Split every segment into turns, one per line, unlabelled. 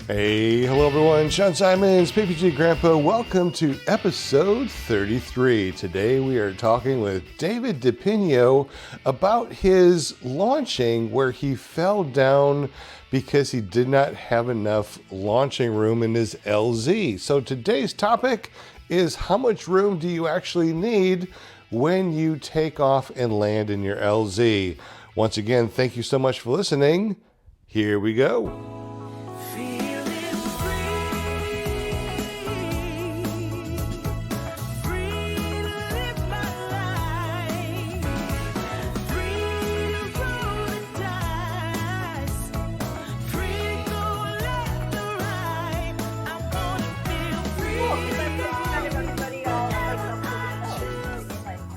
Hey, hello everyone, Sean Symons, PPG Grandpa. Welcome to episode 33. Today we are talking with David DePinio about his launching where he fell down because he did not have enough launching room in his LZ. So today's topic is how much room do you actually need when you take off and land in your LZ? Once again, thank you so much for listening. Here we go.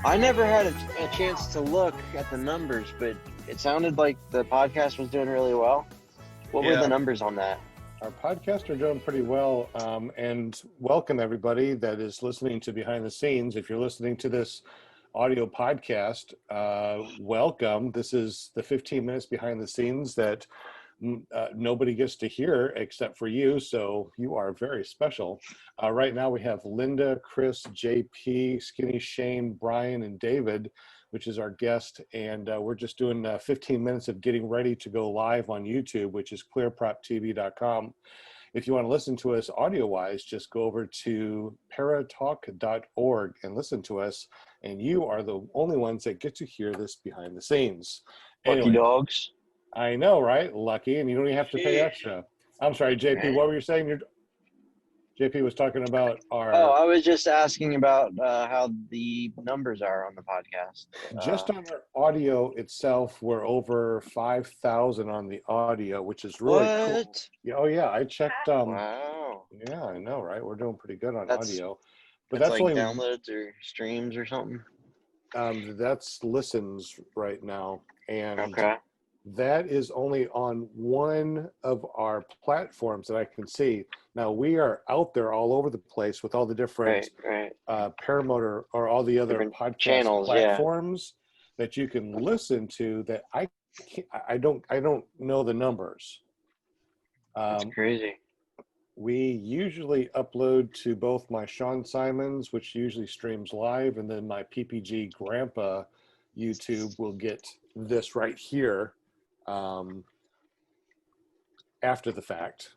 I never had a chance to look at the numbers, but it sounded like the podcast was doing really well. What were the numbers on that?
Our podcasts are doing pretty well, and welcome everybody that is listening to Behind the Scenes. If you're listening to this audio podcast, welcome. This is the 15 minutes behind the scenes that nobody gets to hear except for you, so you are very special. Right now we have Linda, Chris, JP, Skinny Shane, Brian, and David, which is our guest, and we're just doing 15 minutes of getting ready to go live on YouTube, which is clearproptv.com. If you want to listen to us audio-wise, just go over to paratalk.org and listen to us, and you are the only ones that get to hear this behind the scenes.
Lucky
Anyway,
dogs.
I know, right? Lucky, and you don't even have to pay extra. I'm sorry, JP, what were you saying? JP was talking about our...
Oh, I was just asking about how the numbers are on the podcast.
Just on our audio itself, we're over 5,000 on the audio, which is really cool. Yeah, oh, yeah, I checked.
Wow.
Yeah, I know, right? We're doing pretty good on audio.
But that's like only downloads or streams or something?
That's listens right now. And
okay.
That is only on one of our platforms that I can see. Now, we are out there all over the place with all the different Paramotor or all the other different podcast channels, platforms that you can listen to that I don't know the numbers.
That's crazy.
We usually upload to both my Sean Symons, which usually streams live, and then my PPG Grandpa YouTube will get this right here. After the fact,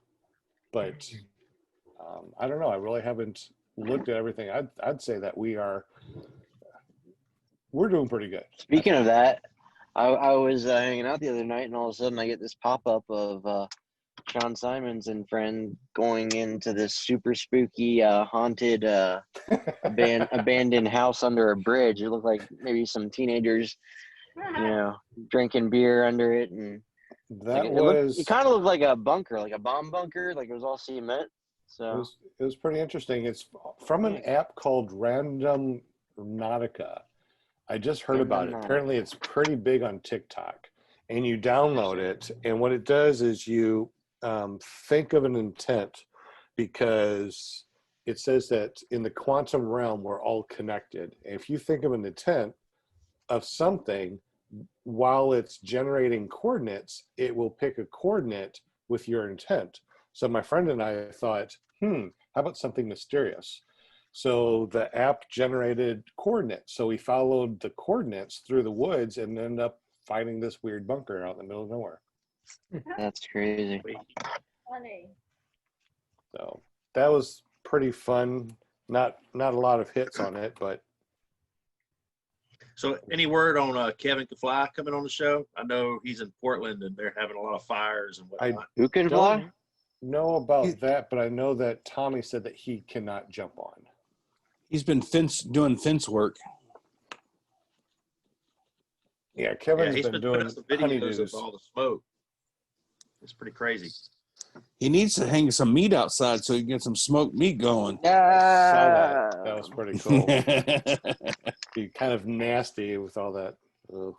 but I don't know. I really haven't looked at everything. I'd say that we're doing pretty good.
Speaking of that, I was hanging out the other night, and all of a sudden I get this pop-up of Sean Symons and friend going into this super spooky haunted abandoned house under a bridge. It looked like maybe some teenagers drinking beer under it, and it kind of looked like a bunker, like a bomb bunker, like it was all cement. So
it was pretty interesting. It's from an app called Random Nautica. I just heard about it. Apparently it's pretty big on TikTok, and you download it, and what it does is you think of an intent, because it says that in the quantum realm we're all connected. If you think of an intent of something, while it's generating coordinates, it will pick a coordinate with your intent. So my friend and I thought, how about something mysterious? So the app generated coordinates. So we followed the coordinates through the woods and ended up finding this weird bunker out in the middle of nowhere.
That's crazy.
Funny.
So that was pretty fun. Not a lot of hits on it, but.
So any word on Kevin Can Fly coming on the show? I know he's in Portland and they're having a lot of fires and whatnot.
Who can fly?
Know about that, but I know that Tommy said that he cannot jump on.
He's been doing fence work.
Yeah, Kevin's been doing
some videos of all the smoke. It's pretty crazy.
He needs to hang some meat outside so he can get some smoked meat going.
I saw that. That was pretty cool. Be kind of nasty with all that. Ugh.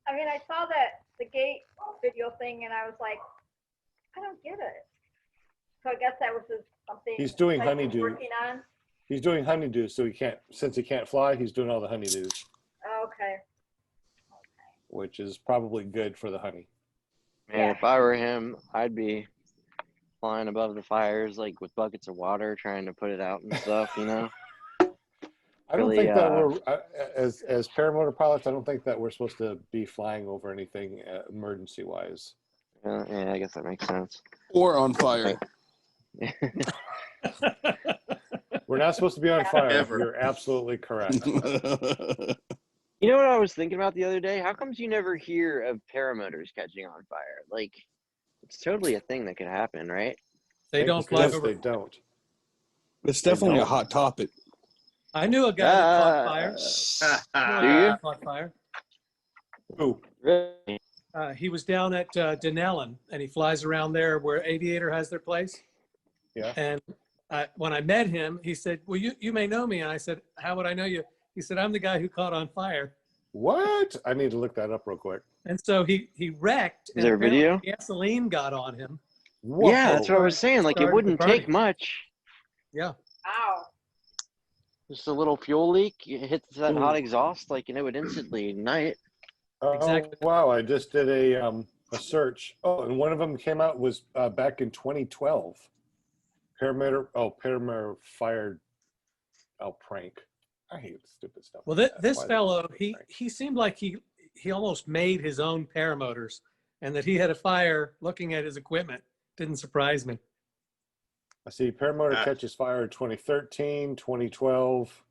I mean, I saw that the gate video thing, and I was like, I don't get it. So I guess that was just something
he's doing honeydew.
Working on.
He's doing honeydew, so since he can't fly, he's doing all the honeydews.
Okay.
Which is probably good for the honey.
Man, if I were him, I'd be flying above the fires, like with buckets of water, trying to put it out and stuff, you know?
I don't
Really,
think that we're, as paramotor pilots, I don't think that we're supposed to be flying over anything emergency-wise.
Yeah, I guess that makes sense.
Or on fire.
We're not supposed to be on fire.
Ever.
You're absolutely correct.
You know what I was thinking about the other day? How comes you never hear of paramotors catching on fire? Like, it's totally a thing that could happen, right?
They don't fly
Because
over.
they don't.
It's definitely a
don't.
hot topic.
I knew a guy that caught fire.
Do you?
Caught fire.
Ooh.
Really?
He was down at Denellen, and he flies around there where Aviator has their place.
Yeah.
And when I met him, he said, well, you may know me. And I said, how would I know you? He said, I'm the guy who caught on fire.
What? I need to look that up real quick.
And so he wrecked.
Is there a video?
Gasoline got on him.
Whoa.
Yeah, that's what I was saying. Like, it
Started
wouldn't
burning.
take much.
Yeah.
Wow.
Just a little fuel leak, it hits that hot exhaust, like, and it would instantly ignite.
Oh,
Exactly.
wow. I just did a search. Oh, and one of them came out was back in 2012. Paramotor fired prank. I hate stupid stuff.
Well,
like that.
this
Why they
fellow,
prank?
he seemed like he almost made his own paramotors, and that he had a fire looking at his equipment didn't surprise me.
I see Paramotor catches fire in 2013, 2012,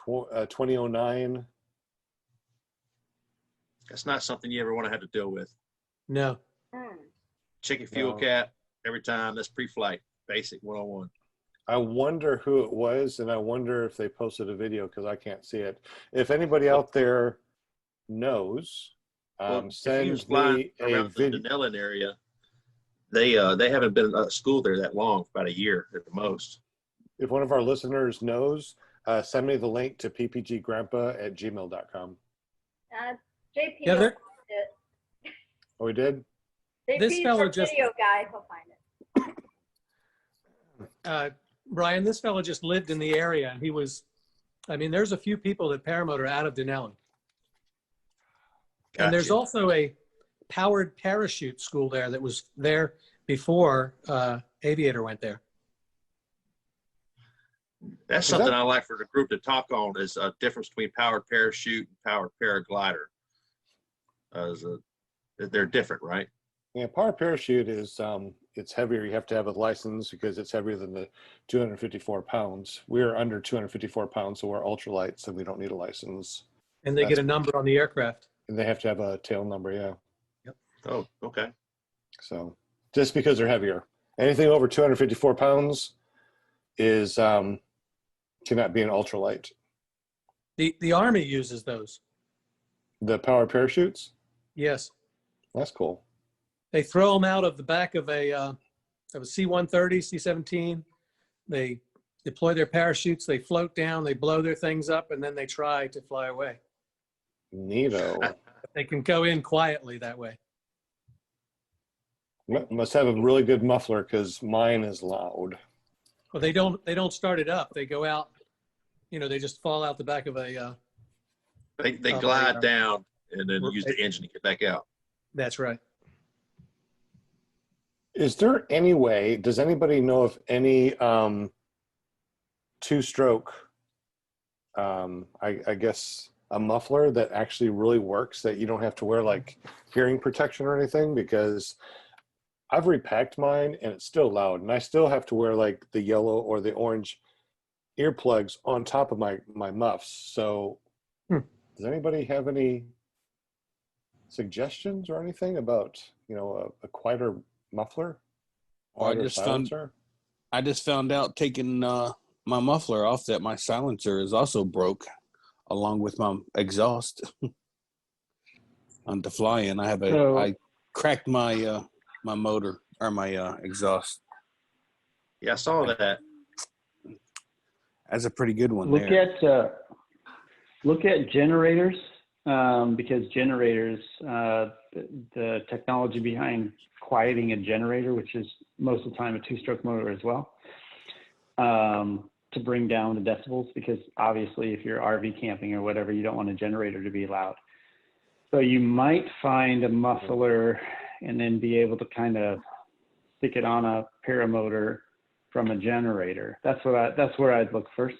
2009.
That's not something you ever want to have to deal with.
No.
Hmm.
Check your fuel
No.
cap every time. That's pre-flight, basic 101.
I wonder who it was, and I wonder if they posted a video because I can't see it. If anybody out there knows,
Well, if he
send
was flying
me a
around the
video.
Denellen area, they haven't been at school there that long, about a year at the most.
If one of our listeners knows, send me the link to ppggrandpa@gmail.com.
JP
Yeah,
will
there-
find it.
Oh, we did?
This
JP's
fellow
our
just-
video guy. He'll find it.
Brian, this fellow just lived in the area, and there's a few people that paramotor out of Denellen. And there's
Gotcha.
also a powered parachute school there that was there before Aviator went there.
That's
Is
something
that-
I like for the group to talk on is a difference between powered parachute and powered paraglider. They're different, right?
Yeah, power parachute is it's heavier. You have to have a license because it's heavier than the 254 pounds. We're under 254 pounds, so we're ultralight, so we don't need a license.
And they get a number on the aircraft.
And they have to have a tail number, yeah.
Oh, okay.
So just because they're heavier. Anything over 254 pounds is cannot be an ultralight.
The Army uses those.
The power parachutes?
Yes.
That's cool.
They throw them out of the back of a C-130, C-17. They deploy their parachutes. They float down. They blow their things up, and then they try to fly away.
Neato.
They can go in quietly that way.
Must have a really good muffler because mine is loud.
Well, they don't start it up. They go out. They just fall out the back of a.
They
Oh,
glide
yeah.
down and then use the engine to get back out.
That's right.
Is there any way, does anybody know of any two-stroke, I guess, a muffler that actually really works that you don't have to wear like hearing protection or anything? Because I've repacked mine and it's still loud, and I still have to wear like the yellow or the orange earplugs on top of my muffs. So does anybody have any suggestions or anything about, a quieter muffler?
Well, I
Quieter
just found out taking my muffler off that my silencer is also broke, along with my exhaust. On the fly-in, I cracked my my motor or my exhaust.
Yeah, I saw that.
That's a pretty good one.
Look
there.
at generators, because generators, the technology behind quieting a generator, which is most of the time a two-stroke motor as well, to bring down the decibels, because obviously if you're RV camping or whatever, you don't want a generator to be loud. So you might find a muffler and then be able to kind of stick it on a paramotor from a generator. That's where I'd look first,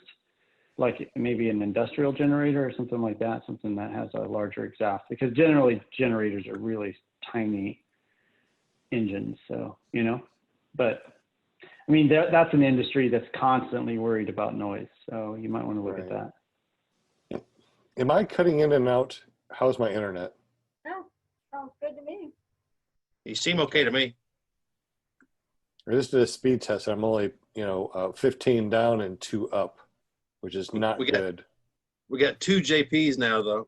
like maybe an industrial generator or something like that, something that has a larger exhaust, because generally generators are really tiny engines. So, you know, but I mean, that's an industry that's constantly worried about noise. So you might want to look at that.
Am I cutting in and out? How's my internet?
No, sounds good to me.
You seem okay to me.
I just did a speed test. I'm only, 15 down and 2 up, which is not good.
We got 2 JPs now, though.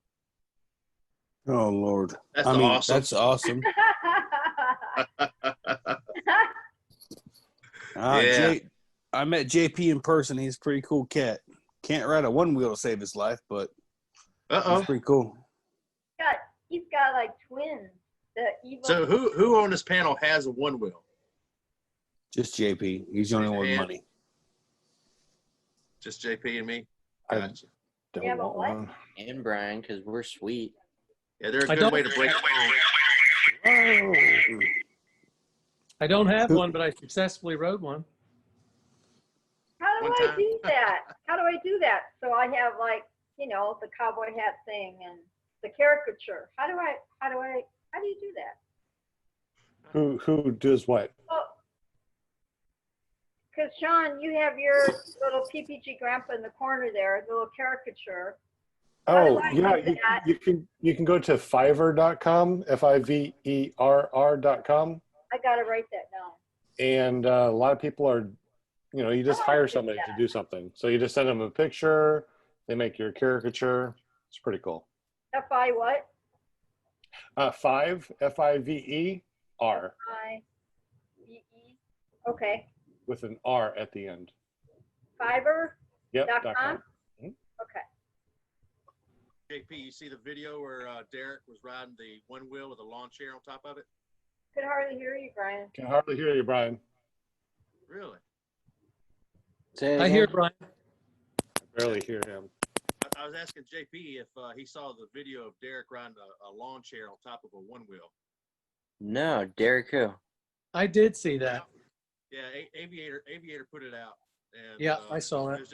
Oh Lord,
That's awesome.
That's awesome.
Yeah.
I met JP in person. He's a pretty cool cat. Can't ride a one wheel to save his life, but he's pretty cool.
He's got like twins. The evil.
So who on this panel has a one wheel?
Just JP. He's the only one with money.
Just JP and me.
I
Gotcha.
don't
Yeah, but
want
what?
one.
And Brian, because we're sweet.
Yeah, there's a
I
good
don't-
way to break it.
Oh.
I don't have one, but I successfully rode one.
How do
One
I
time.
do that? How do I do that? So I have like, the cowboy hat thing and the caricature. How do you do that?
Who does what?
Oh, because Sean, you have your little PPG grandpa in the corner there, the little caricature. How do
Oh,
I
yeah,
do that?
you can go to fiverr.com, fiverr.com,
I gotta write that down.
and a lot of people are, you just
Oh, I
hire
see
somebody
that.
to do something. So you just send them a picture, they make your caricature. It's pretty cool.
FI what?
Fiverr,
I-V-E. Okay.
with an R at the end.
Fiverr.com?
Yep. .com.
Okay.
JP, you see the video where Derek was riding the one wheel with a lawn chair on top of it?
Could hardly hear you, Brian.
Can hardly hear you, Brian.
Really?
Say it
I hear
again.
Brian.
Barely hear him.
I was asking JP if he saw the video of Derek riding a lawn chair on top of a one wheel.
No, Derek who?
I did see that.
Yeah, Aviator put it out. And,
Yeah, I saw that.
It was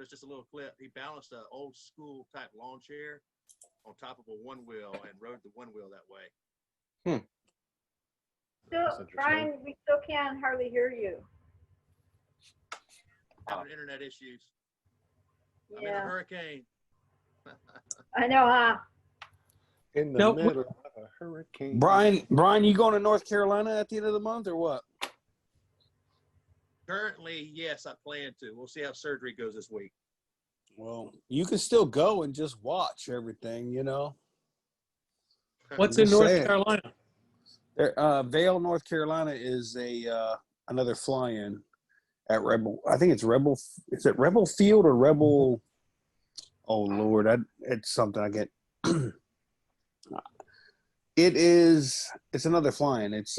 just a little clip. He balanced an old school type lawn chair on top of a one wheel and rode the one wheel that way.
That's
Still,
interesting.
Brian, we still can't hardly hear you.
Having internet issues. I'm in a
Yeah,
hurricane.
I know, huh?
In the
Nope.
middle of a hurricane.
Brian, you going to North Carolina at the end of the month or what?
Currently, yes, I plan to. We'll see how surgery goes this week.
Well, you can still go and just watch everything,
What's
I'm
in
just
North
saying.
Carolina?
Vail, North Carolina is another fly-in at Rebel. I think it's Rebel. Is it Rebel Field or Rebel? Oh Lord, it's something I get. It's another fly-in. It's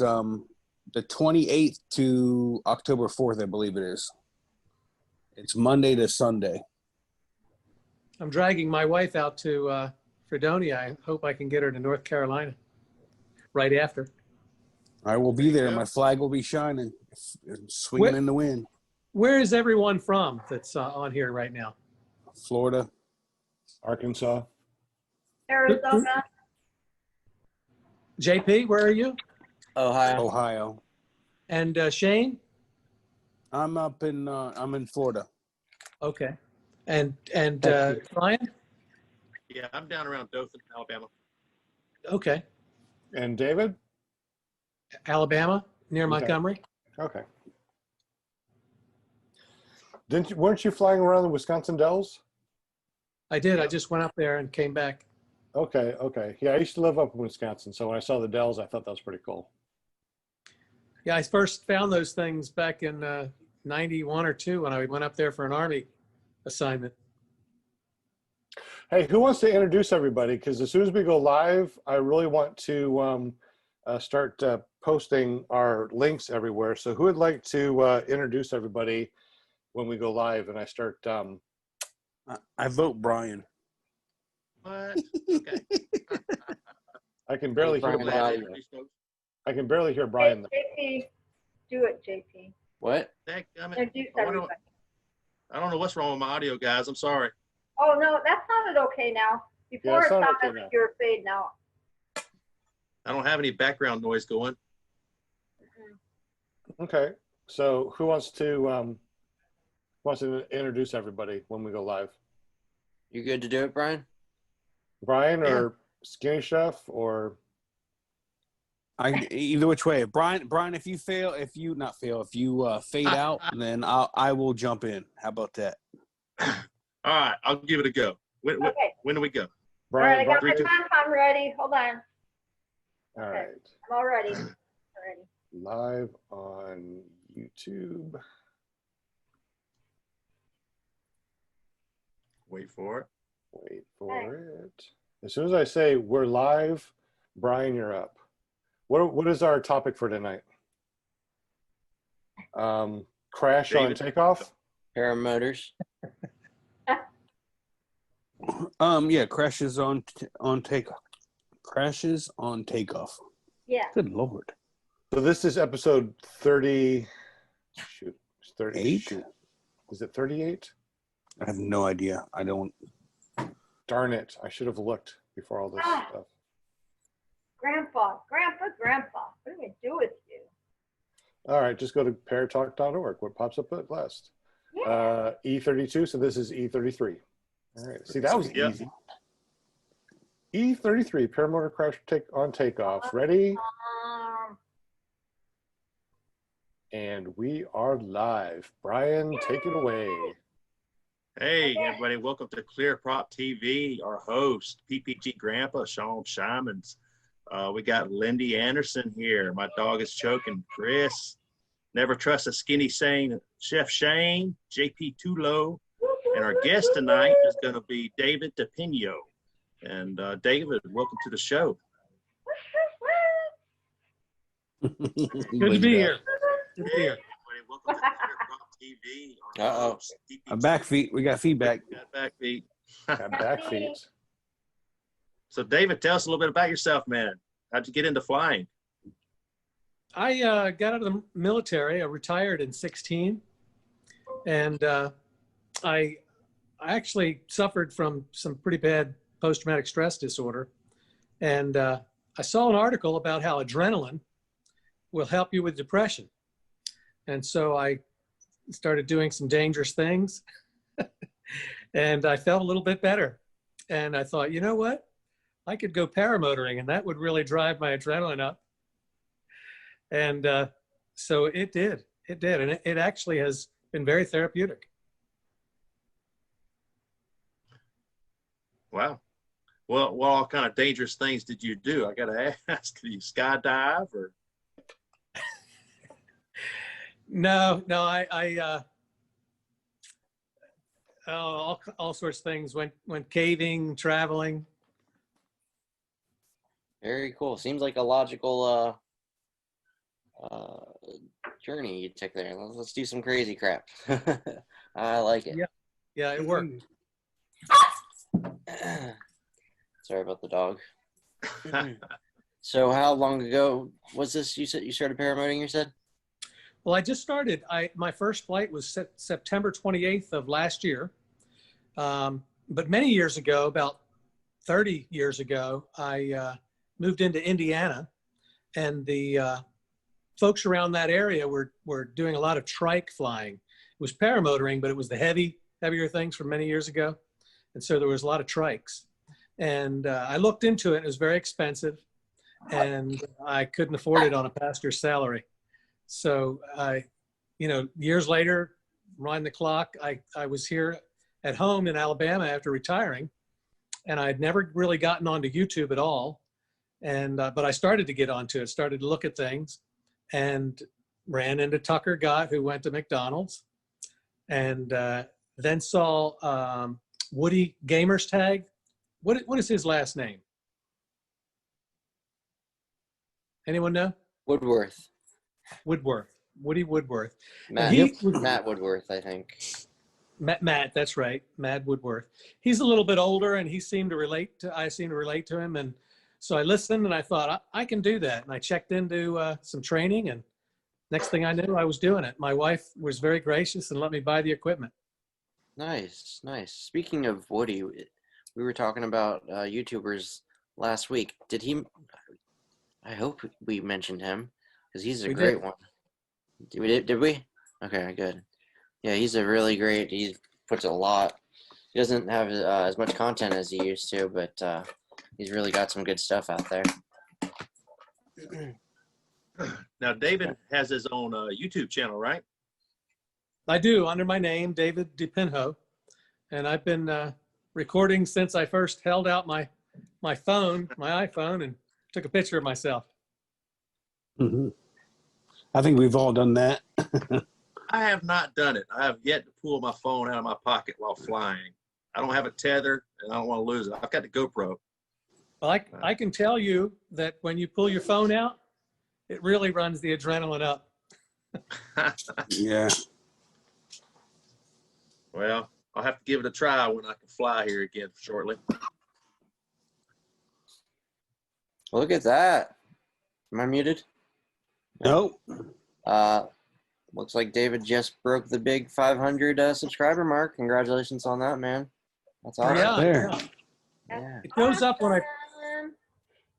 the 28th to October 4th, I believe it is. It's Monday to Sunday.
I'm dragging my wife out to Fredonia. I hope I can get her to North Carolina right after.
I will be
There you
there.
go.
My flag will be shining, swinging in the wind.
Where is everyone from that's on here right now?
Florida.
Arkansas.
Arizona.
JP, where are you?
Ohio.
Ohio.
And Shane?
I'm in Florida.
Okay. And
Texas.
Brian?
Yeah, I'm down around Dothan, Alabama.
Okay.
And David?
Alabama, near
Okay.
Montgomery?
Okay. Weren't you flying around the Wisconsin Dells?
I did. I just went up there and came back.
Okay. Yeah, I used to live up in Wisconsin, so when I saw the Dells, I thought that was pretty cool.
Yeah, I first found those things back in 91 or 2 when I went up there for an Army assignment.
Hey, who wants to introduce everybody? Because as soon as we go live, I really want to start posting our links everywhere. So who would like to introduce everybody when we go live and I start?
I vote Brian.
What? Okay.
I can barely hear
Brian
Brian.
Value.
I can barely hear Brian.
JP, do it, JP.
What?
Heck, I mean,
Introduce everybody.
I don't know what's wrong with my audio, guys. I'm sorry.
Oh, no, that sounded okay now. Before
it
it
sounded
sounded
okay
like
now.
you were fading out.
I don't have any background noise going.
Okay, so who wants to introduce everybody when we go live?
You good to do it, Brian?
Brian
Yeah.
or Skinny Chef or
Either which way. Brian, if you fade out, then I will jump in. How about that?
All right, I'll give it a go.
Okay.
When do we go?
All right, I
Brian?
got my pom-pom ready. Hold on.
All
Okay.
right,
I'm all ready. Ready.
live on YouTube.
Wait for it.
Wait for it. As soon as I say we're live, Brian, you're up. What is our topic for tonight? Crash on
David.
takeoff?
Paramotors.
Yeah, crashes on takeoff. Crashes on takeoff.
Yeah.
Good Lord.
So this is episode 30. Shoot, it's 30.
8?
Shoot. Is it 38?
I have no idea. I don't.
Darn it! I should have looked before all this stuff.
Grandpa, what do we do with you?
All right, just go to paratalk.org. What pops up at last?
Yeah.
E32. So this is E33. All right. See, that was
Yep.
easy. E33 paramotor crash on takeoff. Ready? And we are live. Brian, take it away.
Hey, everybody, welcome to Clear Prop TV. Our host, PPG Grandpa, Sean Symons. We got Lindy Anderson here. My dog is choking. KRIS. Never trust a skinny saying. Chef Shane, JP Tulo. And our guest tonight is going to be David DePinio. And David, welcome to the show.
Good to be here. Good to be here.
Everybody, welcome to Clear Prop TV. Our
Uh-oh.
host, PPG.
I'm back feet. We got feedback.
Got back feet.
Got back feet.
So, David, tell us a little bit about yourself, man. How'd you get into flying?
I got out of the military. I retired in 16, and I actually suffered from some pretty bad post-traumatic stress disorder. And I saw an article about how adrenaline will help you with depression. And so I started doing some dangerous things, and I felt a little bit better. And I thought, you know what? I could go paramotoring, and that would really drive my adrenaline up. And so it did. It did. And it actually has been very therapeutic.
Wow. Well, what all kind of dangerous things did you do? I got to ask, did you skydive or?
No, all sorts of things. Went caving, traveling.
Very cool. Seems like a logical journey you took there. Let's do some crazy crap. I like it.
Yeah, it worked.
Sorry about the dog. So how long ago was this? You said you started paramotoring, you said?
Well, I just started. My first flight was September 28th of last year. But many years ago, about 30 years ago, I moved into Indiana, and the folks around that area were doing a lot of trike flying. It was paramotoring, but it was the heavier things from many years ago. And so there was a lot of trikes. And I looked into it. It was very expensive, and I couldn't afford it on a pastor's salary. So years later, riding the clock, I was here at home in Alabama after retiring, and I'd never really gotten onto YouTube at all. And but I started to get onto it, started to look at things, and ran into Tucker Gott, who went to McDonald's, and then saw Woody Gamer's Tag. What is his last name? Anyone know?
Woodworth.
Woody Woodworth.
Matt,
He-
Matt Woodworth, I think.
Matt, that's right, Matt Woodworth. He's a little bit older, and I seem to relate to him. And So I listened and I thought, I can do that. And I checked into some training, and next thing I knew, I was doing it. My wife was very gracious and let me buy the equipment.
Nice, nice. Speaking of Woody, we were talking about YouTubers last week. Did he? I hope we mentioned him because he's a
We
great
did.
one. Did we? Okay, good. Yeah, he's a really great. He puts a lot. He doesn't have as much content as he used to, but he's really got some good stuff out there.
Now, David has his own YouTube channel, right?
I do, under my name, David DePinio. And I've been recording since I first held out my iPhone, and took a picture of myself.
Mm-hmm. I think we've all done that.
I have not done it. I have yet to pull my phone out of my pocket while flying. I don't have a tether, and I don't want to lose it. I've got the GoPro.
Well, I can tell you that when you pull your phone out, it really runs the adrenaline up.
Yeah.
Well, I'll have to give it a try when I can fly here again shortly.
Look at that. Am I muted?
Nope.
Looks like David just broke the big 500 subscriber mark. Congratulations on that, man. That's awesome.
Yeah,
There.
yeah.
Yeah.
It goes up when I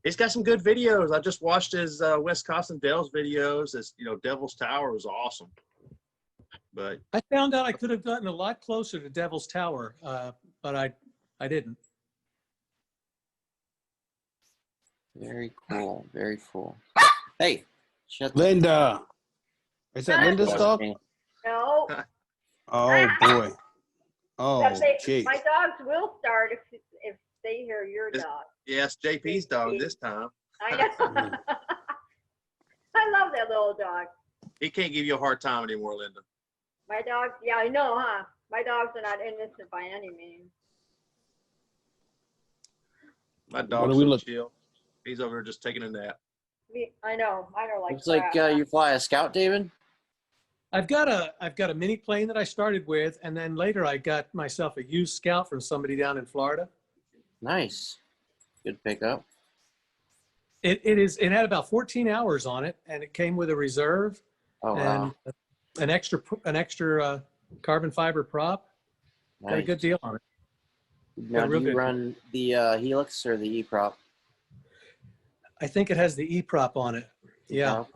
He's got some good videos. I just watched his Wisconsin Dells videos. His, Devil's Tower was awesome. But
found out I could have gotten a lot closer to Devil's Tower, but I didn't.
Very cool. Very cool. Hey, shut
Linda. Is that Linda's dog?
No.
Oh, boy. Oh,
Except
gee.
my dogs will start if they hear your
Is-
dog.
yes, JP's dog this time.
I know. I love that little dog.
He can't give you a hard time anymore, Linda.
My dogs, yeah, I know, huh? My dogs are not innocent by any means.
My
What
dog's
do we
so
look-
chill. He's over there just taking a nap.
I know. Mine are like
Looks like
crap.
you fly a Scout, David.
I've got a mini plane that I started with, and then later I got myself a used Scout from somebody down in Florida.
Nice. Good pickup.
It had about 14 hours on it, and it came with a reserve
Oh, wow.
and an extra carbon fiber prop. Got a
Nice.
good deal on it.
Now,
real
do you
good.
run the Helix or the E-prop?
I think it has the E prop on it. Yeah,
No?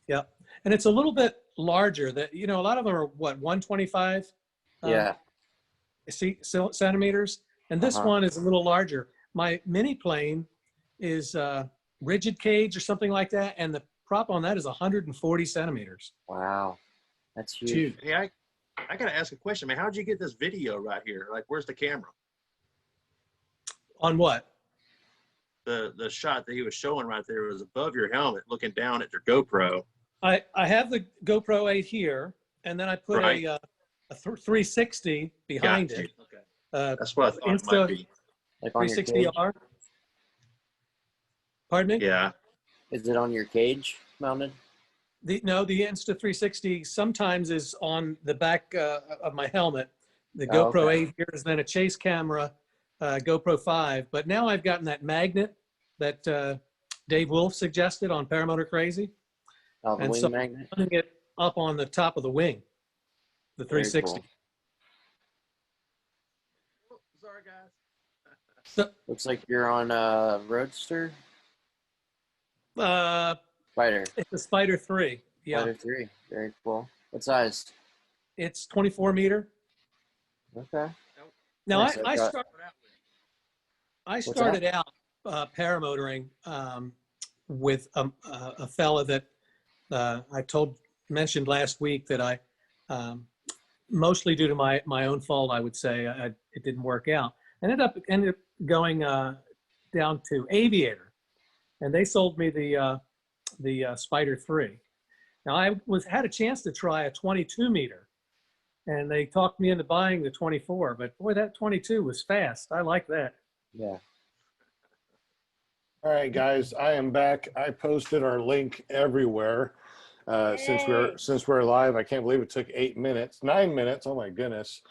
yeah, and it's a little bit larger. That a lot of them are what 125.
Yeah.
Centimeters, and this
Uh-huh.
one is a little larger. My mini plane is rigid cage or something like that, and the prop on that is 140 centimeters.
Wow. That's huge.
Huge.
Hey, I got to ask a question, man. How'd you get this video right here? Like, where's the camera?
On what?
The shot that he was showing right there was above your helmet, looking down at your GoPro.
I have the GoPro 8 here, and then I put
Right.
a 360 behind
Got you.
it.
Okay.
Uh,
That's what I thought it might be.
Like on your cage?
360R. Pardon me?
Yeah.
Is it on your cage mounted?
The Insta360 sometimes is on the back of my helmet. The
Oh,
GoPro
okay.
8 here is then a chase camera, GoPro 5. But now I've gotten that magnet that Dave Wolf suggested on Paramotor Crazy.
Oh, the
And
wing
so-
magnet?
Putting it up on the top of the wing, the
Very
360.
cool.
Sorry, guys.
So,
Looks like you're on a Roadster? Spider.
it's a Spider 3. Yeah,
Spider 3. Very cool. What size?
it's 24 meter.
Okay.
Now
Nice, I've got-
I
What's
started out paramotoring with a fella that I mentioned last week that I mostly due to my own fault, I would say it didn't work out. Ended up going down to Aviator, and they sold me the Spider 3. Now I had a chance to try a 22 meter, and they talked me into buying the 24. But boy, that 22 was fast. I like that.
Yeah.
All right, guys, I am back. I posted our link everywhere since we're live. I can't believe it took 9 minutes. Oh my goodness.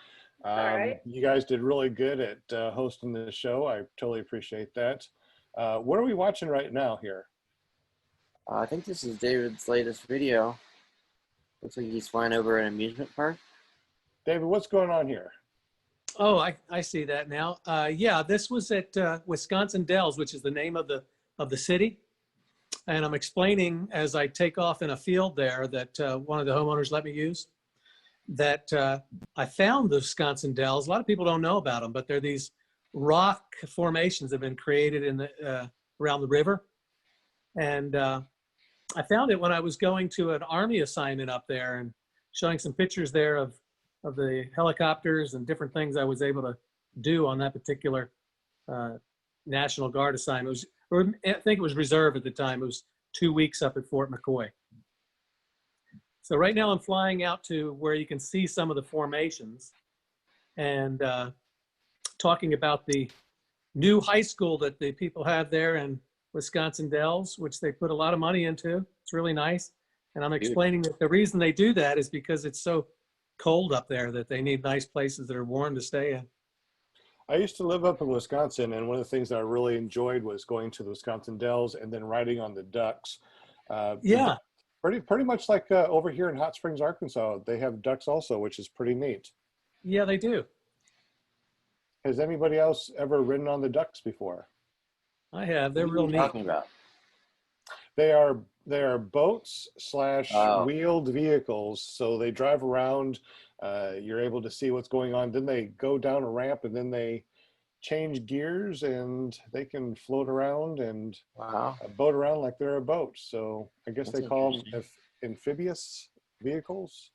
right.
You guys did really good at hosting the show. I totally appreciate that. What are we watching right now here?
I think this is David's latest video. Looks like he's flying over an amusement park.
David, what's going on here?
Oh, I see that now. Yeah, this was at Wisconsin Dells, which is the name of the city. And I'm explaining as I take off in a field there that one of the homeowners let me use, that I found the Wisconsin Dells. A lot of people don't know about them, but they're these rock formations that have been created in the around the river. And I found it when I was going to an Army assignment up there and showing some pictures there of the helicopters and different things I was able to do on that particular National Guard assignment. I think it was reserve at the time. It was 2 weeks up at Fort McCoy. So right now I'm flying out to where you can see some of the formations and talking about the new high school that the people have there in Wisconsin Dells, which they put a lot of money into. It's really nice. And I'm explaining that the reason they do that is because it's so cold up there that they need nice places that are warm to stay in.
I used to live up in Wisconsin, and one of the things that I really enjoyed was going to the Wisconsin Dells and then riding on the ducks.
Yeah.
Pretty much like over here in Hot Springs, Arkansas, they have ducks also, which is pretty neat.
Yeah, they do.
Has anybody else ever ridden on the ducks before?
I have. They're real neat.
Talking about?
They are boats / wheeled vehicles, so they drive around. You're able to see what's going on. Then they go down a ramp, and then they change gears, and they can float around and boat around like they're a boat. So I guess they call them amphibious vehicles.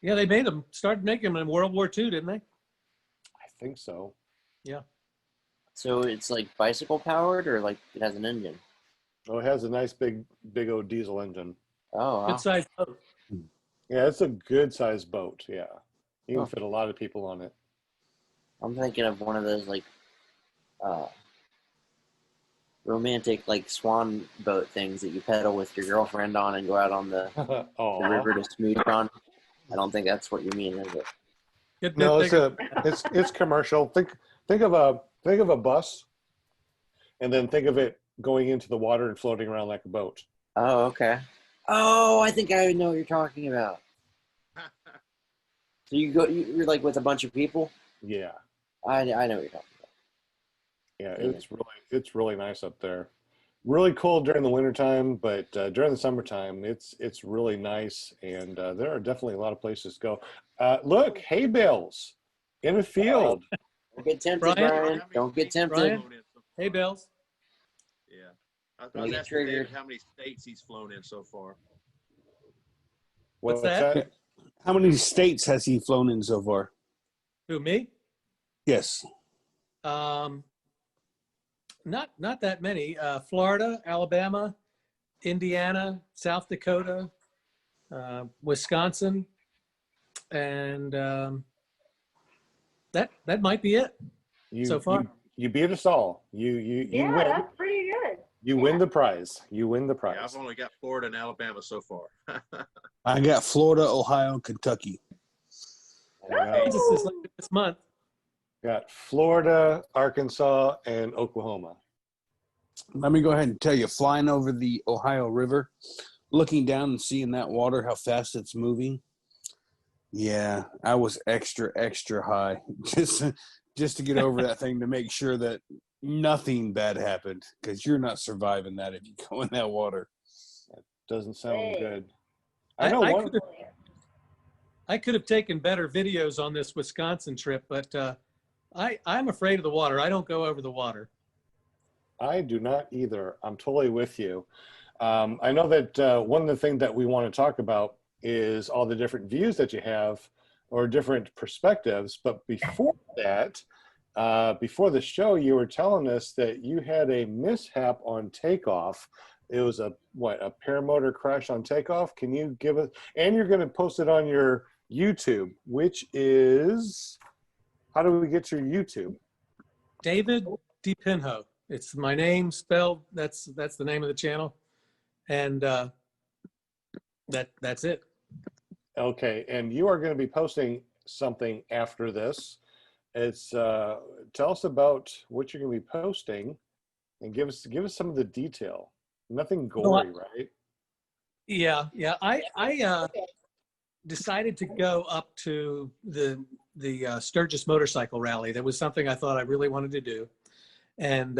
Yeah, they started making them in World War II, didn't they?
I think so.
Yeah.
So it's like bicycle powered, or like it has an engine?
Oh, it has a nice big old diesel engine.
Oh, wow.
Good size boat.
Yeah, it's a good sized boat. Yeah, you can fit a lot of people on it.
I'm thinking of one of those like romantic like swan boat things that you pedal with your girlfriend on and go out on the river to smooch on. I don't think that's what you mean, is it?
No, it's commercial. Think of a bus, and then think of it going into the water and floating around like a boat.
Oh, okay. Oh, I think I know what you're talking about. So you're like with a bunch of people?
Yeah.
I know what you're talking about.
Yeah, it's really nice up there. Really cold during the wintertime, but during the summertime, it's really nice, and there are definitely a lot of places to go. Look, hay bales in a field.
Don't get tempted, Brian. Don't get tempted.
Brian? Hay bales.
Yeah. I was asking David how many states he's flown in so far.
What's that?
How many states has he flown in so far?
Who, me?
Yes.
Not that many. Florida, Alabama, Indiana, South Dakota, Wisconsin, and that might be it so far.
You beat us all. You
Yeah,
win.
that's pretty good.
You win the prize. You win the prize.
Yeah, I've only got Florida and Alabama so far.
I got Florida, Ohio, Kentucky.
This month.
Got Florida, Arkansas, and Oklahoma.
Let me go ahead and tell you, flying over the Ohio River, looking down and seeing that water, how fast it's moving. Yeah, I was extra high just to get over that thing, to make sure that nothing bad happened, because you're not surviving that if you go in that water.
That doesn't sound good.
I could have taken better videos on this Wisconsin trip, but I'm afraid of the water. I don't go over the water.
I do not either. I'm totally with you. I know that one of the things that we want to talk about is all the different views that you have, or different perspectives. But before that, before the show, you were telling us that you had a mishap on takeoff. It was a paramotor crash on takeoff. Can you give us, and you're going to post it on your YouTube, which is, how do we get to your YouTube?
David DePinio. It's my name spelled. That's the name of the channel, and that's it.
Okay, and you are going to be posting something after this. It's tell us about what you're going to be posting, and give us some of the detail. Nothing
Well,
gory, right?
Yeah, yeah. I decided to go up to the Sturgis motorcycle rally. That was something I thought I really wanted to do, and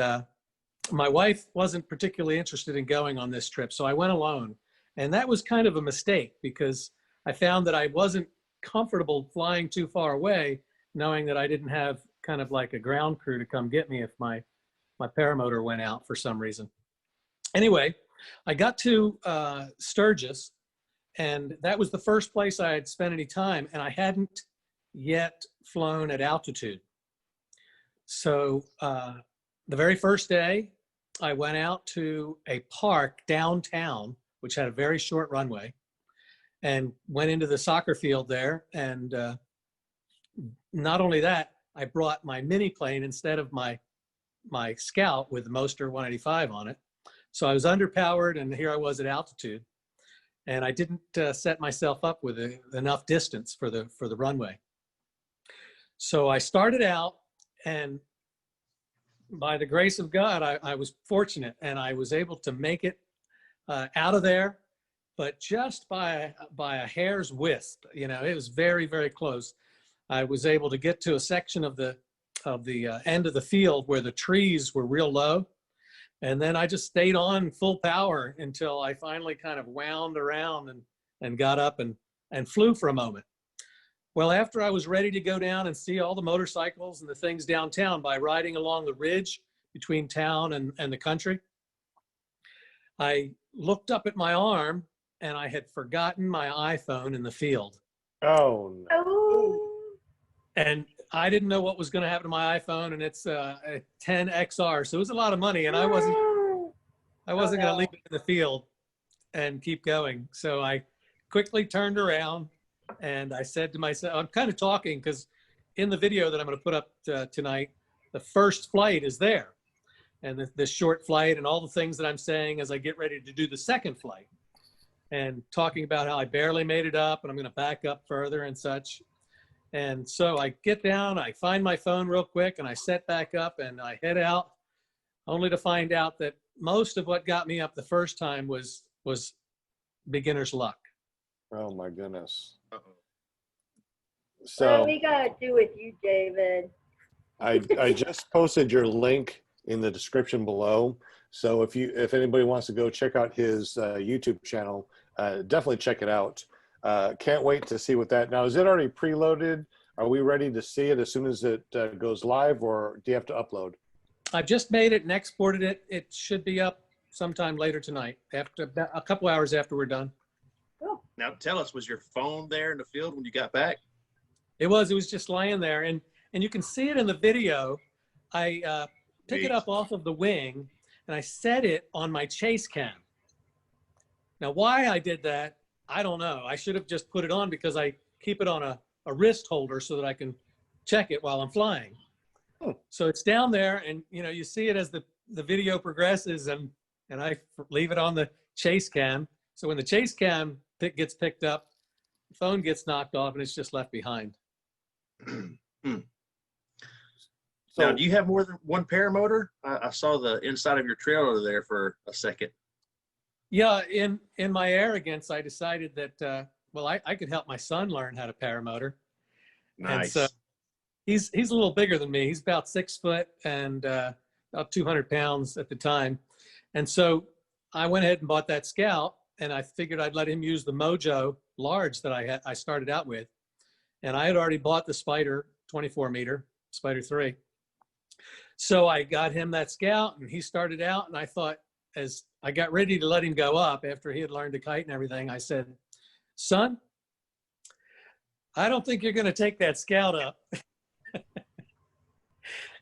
my wife wasn't particularly interested in going on this trip, so I went alone. And that was kind of a mistake because I found that I wasn't comfortable flying too far away, knowing that I didn't have kind of like a ground crew to come get me if my paramotor went out for some reason. Anyway, I got to Sturgis, and that was the first place I had spent any time, and I hadn't yet flown at altitude. So the very first day, I went out to a park downtown, which had a very short runway, and went into the soccer field there. And not only that, I brought my mini plane instead of my Scout with the Moster 185 on it. So I was underpowered, and here I was at altitude, and I didn't set myself up with enough distance for the runway. So I started out, and by the grace of God, I was fortunate, and I was able to make it out of there, but just by a hair's wisp. You know, it was very, very close. I was able to get to a section of the end of the field where the trees were real low, and then I just stayed on full power until I finally kind of wound around and got up and flew for a moment. Well, after I was ready to go down and see all the motorcycles and the things downtown by riding along the ridge between town and the country, I looked up at my arm, and I had forgotten my iPhone in the field.
Oh, no.
Oh.
And I didn't know what was going to happen to my iPhone, and it's a 10 XR, so it was a lot of money, and I wasn't going to leave it in the field and keep going. So I quickly turned around, and I said to myself, I'm kind of talking because in the video that I'm going to put up tonight, the first flight is there, and the short flight and all the things that I'm saying as I get ready to do the second flight, and talking about how I barely made it up and I'm going to back up further and such. And so I get down, I find my phone real quick, and I set back up and I head out, only to find out that most of what got me up the first time was beginner's luck.
Oh my goodness.
What are
So
we gonna do with you, David?
I just posted your link in the description below. So if anybody wants to go check out his YouTube channel, definitely check it out. Can't wait to see what that. Now, is it already preloaded? Are we ready to see it as soon as it goes live, or do you have to upload?
I've just made it and exported it. It should be up sometime later tonight, after a couple hours after we're done.
Cool.
Now tell us, was your phone there in the field when you got back?
It was just lying there, and you can see it in the video. I pick it up off of the wing, and I set it on my chase cam. Now, why I did that, I don't know. I should have just put it on because I keep it on a wrist holder so that I can check it while I'm flying. So it's down there, and you see it as the video progresses, and I leave it on the chase cam. So when the chase cam gets picked up, the phone gets knocked off, and it's just left behind.
So,
now, do you have more than one paramotor? I saw the inside of your trailer there for a second.
Yeah, in my arrogance, I decided that well, I could help my son learn how to paramotor.
Nice.
And so he's a little bigger than me. He's about 6 foot and about 200 pounds at the time. And so I went ahead and bought that Scout, and I figured I'd let him use the Mojo large that I started out with. And I had already bought the Spider 24 meter, Spider 3. So I got him that Scout, and he started out, and I thought, as I got ready to let him go up after he had learned to kite and everything, I said, son, I don't think you're going to take that Scout up.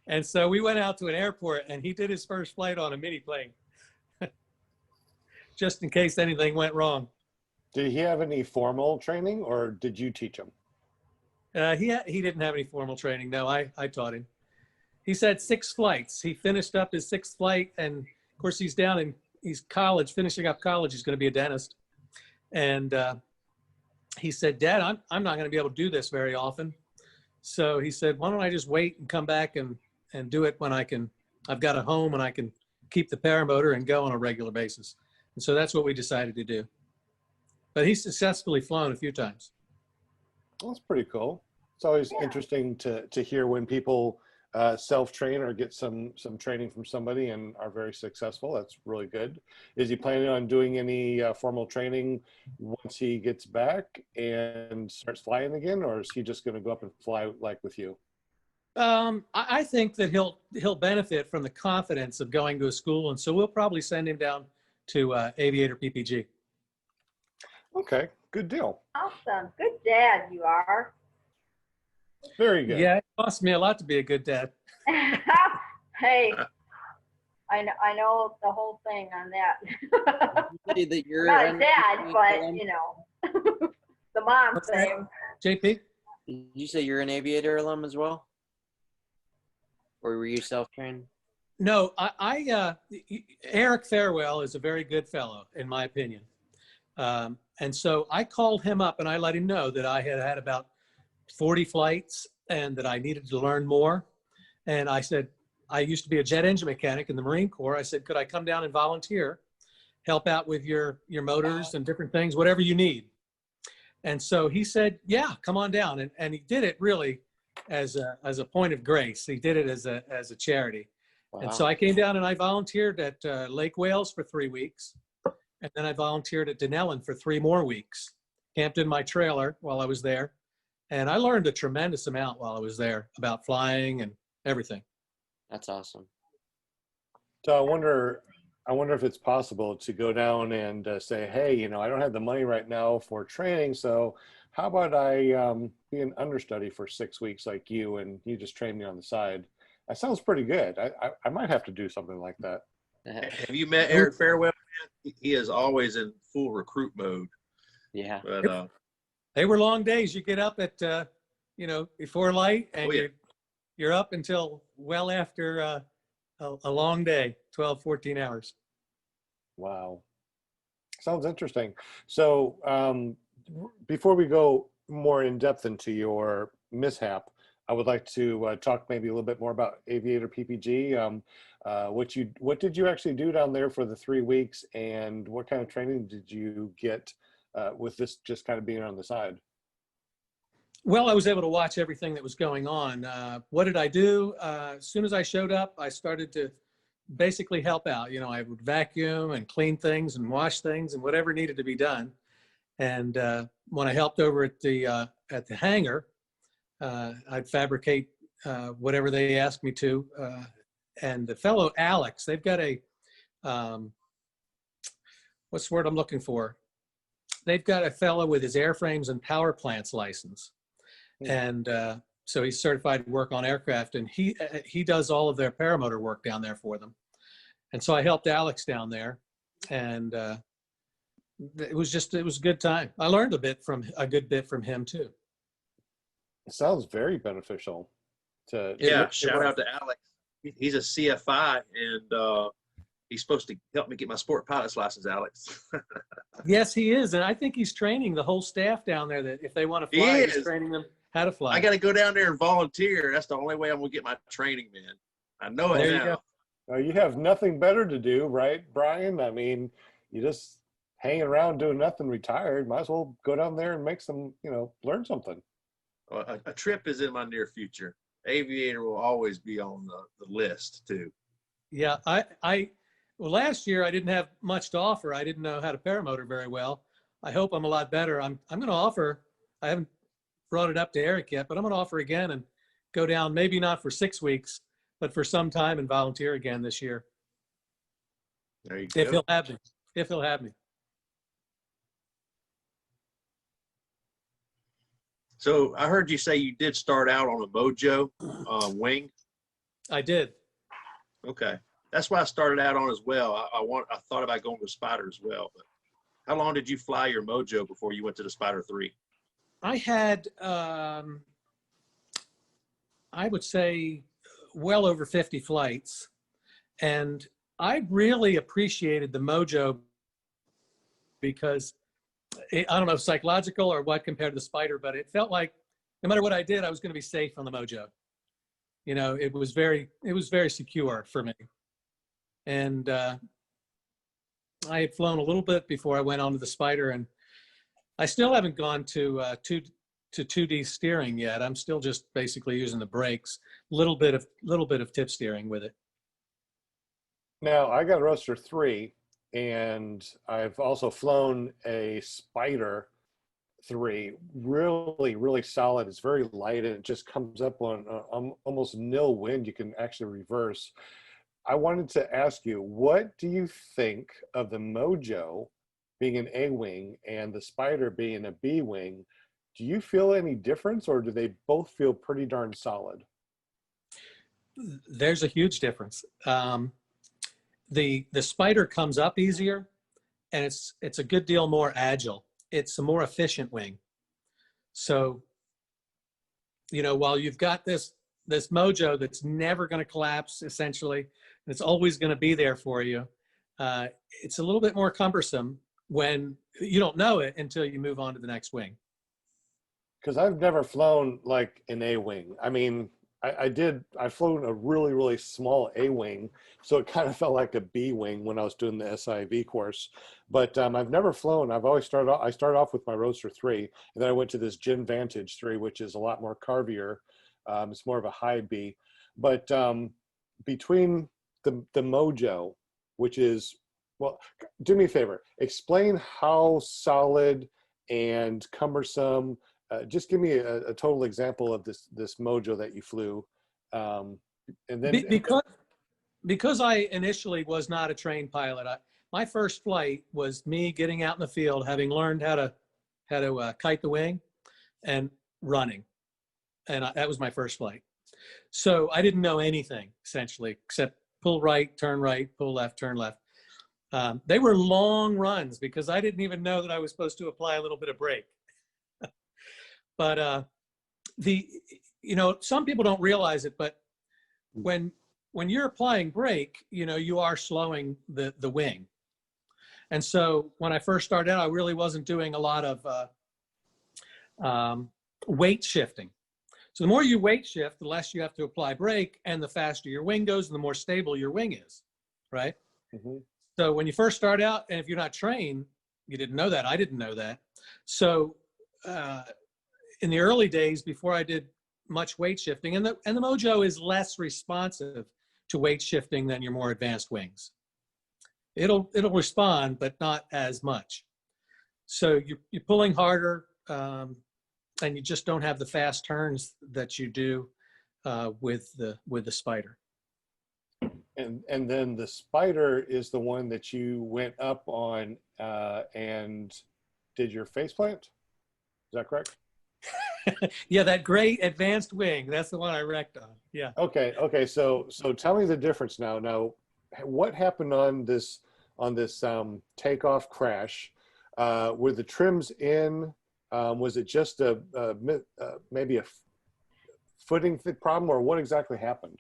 And so we went out to an airport, and he did his first flight on a mini plane, just in case anything went wrong.
did he have any formal training, or did you teach him?
He didn't have any formal training. No, I taught him. He's had 6 flights. He finished up his 6th flight, and of course he's finishing up college. He's going to be a dentist. And he said, Dad, I'm not going to be able to do this very often. So he said, why don't I just wait and come back and do it when I've got a home and I can keep the paramotor and go on a regular basis. And so that's what we decided to do. But he's successfully flown a few times.
Well, that's pretty cool. It's always interesting to hear when people self-train or get some training from somebody and are very successful. That's really good. Is he planning on doing any formal training once he gets back and starts flying again, or is he just going to go up and fly like with you?
I think that he'll benefit from the confidence of going to a school, and so we'll probably send him down to Aviator PPG.
Okay, good deal.
Awesome. Good dad you are.
Very good.
Yeah, it costs me a lot to be a good dad.
Hey, I know the whole thing on that.
Say that you're
Not
an
dad,
aviator
but
alum?
you know, the mom
What's that?
thing.
JP?
Did you say you're an aviator alum as well? Or were you self-trained?
No, Eric Farewell is a very good fellow, in my opinion. And so I called him up and I let him know that I had about 40 flights and that I needed to learn more. And I said, I used to be a jet engine mechanic in the Marine Corps. I said, could I come down and volunteer, help out with your motors and different things, whatever you need. And so he said, yeah, come on down. And he did it really as a point of grace. He did it as a charity.
Wow.
And so I came down and I volunteered at Lake Wales for 3 weeks. And then I volunteered at Denellen for 3 more weeks, camped in my trailer while I was there. And I learned a tremendous amount while I was there about flying and everything.
That's awesome.
So I wonder if it's possible to go down and say, hey, you know, I don't have the money right now for training, so how about I be an understudy for 6 weeks like you, and you just train me on the side? That sounds pretty good. I might have to do something like that.
Have you met Eric Farewell? He is always in full recruit mode.
Yeah.
But
They were long days. You get up at, before light, and you're up until well after a long day, 12, 14 hours.
Wow. Sounds interesting. So before we go more in depth into your mishap, I would like to talk maybe a little bit more about Aviator PPG. What did you actually do down there for the 3 weeks, and what kind of training did you get with this just kind of being on the side?
Well, I was able to watch everything that was going on. What did I do? As soon as I showed up, I started to basically help out. You know, I would vacuum and clean things and wash things and whatever needed to be done. And when I helped over at the hangar, I'd fabricate whatever they asked me to. And the fellow Alex, they've got a, what's the word I'm looking for? They've got a fellow with his airframes and power plants license. And so he's certified to work on aircraft, and he does all of their paramotor work down there for them. And so I helped Alex down there, and it was a good time. I learned a good bit from him too.
It sounds very beneficial.
Shout out to Alex. He's a CFI, and he's supposed to help me get my sport pilot's license, Alex.
Yes, he is. And I think he's training the whole staff down there that if they want to fly, he's training them how to fly.
I got to go down there and volunteer. That's the only way I'm going to get my training, man. I know it
There you
now.
go.
You have nothing better to do, right, Brian? I mean, you just hanging around doing nothing, retired. Might as well go down there and make some, learn something.
Well, a trip is in my near future. Aviator will always be on the list too.
Yeah, well, last year I didn't have much to offer. I didn't know how to paramotor very well. I hope I'm a lot better. I'm going to offer. I haven't brought it up to Eric yet, but I'm going to offer again and go down, maybe not for 6 weeks, but for some time, and volunteer again this year.
There you
If
go.
he'll have me. If he'll have me.
So I heard you say you did start out on a Mojo wing.
I did.
Okay, that's why I started out on as well. I thought about going to Spider as well. But how long did you fly your Mojo before you went to the Spider 3?
I had, I would say, well over 50 flights. And I really appreciated the Mojo because, I don't know if psychological or what compared to the Spider, but it felt like no matter what I did, I was going to be safe on the Mojo. It was very secure for me. And I had flown a little bit before I went onto the Spider, and I still haven't gone to 2D steering yet. I'm still just basically using the brakes, little bit of tip steering with it.
Now, I got a Roadster 3, and I've also flown a Spider 3. Really, really solid. It's very light, and it just comes up on almost nil wind. You can actually reverse. I wanted to ask you, what do you think of the Mojo being an A-wing and the Spider being a B-wing? Do you feel any difference, or do they both feel pretty darn solid?
There's a huge difference. The Spider comes up easier, and it's a good deal more agile. It's a more efficient wing. So, you know, while you've got this Mojo that's never going to collapse, essentially, and it's always going to be there for you, it's a little bit more cumbersome when you don't know it until you move on to the next wing.
Because I've never flown like an A-wing. I mean, I've flown a really, really small A-wing, so it kind of felt like a B-wing when I was doing the SIV course. But I've never flown. I started off with my Roadster 3, and then I went to this Gin Vantage 3, which is a lot more carvier. It's more of a high B. But between the Mojo, which is, well, do me a favor, explain how solid and cumbersome. Just give me a total example of this Mojo that you flew, and then
because I initially was not a trained pilot. My first flight was me getting out in the field, having learned how to kite the wing, and running, and that was my first flight. So I didn't know anything essentially except pull right, pull left, turn left. They were long runs because I didn't even know that I was supposed to apply a little bit of brake. But you know, some people don't realize it, but when you're applying brake, you know, you are slowing the wing. And so when I first started out, I really wasn't doing a lot of weight shifting. So the more you weight shift, the less you have to apply brake, and the faster your wing goes, and the more stable your wing is, right?
Mm-hmm.
So when you first start out, and if you're not trained, you didn't know that. I didn't know that. So in the early days, before I did much weight shifting, and the Mojo is less responsive to weight shifting than your more advanced wings. It'll respond, but not as much. So you're pulling harder, and you just don't have the fast turns that you do with the Spider.
And then the Spider is the one that you went up on and did your faceplant. Is that correct?
Yeah, that great advanced wing. That's the one I wrecked on. Yeah.
Okay. So tell me the difference now. Now, what happened on this takeoff crash? Were the trims in? Was it just maybe a footing problem, or what exactly happened?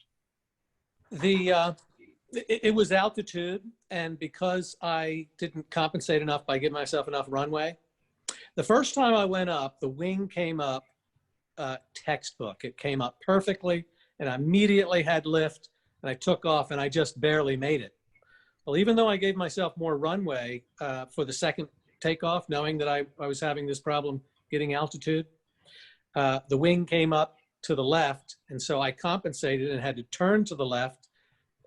It was altitude, and because I didn't compensate enough by giving myself enough runway, the first time I went up, the wing came up textbook. It came up perfectly, and I immediately had lift, and I took off, and I just barely made it. Well, even though I gave myself more runway for the second takeoff, knowing that I was having this problem getting altitude, the wing came up to the left, and so I compensated and had to turn to the left,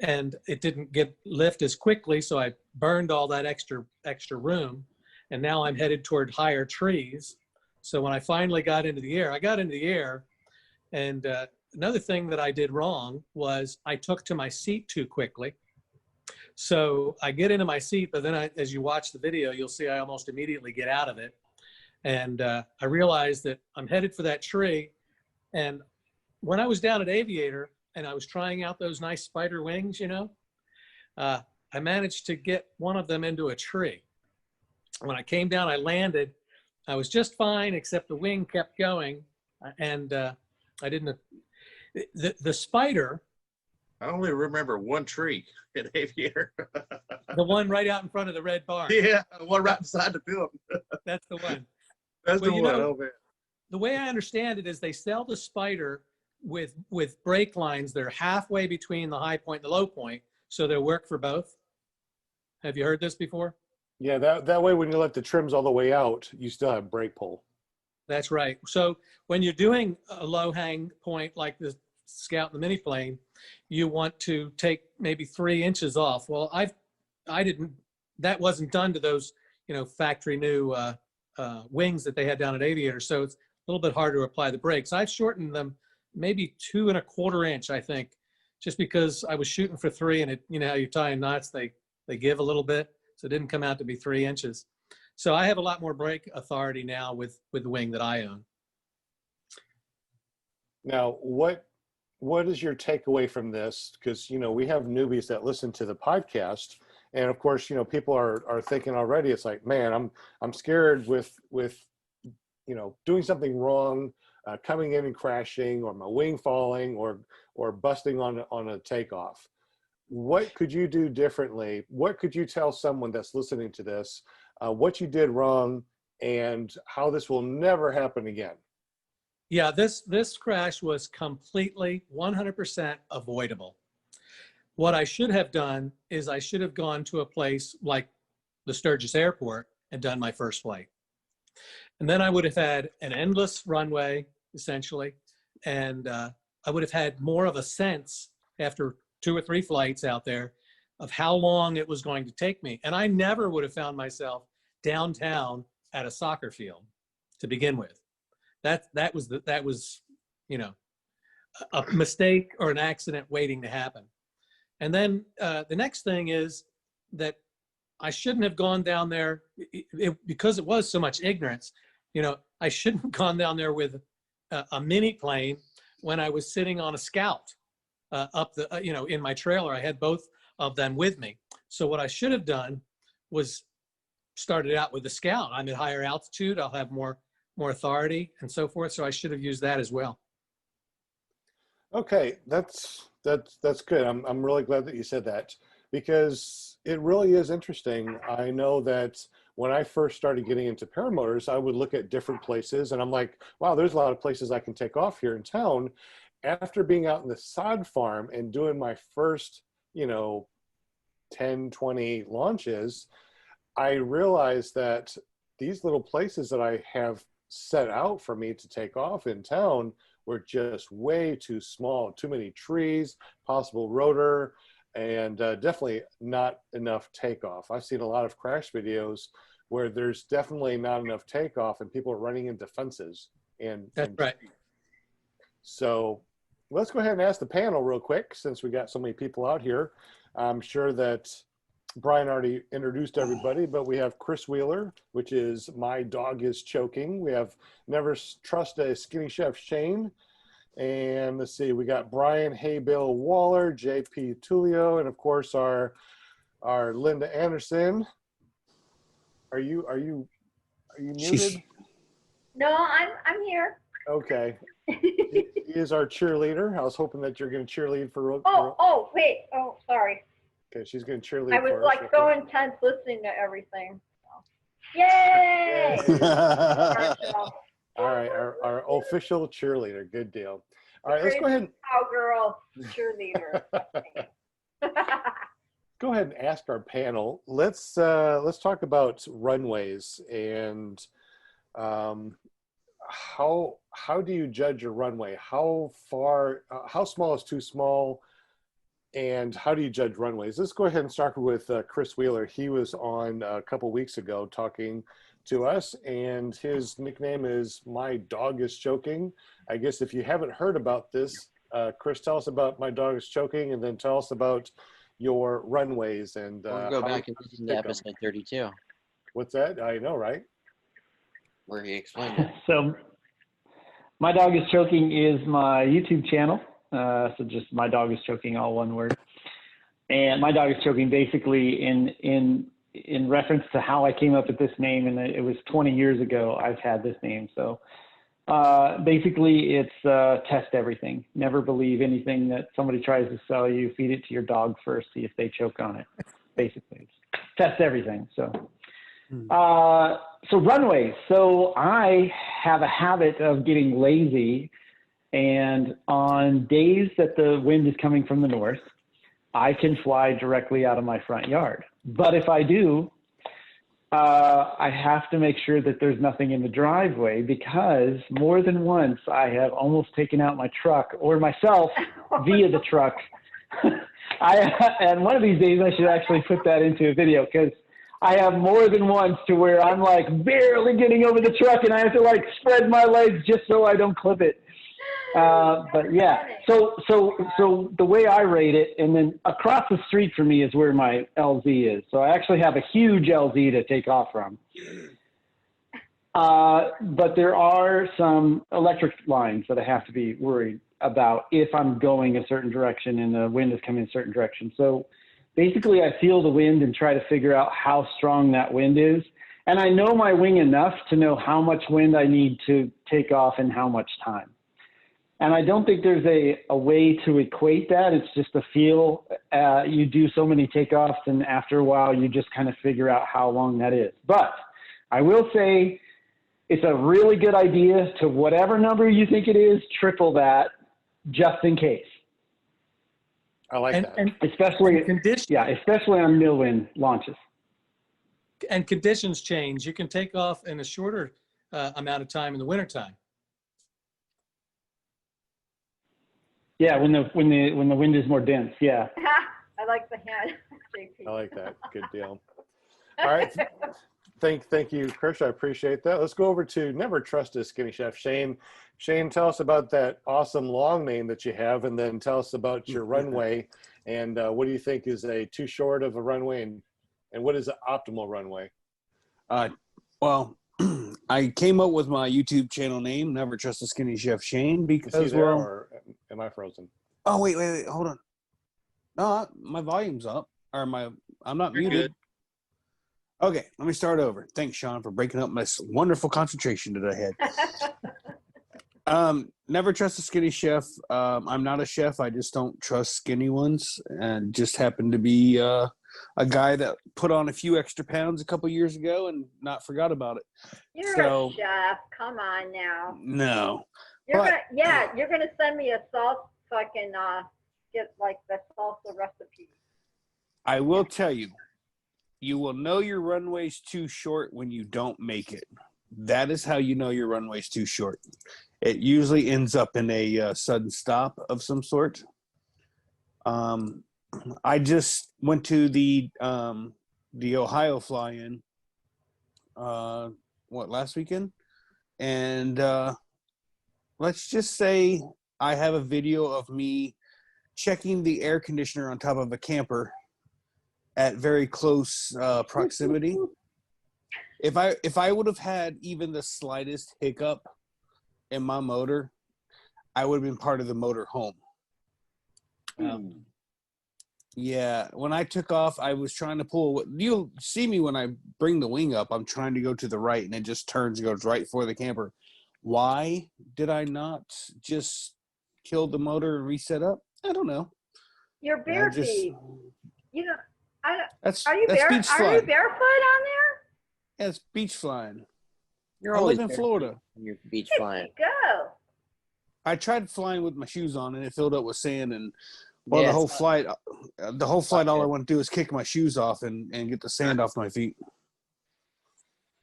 and it didn't get lift as quickly, so I burned all that extra room, and now I'm headed toward higher trees. So when I finally got into the air, I got into the air, and another thing that I did wrong was I took to my seat too quickly. So I get into my seat, but then as you watch the video, you'll see I almost immediately get out of it. And I realized that I'm headed for that tree. And when I was down at Aviator and I was trying out those nice Spider wings, you know, I managed to get one of them into a tree. When I came down, I landed. I was just fine, except the wing kept going. And I didn't, the Spider.
I only remember one tree at Aviator.
The one right out in front of the red barn.
Yeah, the one right beside the building.
That's the one.
That's
well,
the
you
one.
know,
Oh, man.
The way I understand it is they sell the Spider with brake lines that are halfway between the high point and the low point, so they'll work for both. Have you heard this before?
Yeah, that way when you let the trims all the way out, you still have brake pull.
That's right. So when you're doing a low hang point like the Scout and the mini plane, you want to take maybe 3 inches off. Well, that wasn't done to those, factory new wings that they had down at Aviator. So it's a little bit harder to apply the brakes. I've shortened them maybe 2 1/4 inch, I think, just because I was shooting for 3, and how you tie in knots, they give a little bit. So it didn't come out to be 3 inches. So I have a lot more brake authority now with the wing that I own.
Now, what is your takeaway from this? Because, we have newbies that listen to the podcast. And of course, people are thinking already, it's like, man, I'm scared with doing something wrong, coming in and crashing, or my wing falling, or busting on a takeoff. What could you do differently? What could you tell someone that's listening to this, what you did wrong and how this will never happen again?
Yeah, this crash was completely 100% avoidable. What I should have done is I should have gone to a place like the Sturgis Airport and done my first flight. And then I would have had an endless runway, essentially, and I would have had more of a sense after 2 or 3 flights out there of how long it was going to take me. And I never would have found myself downtown at a soccer field to begin with. That was a mistake or an accident waiting to happen. And then the next thing is that I shouldn't have gone down there because it was so much ignorance. I shouldn't have gone down there with a mini plane when I was sitting on a Scout up the, in my trailer. I had both of them with me. So what I should have done was started out with the Scout. I'm at higher altitude. I'll have more authority and so forth. So I should have used that as well.
Okay, that's good. I'm really glad that you said that, because it really is interesting. I know that when I first started getting into paramotors, I would look at different places and I'm like, wow, there's a lot of places I can take off here in town. After being out in the sod farm and doing my first, 10, 20 launches, I realized that these little places that I have set out for me to take off in town were just way too small, too many trees, possible rotor, and definitely not enough takeoff. I've seen a lot of crash videos where there's definitely not enough takeoff and people are running into fences.
That's right.
So let's go ahead and ask the panel real quick, since we got so many people out here. I'm sure that Brian already introduced everybody, but we have Chris Wheeler, which is My Dog is Choking. We have Never Trust a Skinny Chef Shane. And let's see, we got Brian Haybill Waller, JP Tullio, and of course our Linda Anderson. Are you muted?
No, I'm here.
Okay. He is our cheerleader. I was hoping that you're going to cheerlead for.
Wait. Oh, sorry.
Okay, she's going to cheerlead.
I was like so intense listening to everything. So. Yay!
All right, our official cheerleader. Good deal. All right, let's go ahead.
Cowgirl cheerleader.
Go ahead and ask our panel. Let's talk about runways and how do you judge a runway? How small is too small, and how do you judge runways? Let's go ahead and start with Chris Wheeler. He was on a couple weeks ago talking to us, and his nickname is My Dog is Choking. I guess if you haven't heard about this, Chris, tell us about My Dog is Choking, and then tell us about your runways. And
we'll go back and listen to episode 32.
What's that? I know, right?
Where he explained it.
So My Dog is Choking is my YouTube channel. So just My Dog is Choking, all one word. And My Dog is Choking basically in reference to how I came up with this name, and it was 20 years ago I've had this name. So basically it's test everything. Never believe anything that somebody tries to sell you. Feed it to your dog first, see if they choke on it. Basically, it's test everything. So so runways. So I have a habit of getting lazy, and on days that the wind is coming from the north, I can fly directly out of my front yard. But if I do, I have to make sure that there's nothing in the driveway, because more than once I have almost taken out my truck or myself via the truck. And one of these days I should actually put that into a video, because I have more than once to where I'm like barely getting over the truck and I have to like spread my legs just so I don't clip it. But yeah, so the way I rate it, and then across the street from me is where my LZ is. So I actually have a huge LZ to take off from. But there are some electric lines that I have to be worried about if I'm going a certain direction and the wind is coming in a certain direction. So basically I feel the wind and try to figure out how strong that wind is. And I know my wing enough to know how much wind I need to take off and how much time. And I don't think there's a way to equate that. It's just a feel. You do so many takeoffs, and after a while, you just kind of figure out how long that is. But I will say it's a really good idea to whatever number you think it is, triple that just in case.
I like that.
And
especially,
conditions,
yeah, especially on mill-wind launches.
and conditions change. You can take off in a shorter amount of time in the wintertime.
Yeah, when the wind is more dense. Yeah.
I like the hand.
I like that. Good deal. All right. Thank you, Chris. I appreciate that. Let's go over to Never Trust a Skinny Chef, Shane. Shane, tell us about that awesome long name that you have, and then tell us about your runway, and what do you think is too short of a runway, and what is an optimal runway?
Well, I came up with my YouTube channel name, Never Trust a Skinny Chef Shane, because,
there, or am I frozen?
Oh, wait, hold on. No, my volume's up, or I'm not
You're
muted.
good.
Okay, let me start over. Thanks, Sean, for breaking up my wonderful concentration that I had. Never trust a skinny chef. I'm not a chef. I just don't trust skinny ones, and just happened to be a guy that put on a few extra pounds a couple years ago and not forgot about it.
You're a chef. Come on now.
No.
You're gonna send me a sauce so I can get like the salsa recipe.
I will tell you, you will know your runway's too short when you don't make it. That is how you know your runway's too short. It usually ends up in a sudden stop of some sort. I just went to the Ohio fly-in, last weekend? And let's just say I have a video of me checking the air conditioner on top of a camper at very close proximity. If I would have had even the slightest hiccup in my motor, I would have been part of the motor home. Yeah, when I took off, I was trying to pull. You'll see me when I bring the wing up. I'm trying to go to the right, and it just turns and goes right for the camper. Why did I not just kill the motor and reset up? I don't know.
You're bare feet. You know, are you
beach flying.
Are you barefoot on there?
Yeah, it's beach flying.
You're
I
always
live in Florida.
You're beach flying.
Go.
I tried flying with my shoes on, and it filled up with sand. And well,
Yeah,
the whole flight, all I want to do is kick my shoes off and get the sand off my feet.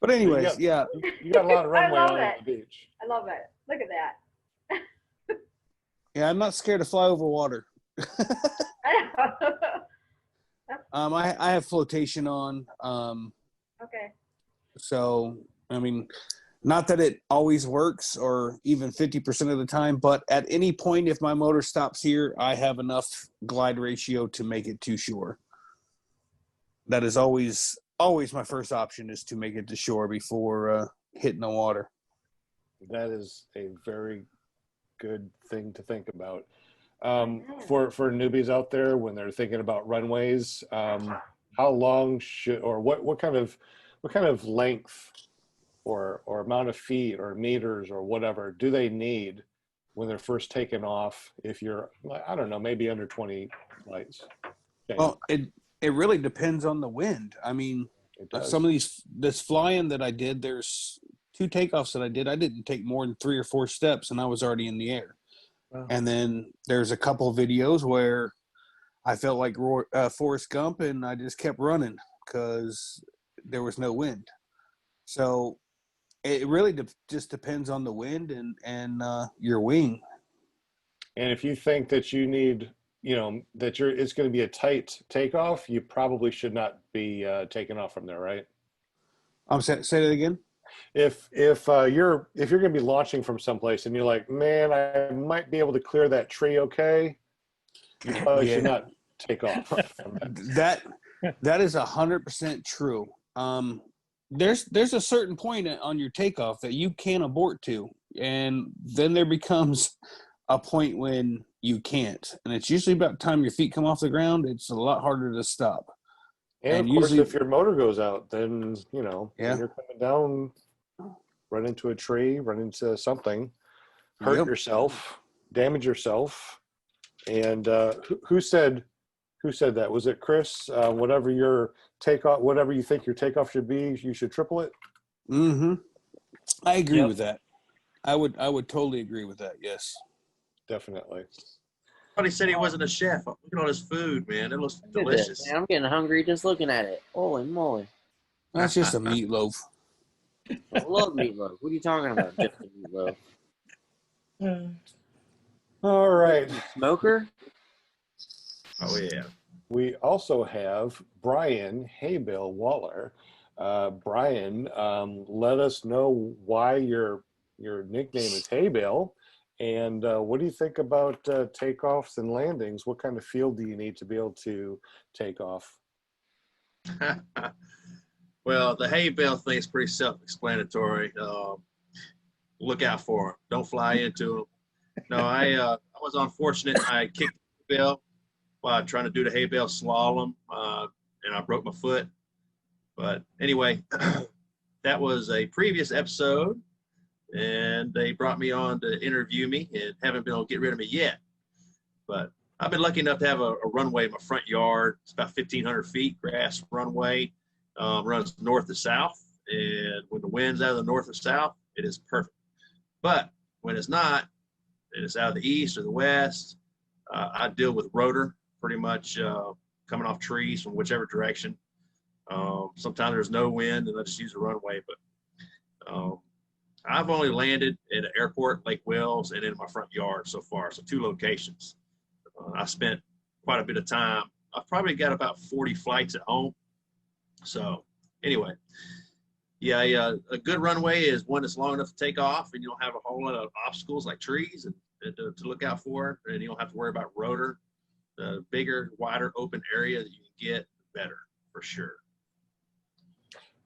But anyways,
you got a lot of runway
love
on
it.
the beach.
I love it. Look at that.
Yeah, I'm not scared to fly over water. I have flotation on.
Okay.
So, I mean, not that it always works or even 50% of the time, but at any point, if my motor stops here, I have enough glide ratio to make it to shore. That is always my first option, is to make it to shore before hitting the water.
That is a very good thing to think about. For newbies out there, when they're thinking about runways, how long should, or what kind of length or amount of feet or meters or whatever do they need when they're first taking off? If you're, I don't know, maybe under 20 flights. Okay.
Well, it really depends on the wind. I mean, some of this flying that I did, there's 2 takeoffs that I did. I didn't take more than 3 or 4 steps and I was already in the air. Wow. And then there's a couple of videos where I felt like Forrest Gump, and I just kept running because there was no wind. So it really just depends on the wind and your wing.
And if you think that you need, that it's going to be a tight takeoff, you probably should not be taking off from there, right?
Say that again.
If you're going to be launching from someplace and you're like, man, I might be able to clear that tree, okay, you probably should not take off from that.
That is 100% true. There's a certain point on your takeoff that you can abort to, and then there becomes a point when you can't, and it's usually about the time your feet come off the ground. It's a lot harder to stop.
And of course, if your motor goes out, then when you're coming down, run into a tree, run into something, hurt yourself, damage yourself. And who said that? Was it KRIS? Whatever your takeoff, whatever you think your takeoff should be, you should triple it.
Mm-hmm. I agree with that. I would totally agree with that. Yes,
definitely.
He said he wasn't a chef. I'm looking at his food, man. It looks delicious.
Man, I'm getting hungry just looking at it. Holy moly.
That's just a meatloaf.
I love meatloaf. What are you talking about? Just a meatloaf.
All right.
Smoker?
Oh, yeah.
We also have Brian Haybill Waller. Brian, let us know why your nickname is Haybill. And what do you think about takeoffs and landings? What kind of field do you need to be able to take off?
Well, the hay bale thing is pretty self-explanatory. Look out for them. Don't fly into them. No, I was unfortunate. I kicked the bale while trying to do the hay bale slalom, and I broke my foot. But anyway, that was a previous episode. And they brought me on to interview me and haven't been able to get rid of me yet. But I've been lucky enough to have a runway in my front yard. It's about 1,500 feet, grass runway, runs north to south. And when the wind's out of the north or south, it is perfect. But when it's not, and it's out of the east or the west, I deal with rotor pretty much coming off trees from whichever direction. Sometimes there's no wind and I just use a runway. But I've only landed at an airport, Lake Wells, and in my front yard so far, so 2 locations. I spent quite a bit of time. I've probably got about 40 flights at home. So anyway, yeah, a good runway is one that's long enough to take off, and you don't have a whole lot of obstacles like trees and to look out for, and you don't have to worry about rotor. The bigger, wider, open area that you can get, the better, for sure.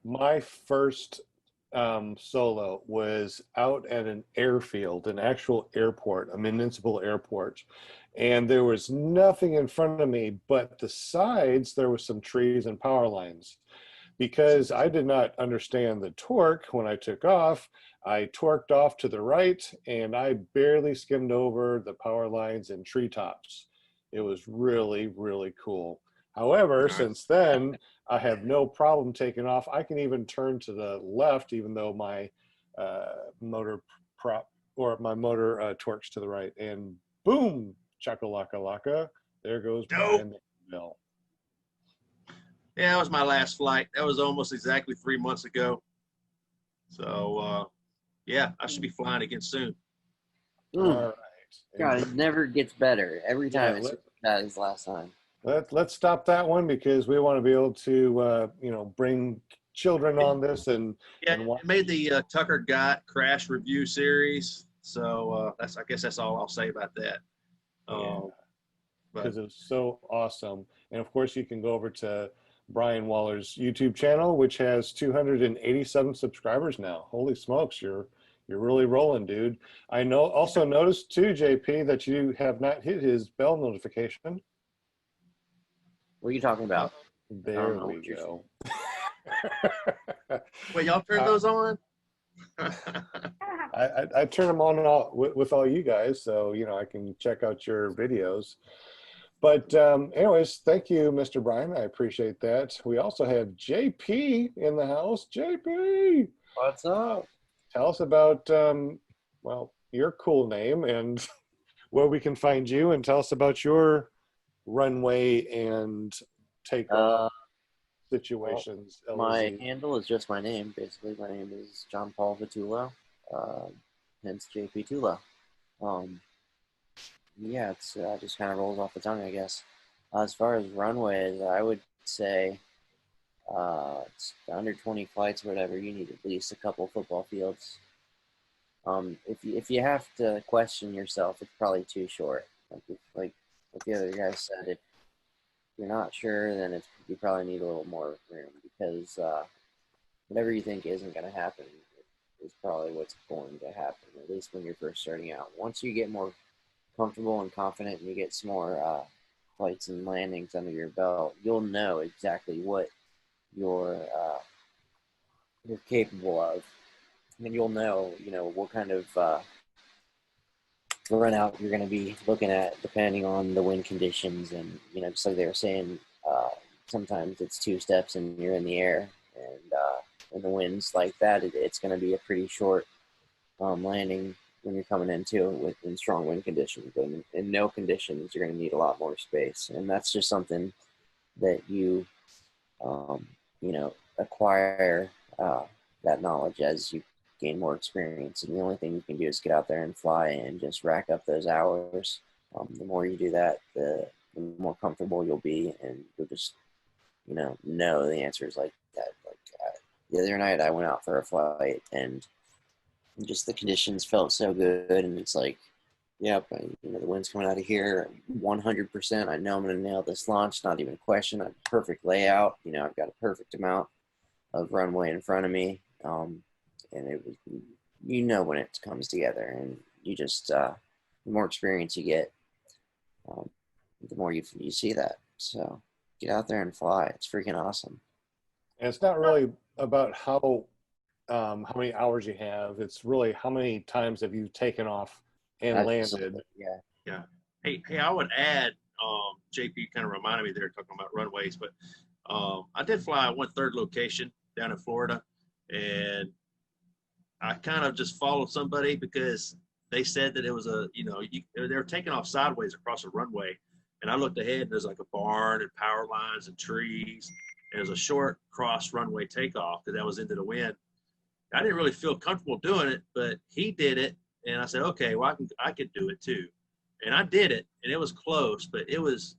My first solo was out at an airfield, an actual airport, a municipal airport, and there was nothing in front of me but the sides. There was some trees and power lines. Because I did not understand the torque when I took off, I torqued off to the right and I barely skimmed over the power lines and treetops. It was really, really cool. However, since then, I have no problem taking off. I can even turn to the left, even though my motor torques to the right. And boom, chakalaka-laka, there goes Brian Bell.
Yeah, that was my last flight. That was almost exactly 3 months ago. So, yeah, I should be flying again soon.
All right.
God, it never gets better. Every time it's that is last time.
Let's stop that one because we want to be able to, bring children on this and
it made the Tucker Gott crash review series. So I guess that's all I'll say about that.
Because it's so awesome. And of course, you can go over to Brian Waller's YouTube channel, which has 287 subscribers now. Holy smokes, you're really rolling, dude. I also noticed too, JP, that you have not hit his bell notification.
What are you talking about?
There we go.
Wait, y'all turn those on?
I turn them on and off with all you guys, so I can check out your videos. But anyways, thank you, Mr. Brian. I appreciate that. We also have JP in the house. JP,
what's up?
Tell us about your cool name and where we can find you, and tell us about your runway and takeoff situations?
My
LZ?
handle is just my name. Basically, my name is John Paul Vitullo, hence JP Tullo. Yeah, it's just kind of rolls off the tongue, I guess. As far as runways, I would say it's under 20 flights or whatever. You need at least a couple football fields. If you have to question yourself, it's probably too short. Like what the other guy said, if you're not sure, then you probably need a little more room, because whatever you think isn't going to happen is probably what's going to happen, at least when you're first starting out. Once you get more comfortable and confident and you get some more flights and landings under your belt, you'll know exactly what you're capable of. And you'll know, what kind of run out you're going to be looking at depending on the wind conditions. And, just like they were saying, sometimes it's 2 steps and you're in the air. And the winds like that, it's going to be a pretty short landing when you're coming into it in strong wind conditions. But in no conditions, you're going to need a lot more space. And that's just something that you, acquire that knowledge as you gain more experience. And the only thing you can do is get out there and fly and just rack up those hours. The more you do that, the more comfortable you'll be, and you'll just, know the answers like that. Like the other night I went out for a flight and just the conditions felt so good, and it's like, yep, the wind's coming out of here 100%. I know I'm going to nail this launch, not even a question. I have a perfect layout. I've got a perfect amount of runway in front of me. And it was, when it comes together, and you just, the more experience you get, the more you see that. So get out there and fly. It's freaking awesome.
And it's not really about how many hours you have. It's really how many times have you taken off and
Absolutely.
landed.
Yeah. Hey, I would add, JP kind of reminded me there talking about runways, but I did fly 1/3 location down in Florida, and I kind of just followed somebody because they said that it was they were taking off sideways across a runway. And I looked ahead and there's like a barn and power lines and trees. And it was a short cross runway takeoff because that was into the wind. I didn't really feel comfortable doing it, but he did it. And I said, okay, well, I could do it too. And I did it, and it was close, but it was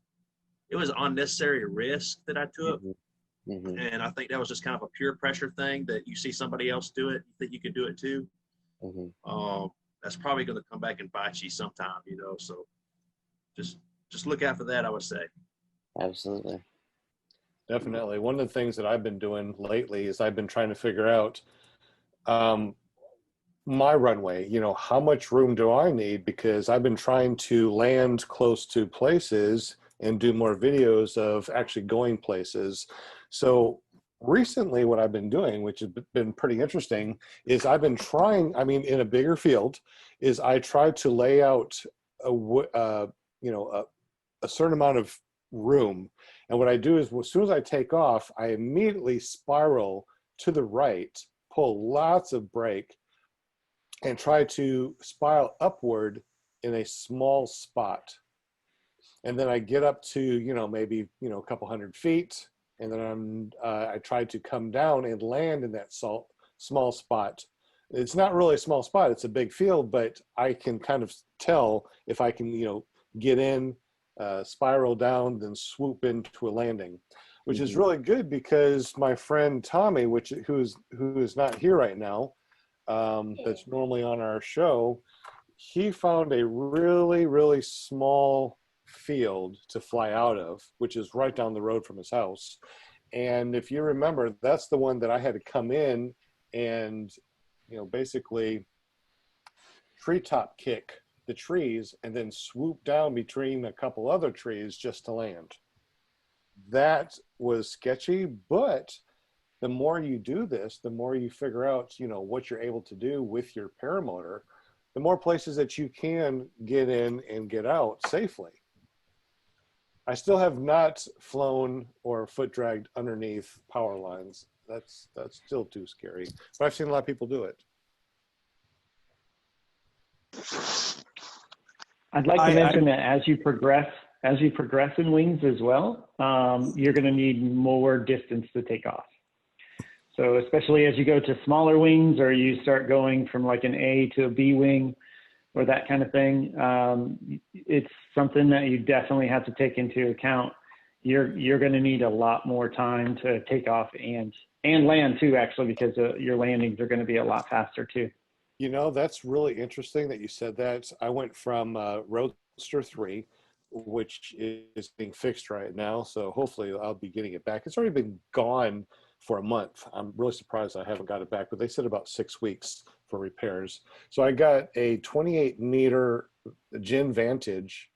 unnecessary risk that I took.
Mm-hmm.
And I think that was just kind of a peer pressure thing that you see somebody else do it, you think you can do it too.
Mm-hmm.
That's probably going to come back and bite you sometime, so just look out for that, I would say.
Absolutely.
Definitely. One of the things that I've been doing lately is I've been trying to figure out my runway, how much room do I need? Because I've been trying to land close to places and do more videos of actually going places. So recently what I've been doing, which has been pretty interesting, is I've been trying, in a bigger field, is I try to lay out a certain amount of room. And what I do is, as soon as I take off, I immediately spiral to the right, pull lots of brake, and try to spiral upward in a small spot. And then I get up to, maybe, a couple 100 feet. And then I try to come down and land in that small spot. It's not really a small spot, it's a big field, but I can kind of tell if I can, get in, spiral down, then swoop into a landing, which is really good because my friend Tommy, who is not here right now, that's normally on our show, he found a really, really small field to fly out of, which is right down the road from his house. And if you remember, that's the one that I had to come in and, basically treetop kick the trees and then swoop down between a couple other trees just to land. That was sketchy, but the more you do this, the more you figure out, what you're able to do with your paramotor, the more places that you can get in and get out safely. I still have not flown or foot dragged underneath power lines. That's still too scary, but I've seen a lot of people do it.
I'd like to mention that as you progress as you progress in wings as well, you're going to need more distance to take off. So especially as you go to smaller wings, or you start going from like an A to a B wing or that kind of thing, it's something that you definitely have to take into account. You're going to need a lot more time to take off and land too, actually, because your landings are going to be a lot faster too.
You know, that's really interesting that you said that. I went from Roadster 3, which is being fixed right now, so hopefully I'll be getting it back. It's already been gone for a month. I'm really surprised I haven't got it back, but they said about 6 weeks for repairs. So I got a 28-meter Gen Vantage,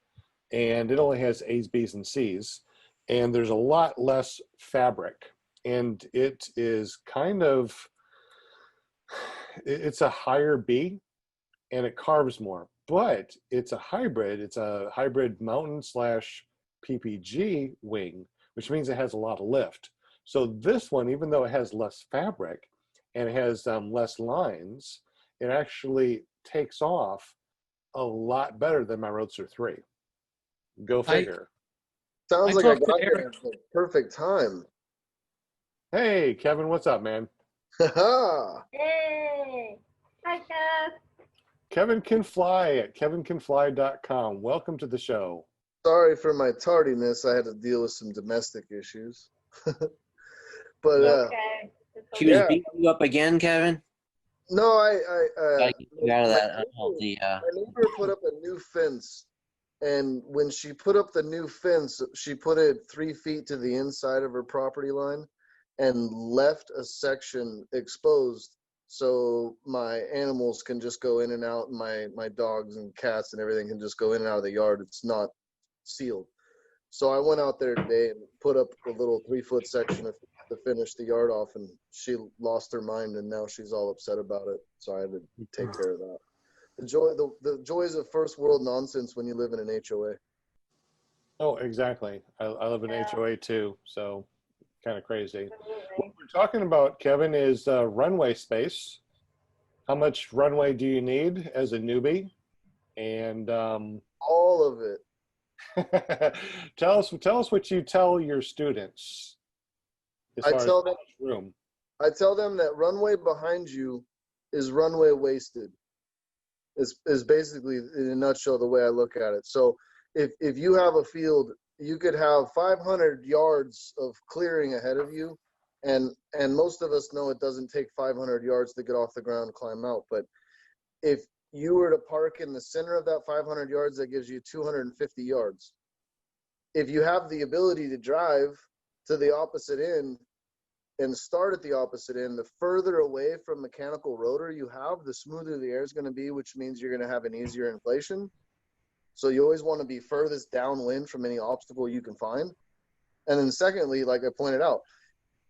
and it only has A's, B's, and C's, and there's a lot less fabric, and it is kind of, it's a higher B, and it carves more, but it's a hybrid. It's a hybrid mountain / PPG wing, which means it has a lot of lift. So this one, even though it has less fabric and it has less lines, it actually takes off a lot better than my Roadster 3. Go figure.
Sounds
I
like I
talked to
got here
Eric.
at the perfect time.
Hey, Kevin, what's up, man?
Haha.
Hey, hi, Kev.
Kevin can fly at kevincanfly.com. Welcome to the show.
Sorry for my tardiness. I had to deal with some domestic issues. But
Okay. It's
She was
Yeah.
beating you up again, Kevin.
no,
Gotta get you out of
my
that
neighbor-
unhealthy.
my neighbor put up a new fence, and when she put up the new fence, she put it 3 feet to the inside of her property line and left a section exposed so my animals can just go in and out, and my dogs and cats and everything can just go in and out of the yard. It's not sealed. So I went out there today and put up a little 3-foot section to finish the yard off, and she lost her mind, and now she's all upset about it. So I had to take care of that. The joys of first world nonsense when you live in an HOA.
Oh, exactly. I live in
Yeah.
HOA too, so kind of crazy. What
Absolutely.
we're talking about, Kevin, is runway space. How much runway do you need as a newbie? And
All of it.
tell us what you tell your students as
I
far as
tell
how
them-
much room.
I tell them that runway behind you is runway wasted. Is basically, in a nutshell, the way I look at it. So if you have a field, you could have 500 yards of clearing ahead of you, and most of us know it doesn't take 500 yards to get off the ground and climb out. But if you were to park in the center of that 500 yards, that gives you 250 yards. If you have the ability to drive to the opposite end and start at the opposite end, the further away from mechanical rotor you have, the smoother the air is going to be, which means you're going to have an easier inflation. So you always want to be furthest downwind from any obstacle you can find. And then secondly, like I pointed out,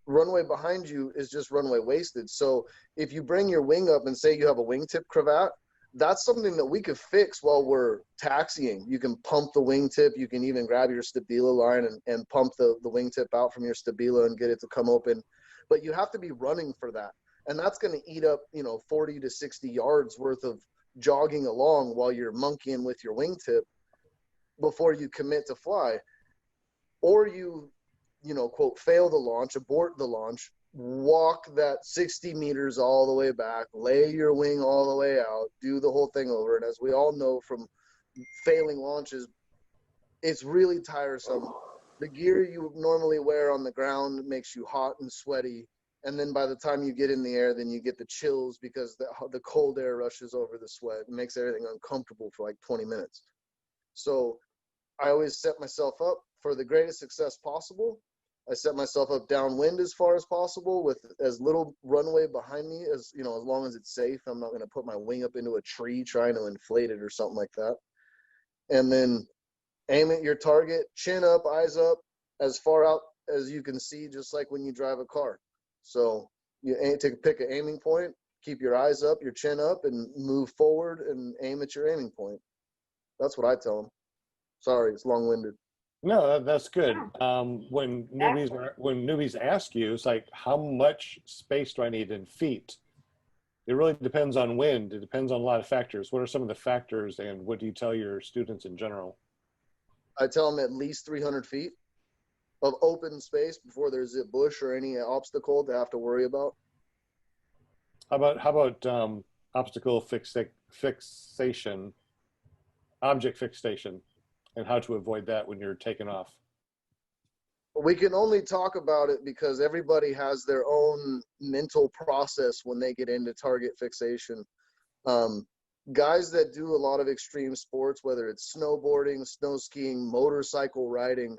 runway behind you is just runway wasted. So if you bring your wing up and say you have a wingtip cravat, that's something that we could fix while we're taxiing. You can pump the wingtip. You can even grab your stabila line and pump the wingtip out from your stabila and get it to come open. But you have to be running for that. And that's going to eat up, 40 to 60 yards worth of jogging along while you're monkeying with your wingtip before you commit to fly. Or you quote, fail the launch, abort the launch, walk that 60 meters all the way back, lay your wing all the way out, do the whole thing over. And as we all know from failing launches, it's really tiresome. The gear you normally wear on the ground makes you hot and sweaty. And then by the time you get in the air, then you get the chills because the cold air rushes over the sweat and makes everything uncomfortable for like 20 minutes. So I always set myself up for the greatest success possible. I set myself up downwind as far as possible with as little runway behind me as long as it's safe. I'm not going to put my wing up into a tree trying to inflate it or something like that. And then aim at your target, chin up, eyes up, as far out as you can see, just like when you drive a car. So you pick an aiming point, keep your eyes up, your chin up, and move forward and aim at your aiming point. That's what I tell them. Sorry, it's long-winded.
No, that's good. When newbies ask you, it's like, how much space do I need in feet? It really depends on wind. It depends on a lot of factors. What are some of the factors, and what do you tell your students in general?
I tell them at least 300 feet of open space before there's a bush or any obstacle to have to worry about.
How about obstacle fixation, object fixation, and how to avoid that when you're taking off?
We can only talk about it because everybody has their own mental process when they get into target fixation. Guys that do a lot of extreme sports, whether it's snowboarding, snow skiing, motorcycle riding,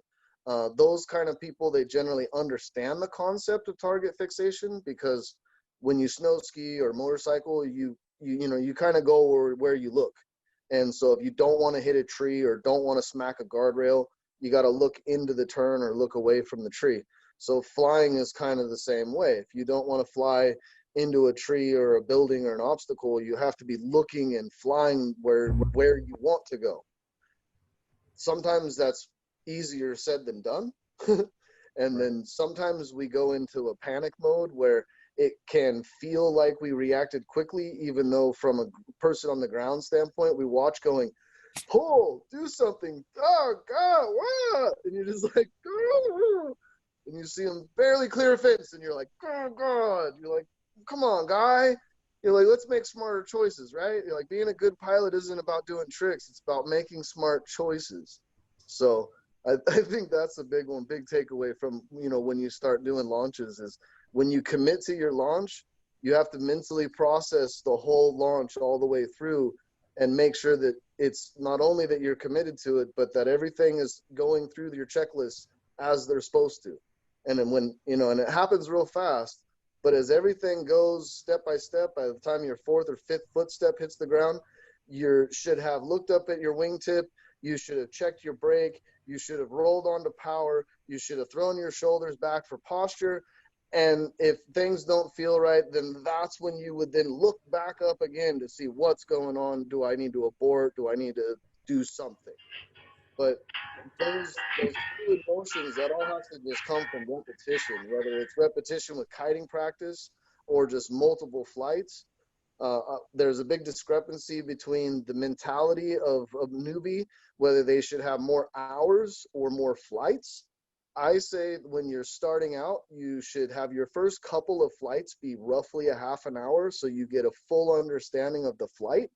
those kind of people, they generally understand the concept of target fixation, because when you snow ski or motorcycle, you kind of go where you look. And so if you don't want to hit a tree or don't want to smack a guardrail, you got to look into the turn or look away from the tree. So flying is kind of the same way. If you don't want to fly into a tree or a building or an obstacle, you have to be looking and flying where you want to go. Sometimes that's easier said than done. And then sometimes we go into a panic mode where it can feel like we reacted quickly, even though from a person on the ground standpoint, we watch going, pull, do something, oh God, what? And you're just like, oh. And you see them barely clear a fence, and you're like, oh God. You're like, come on, guy. You're like, let's make smarter choices, right? You're like, being a good pilot isn't about doing tricks. It's about making smart choices. So I think that's a big one, big takeaway from, when you start doing launches is when you commit to your launch, you have to mentally process the whole launch all the way through and make sure that it's not only that you're committed to it, but that everything is going through your checklist as they're supposed to. And then when, and it happens real fast, but as everything goes step by step, by the time your fourth or fifth footstep hits the ground, you should have looked up at your wingtip. You should have checked your brake. You should have rolled onto power. You should have thrown your shoulders back for posture. And if things don't feel right, then that's when you would then look back up again to see what's going on. Do I need to abort? Do I need to do something? But those fluid motions, that all has to just come from repetition, whether it's repetition with kiting practice or just multiple flights. There's a big discrepancy between the mentality of a newbie, whether they should have more hours or more flights. I say when you're starting out, you should have your first couple of flights be roughly a half an hour so you get a full understanding of the flight.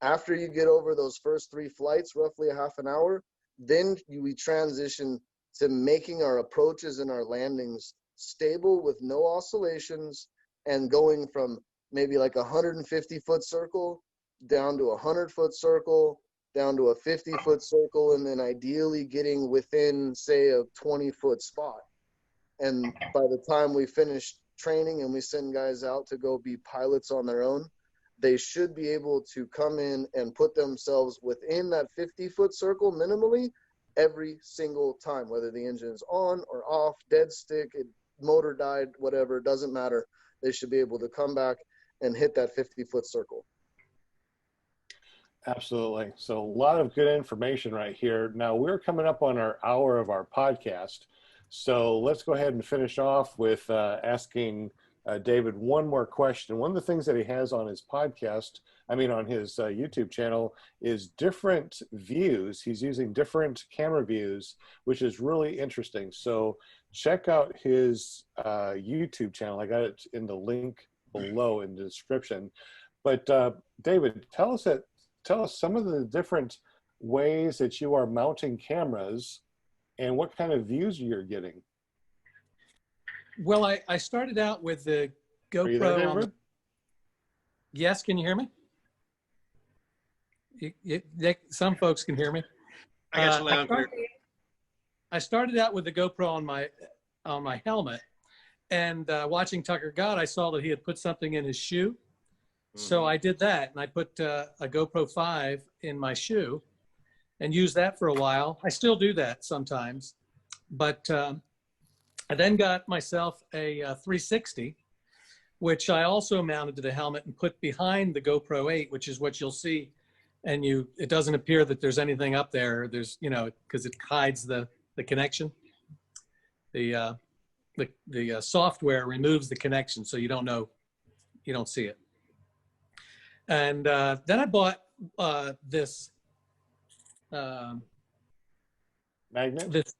After you get over those first 3 flights, roughly a half an hour, then we transition to making our approaches and our landings stable with no oscillations, and going from maybe like a 150-foot circle down to a 100-foot circle, down to a 50-foot circle, and then ideally getting within, say, a 20-foot spot. And by the time we finish training and we send guys out to go be pilots on their own, they should be able to come in and put themselves within that 50-foot circle minimally every single time, whether the engine is on or off, dead stick, motor died, whatever, doesn't matter. They should be able to come back and hit that 50-foot circle.
Absolutely. So a lot of good information right here. Now we're coming up on our hour of our podcast. So let's go ahead and finish off with asking David one more question. One of the things that he has on his podcast, on his YouTube channel, is different views. He's using different camera views, which is really interesting. So check out his YouTube channel. I got it in the link below in the description. But David, tell us some of the different ways that you are mounting cameras and what kind of views you're getting.
Well, I started out with the GoPro on the... Yes, can you hear me? Some folks can hear me.
I got you loud and clear.
I started out with the GoPro on my helmet, and watching Tucker God, I saw that he had put something in his shoe. So I did that, and I put a GoPro 5 in my shoe and used that for a while. I still do that sometimes, but I then got myself a 360, which I also mounted to the helmet and put behind the GoPro 8, which is what you'll see. And it doesn't appear that there's anything up there. There's, because it hides the connection. The software removes the connection, so you don't see it. And then I bought this
Magnet?
This,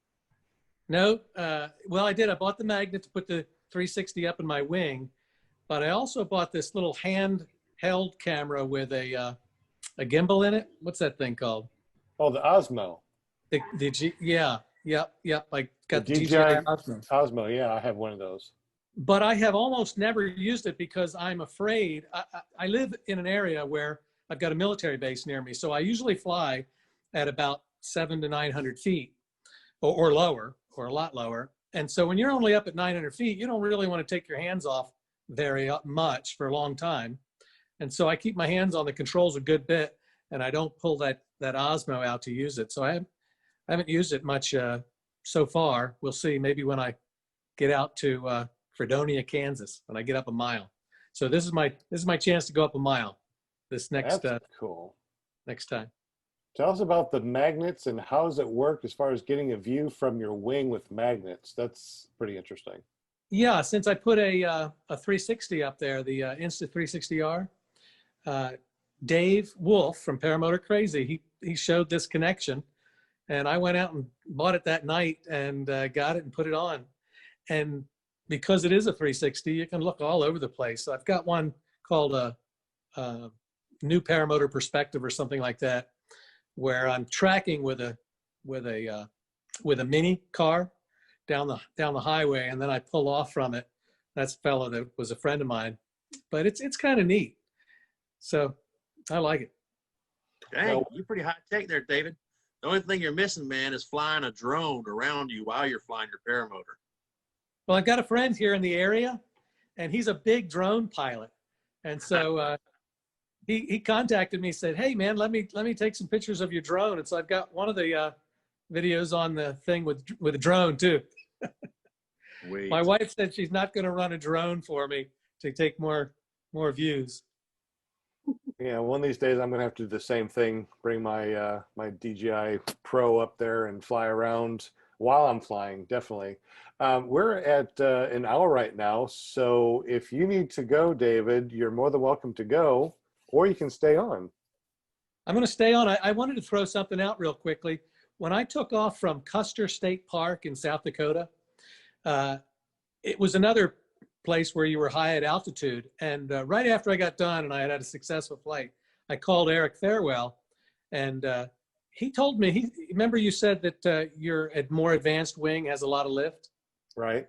no, well, I did. I bought the magnet to put the 360 up in my wing, but I also bought this little handheld camera with a gimbal in it. What's that thing called?
Oh, the Osmo.
Yeah, yep. I got the
DJI
DJI Osmo.
Osmo, yeah, I have one of those.
But I have almost never used it because I'm afraid. I live in an area where I've got a military base near me, so I usually fly at about 700 to 900 feet or lower, or a lot lower. And so when you're only up at 900 feet, you don't really want to take your hands off very much for a long time. And so I keep my hands on the controls a good bit, and I don't pull that Osmo out to use it. So I haven't used it much so far. We'll see. Maybe when I get out to Fredonia, Kansas, when I get up a mile. So this is my chance to go up a mile. This next
That's cool.
next time.
Tell us about the magnets and how does it work as far as getting a view from your wing with magnets. That's pretty interesting.
Yeah, since I put a 360 up there, the Insta360R, Dave Wolf from Paramotor Crazy, he showed this connection, and I went out and bought it that night and got it and put it on. And because it is a 360, you can look all over the place. So I've got one called a New Paramotor Perspective or something like that, where I'm tracking with a mini car down the highway, and then I pull off from it. That's a fellow that was a friend of mine, but it's kind of neat. So I like it.
Dang, you're pretty high tech there, David. The only thing you're missing, man, is flying a drone around you while you're flying your paramotor.
Well, I've got a friend here in the area, and he's a big drone pilot, and so he contacted me, said, "Hey, man, let me take some pictures of your drone." And so I've got one of the videos on the thing with a drone too. My wife said she's not going to run a drone for me to take more views.
Yeah, one of these days I'm going to have to do the same thing. Bring my my DJI Pro up there and fly around while I'm flying. Definitely. We're at an hour right now, so if you need to go, David, you're more than welcome to go, or you can stay on.
I'm going to stay on. I wanted to throw something out real quickly. When I took off from Custer State Park in South Dakota, it was another place where you were high at altitude. And right after I got done and I had a successful flight, I called Eric Fairwell, and he told me, remember you said that your more advanced wing has a lot of lift?
Right.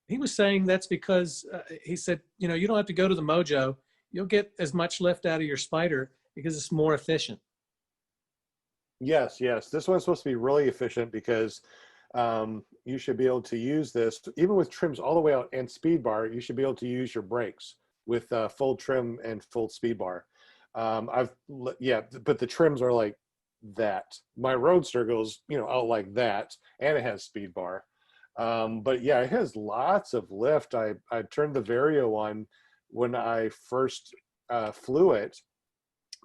He was saying that's because, he said, you don't have to go to the Mojo. You'll get as much lift out of your Spider because it's more efficient.
Yes. This one's supposed to be really efficient because you should be able to use this, even with trims all the way out and speed bar, you should be able to use your brakes with full trim and full speed bar. But the trims are like that. My Roadster goes, out like that, and it has speed bar. But yeah, it has lots of lift. I turned the Vario on when I first flew it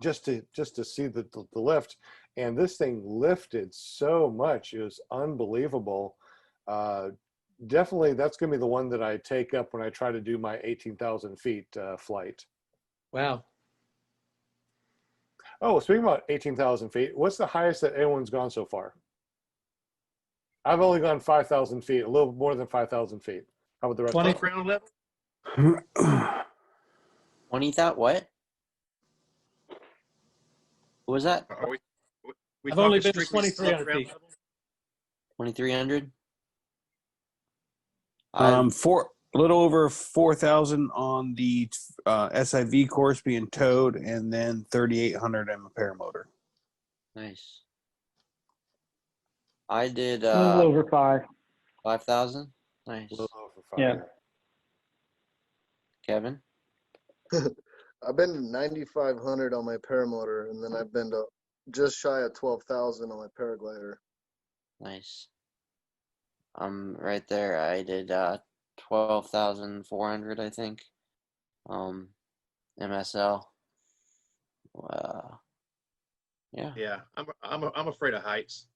just to see the lift, and this thing lifted so much. It was unbelievable. Definitely that's going to be the one that I take up when I try to do my 18,000 feet flight.
Wow.
Oh, speaking about 18,000 feet, what's the highest that anyone's gone so far? I've only gone 5,000 feet, a little more than 5,000 feet. How about the rest?
20
ground level?
20,000 what? What was that?
Are we
I've only
talking
been to
strictly
2,300
ground
feet.
level?
2,300?
A little over 4,000 on the SIV course being towed, and then 3,800 on the paramotor.
Nice. I did
A little over
5,000. Nice.
A little over 5.
Yeah.
Kevin?
I've been to 9,500 on my paramotor, and then I've been to just shy of 12,000 on my paraglider.
Nice. I'm right there. I did 12,400, I think. MSL. Yeah.
Yeah, I'm afraid of heights.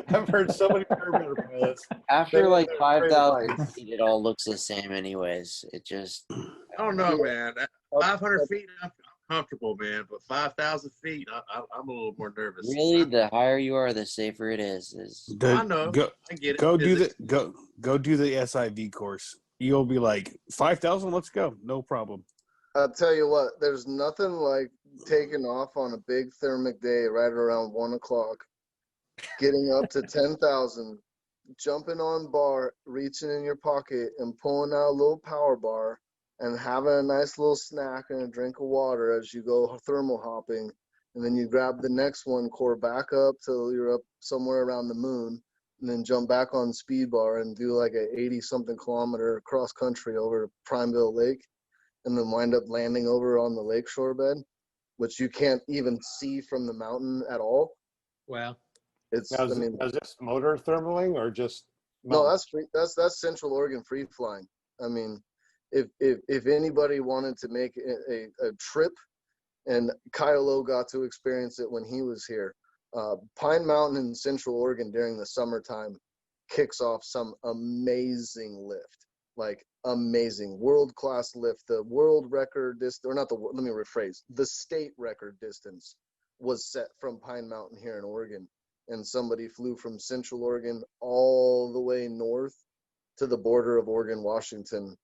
I've heard so many paramotor pilots.
After like
they're afraid of
5,000
heights.
feet, it all looks the same anyways. It just,
I don't know, man. 500 feet, I'm comfortable, man. But 5,000 feet, I'm a little more nervous.
Really, the higher you are, the safer it is.
I know. I get it.
Go do
Physics.
go do the SIV course. You'll be like 5,000. Let's go. No problem.
I'll tell you what, there's nothing like taking off on a big thermic day right around 1 o'clock, getting up to 10,000, jumping on bar, reaching in your pocket and pulling out a little power bar and having a nice little snack and a drink of water as you go thermal hopping. And then you grab the next one, core back up till you're up somewhere around the moon, and then jump back on speed bar and do like a 80-something kilometer cross country over to Primeville Lake, and then wind up landing over on the lakeshore bed, which you can't even see from the mountain at all.
Wow.
It's,
Now,
I mean,
is this motor thermaling or just?
no, that's Central Oregon free flying. I mean, if anybody wanted to make a trip, and Kyle got to experience it when he was here, Pine Mountain in Central Oregon during the summertime kicks off some amazing lift, like amazing world-class lift. The world record distance, or not the, let me rephrase, the state record distance was set from Pine Mountain here in Oregon. And somebody flew from Central Oregon all the way north to the border of Oregon, Washington,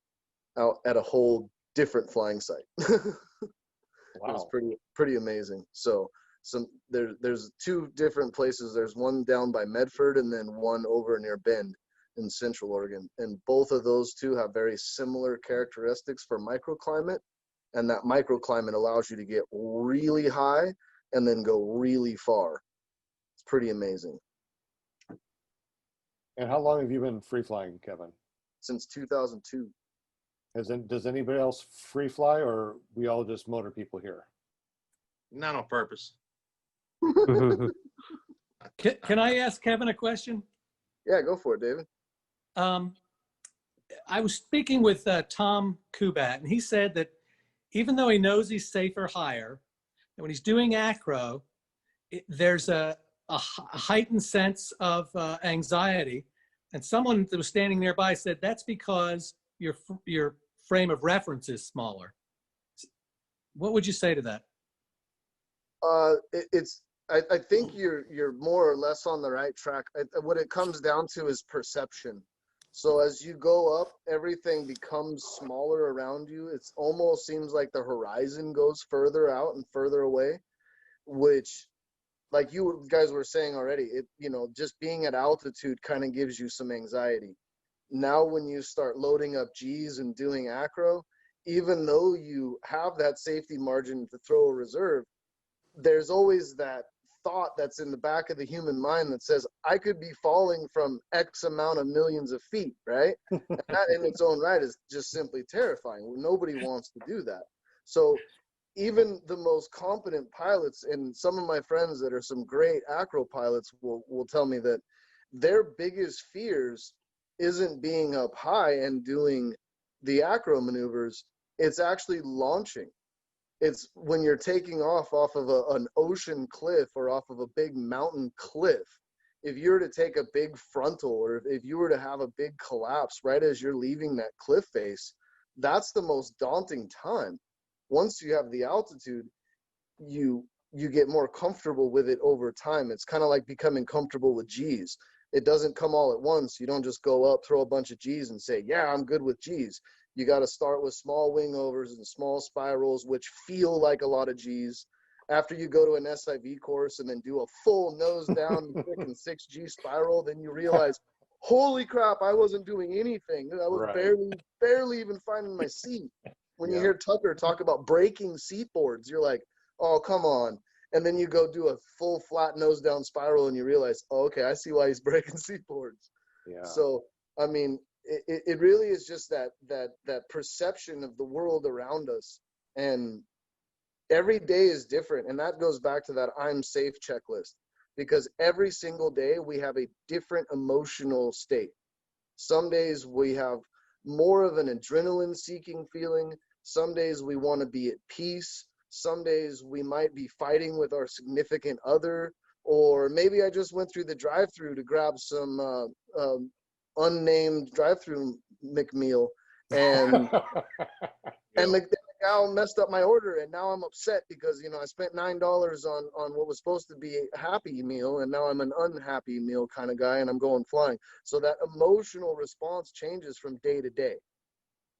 out at a whole different flying site.
Wow.
It was pretty amazing. So there's two different places. There's one down by Medford and then one over near Bend in Central Oregon. And both of those two have very similar characteristics for microclimate. And that microclimate allows you to get really high and then go really far. It's pretty amazing.
And how long have you been free flying, Kevin?
Since 2002.
Does anybody else free fly, or we all just motor people here?
Not on purpose.
Can I ask Kevin a question?
Yeah, go for it, David.
I was speaking with Tom Kubat, and he said that even though he knows he's safer higher, and when he's doing acro, there's a heightened sense of anxiety. And someone that was standing nearby said that's because your frame of reference is smaller. What would you say to that?
I think you're more or less on the right track. What it comes down to is perception. So as you go up, everything becomes smaller around you. It almost seems like the horizon goes further out and further away, which, like you guys were saying already, just being at altitude kind of gives you some anxiety. Now, when you start loading up G's and doing acro, even though you have that safety margin to throw a reserve, there's always that thought that's in the back of the human mind that says, I could be falling from X amount of millions of feet, right? And that in its own right is just simply terrifying. Nobody wants to do that. So even the most competent pilots, and some of my friends that are some great acro pilots will tell me that their biggest fears isn't being up high and doing the acro maneuvers. It's actually launching. It's when you're taking off of an ocean cliff or off of a big mountain cliff. If you were to take a big frontal, or if you were to have a big collapse right as you're leaving that cliff face, that's the most daunting time. Once you have the altitude, you get more comfortable with it over time. It's kind of like becoming comfortable with G's. It doesn't come all at once. You don't just go up, throw a bunch of G's and say, yeah, I'm good with G's. You got to start with small wing overs and small spirals, which feel like a lot of G's. After you go to an SIV course and then do a full nose down freaking 6G spiral, then you realize, holy crap, I wasn't doing anything. I was barely even finding my seat. When you hear Tucker talk about breaking seat boards, you're like, oh, come on. And then you go do a full flat nose down spiral and you realize, oh, okay, I see why he's breaking seat boards. Yeah. So, I mean, it really is just that perception of the world around us. And every day is different. And that goes back to that I'm safe checklist, because every single day we have a different emotional state. Some days we have more of an adrenaline seeking feeling. Some days we want to be at peace. Some days we might be fighting with our significant other, or maybe I just went through the drive-through to grab some unnamed drive-through McMeal, and and like gal messed up my order, and now I'm upset because, you know, I spent $9 on what was supposed to be a happy meal, and now I'm an unhappy meal kind of guy, and I'm going flying. So that emotional response changes from day to day.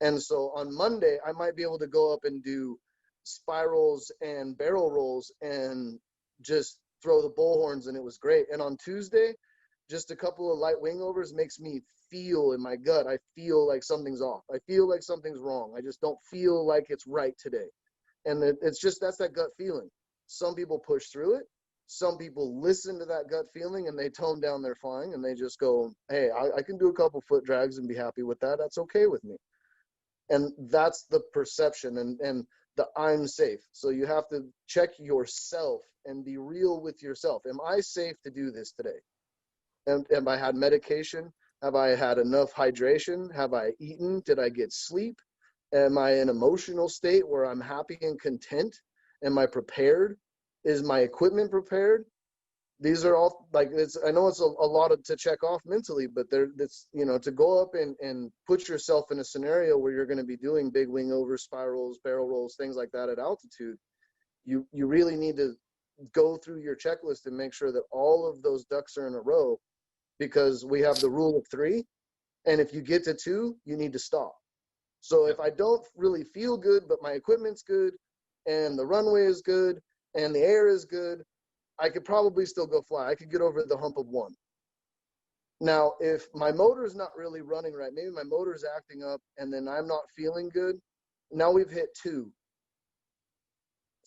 And so on Monday, I might be able to go up and do spirals and barrel rolls and just throw the bullhorns, and it was great. And on Tuesday, just a couple of light wingovers makes me feel in my gut, I feel like something's off. I feel like something's wrong. I just don't feel like it's right today. And it's just, that's that gut feeling. Some people push through it. Some people listen to that gut feeling and they tone down their flying and they just go, hey, I can do a couple foot drags and be happy with that. That's okay with me. And that's the perception and the I'm safe. So you have to check yourself and be real with yourself. Am I safe to do this today? Have I had medication? Have I had enough hydration? Have I eaten? Did I get sleep? Am I in an emotional state where I'm happy and content? Am I prepared? Is my equipment prepared? These are all, like, I know it's a lot to check off mentally, but it's, you know, to go up and put yourself in a scenario where you're going to be doing big wing over spirals, barrel rolls, things like that at altitude, you really need to go through your checklist and make sure that all of those ducks are in a row, because we have the rule of 3. And if you get to 2, you need to stop. So if I don't really feel good, but my equipment's good and the runway is good and the air is good, I could probably still go fly. I could get over the hump of 1. Now, if my motor is not really running right, maybe my motor is acting up and then I'm not feeling good, now we've hit 2.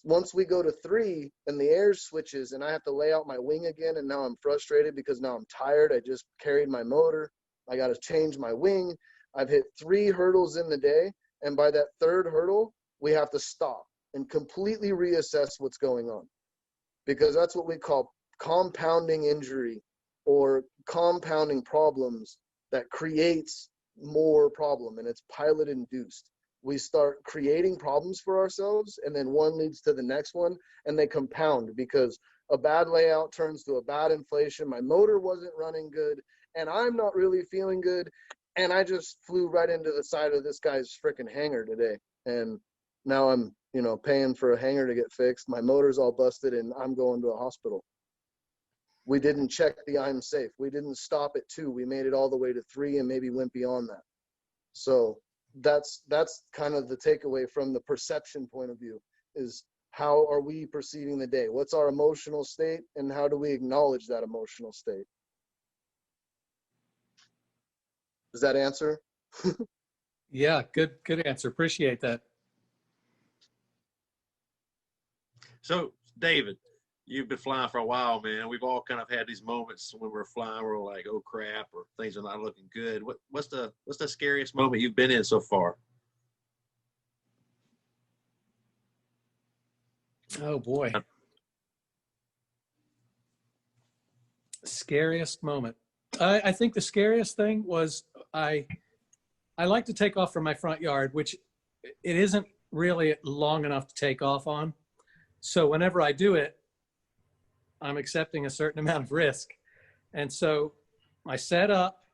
Once we go to 3 and the air switches and I have to lay out my wing again, and now I'm frustrated because now I'm tired. I just carried my motor. I got to change my wing. I've hit 3 hurdles in the day. And by that 3rd hurdle, we have to stop and completely reassess what's going on, because that's what we call compounding injury or compounding problems that creates more problem, and it's pilot induced. We start creating problems for ourselves, and then one leads to the next one, and they compound because a bad layout turns to a bad inflation. My motor wasn't running good, and I'm not really feeling good, and I just flew right into the side of this guy's freaking hangar today. And now I'm, you know, paying for a hangar to get fixed. My motor's all busted, and I'm going to a hospital. We didn't check the I'm safe. We didn't stop at 2. We made it all the way to 3 and maybe went beyond that. So that's kind of the takeaway from the perception point of view, is how are we perceiving the day? What's our emotional state, and how do we acknowledge that emotional state? Does that answer?
Yeah, good answer. Appreciate that.
So, David, you've been flying for a while, man. We've all kind of had these moments when we're flying, we're like, oh crap, or things are not looking good. What's the scariest moment you've been in so far?
Oh boy. Scariest moment. I think the scariest thing was I like to take off from my front yard, which it isn't really long enough to take off on. So whenever I do it, I'm accepting a certain amount of risk. And so I set up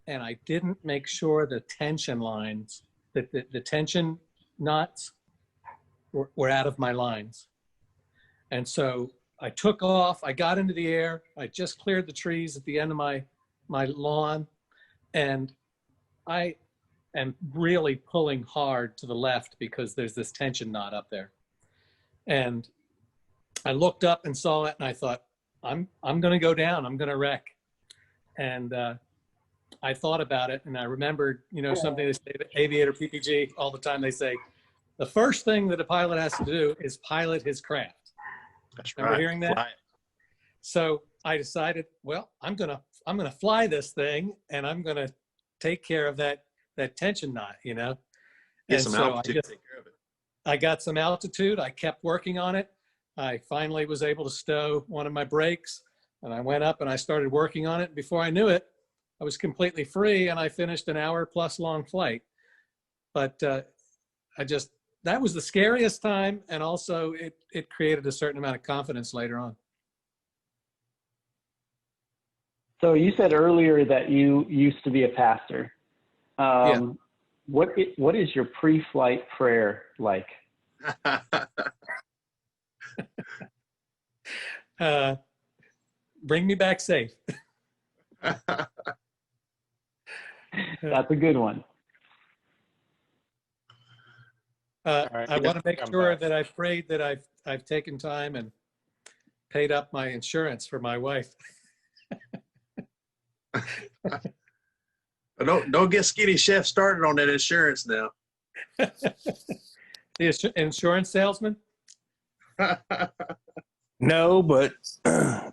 and I didn't make sure the tension lines, the tension knots were out of my lines. And so I took off, I got into the air, I just cleared the trees at the end of my lawn, and I am really pulling hard to the left because there's this tension knot up there. And I looked up and saw it, and I thought, I'm going to go down. I'm going to wreck. And I thought about it, and I remembered, you know, something they say, aviator PPG all the time. They say, the first thing that a pilot has to do is pilot his craft.
That's
Remember
right.
hearing that?
Fly.
So I decided, well, I'm gonna fly this thing, and I'm gonna take care of that tension knot, you know.
Get
And
some
so
altitude. Take care of it.
I got some altitude. I kept working on it. I finally was able to stow one of my brakes, and I went up and I started working on it. Before I knew it, I was completely free, and I finished an hour-plus long flight. But that was the scariest time, and also it created a certain amount of confidence later on.
So you said earlier that you used to be a pastor.
Yeah.
What is your pre-flight prayer like?
Bring me back safe.
That's a good one.
right,
I want to make
I'm
sure
back.
that I've prayed that I've taken time and paid up my insurance for my wife.
Don't get Skinny Chef started on that insurance now.
The insurance salesman.
No, but a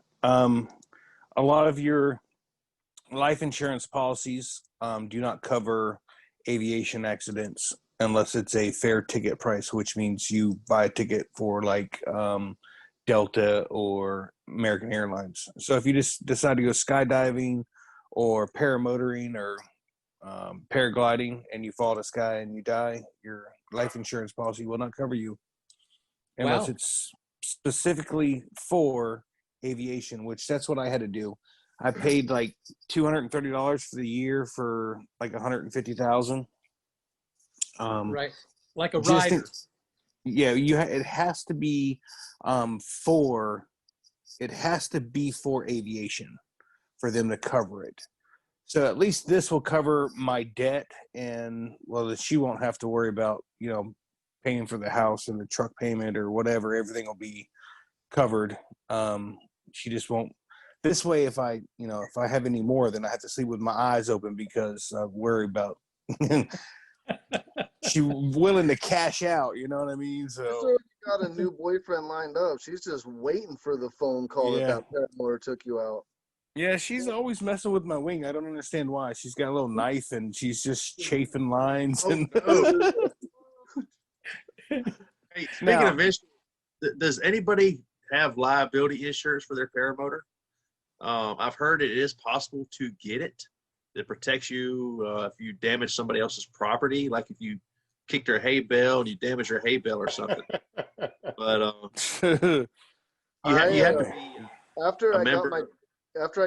lot of your life insurance policies do not cover aviation accidents unless it's a fair ticket price, which means you buy a ticket for like Delta or American Airlines. So if you just decide to go skydiving or paramotoring or paragliding and you fall out of the sky and you die, your life insurance policy will not cover you unless
Wow.
it's specifically for aviation, which that's what I had to do. I paid like $230 for the year for like 150,000.
Right. Like a
just
rider.
Yeah, it has to be for aviation for them to cover it. So at least this will cover my debt, and well, she won't have to worry about, paying for the house and the truck payment or whatever. Everything will be covered. She just won't. This way, if I have any more, then I have to sleep with my eyes open because I worry about. She willing to cash out, you know what I mean?
She's
So
already got a new boyfriend lined up. She's just waiting for the phone call
Yeah.
that Paramotor took you out.
yeah, she's always messing with my wing. I don't understand why. She's got a little knife and she's just chafing lines. And
Hey, speaking
Now-
of insurance, does anybody have liability insurance for their paramotor? I've heard it is possible to get it. It protects you if you damage somebody else's property, like if you kicked their hay bale and you damage your hay bale or something. But you have to be
After
a
I
member.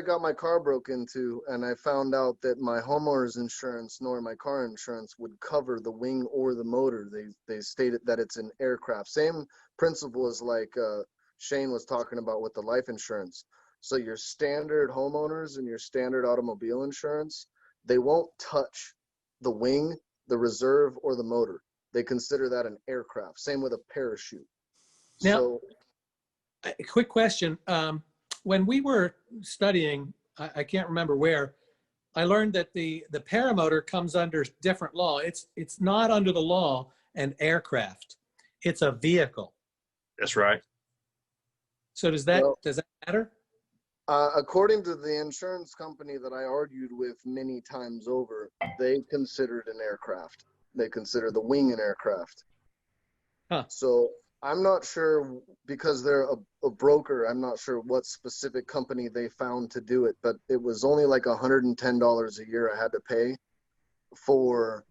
got my car broke into and I found out that my homeowner's insurance nor my car insurance would cover the wing or the motor, they stated that it's an aircraft. Same principle as like Shane was talking about with the life insurance. So your standard homeowners and your standard automobile insurance, they won't touch the wing, the reserve, or the motor. They consider that an aircraft. Same with a parachute.
Now-
So
A quick question. When we were studying, I can't remember where, I learned that the paramotor comes under different law. It's not under the law an aircraft. It's a vehicle.
That's right.
So does that
Well-
matter?
according to the insurance company that I argued with many times over, they considered an aircraft. They consider the wing an aircraft.
Huh.
So I'm not sure, because they're a broker, I'm not sure what specific company they found to do it, but it was only like $110 a year I had to pay for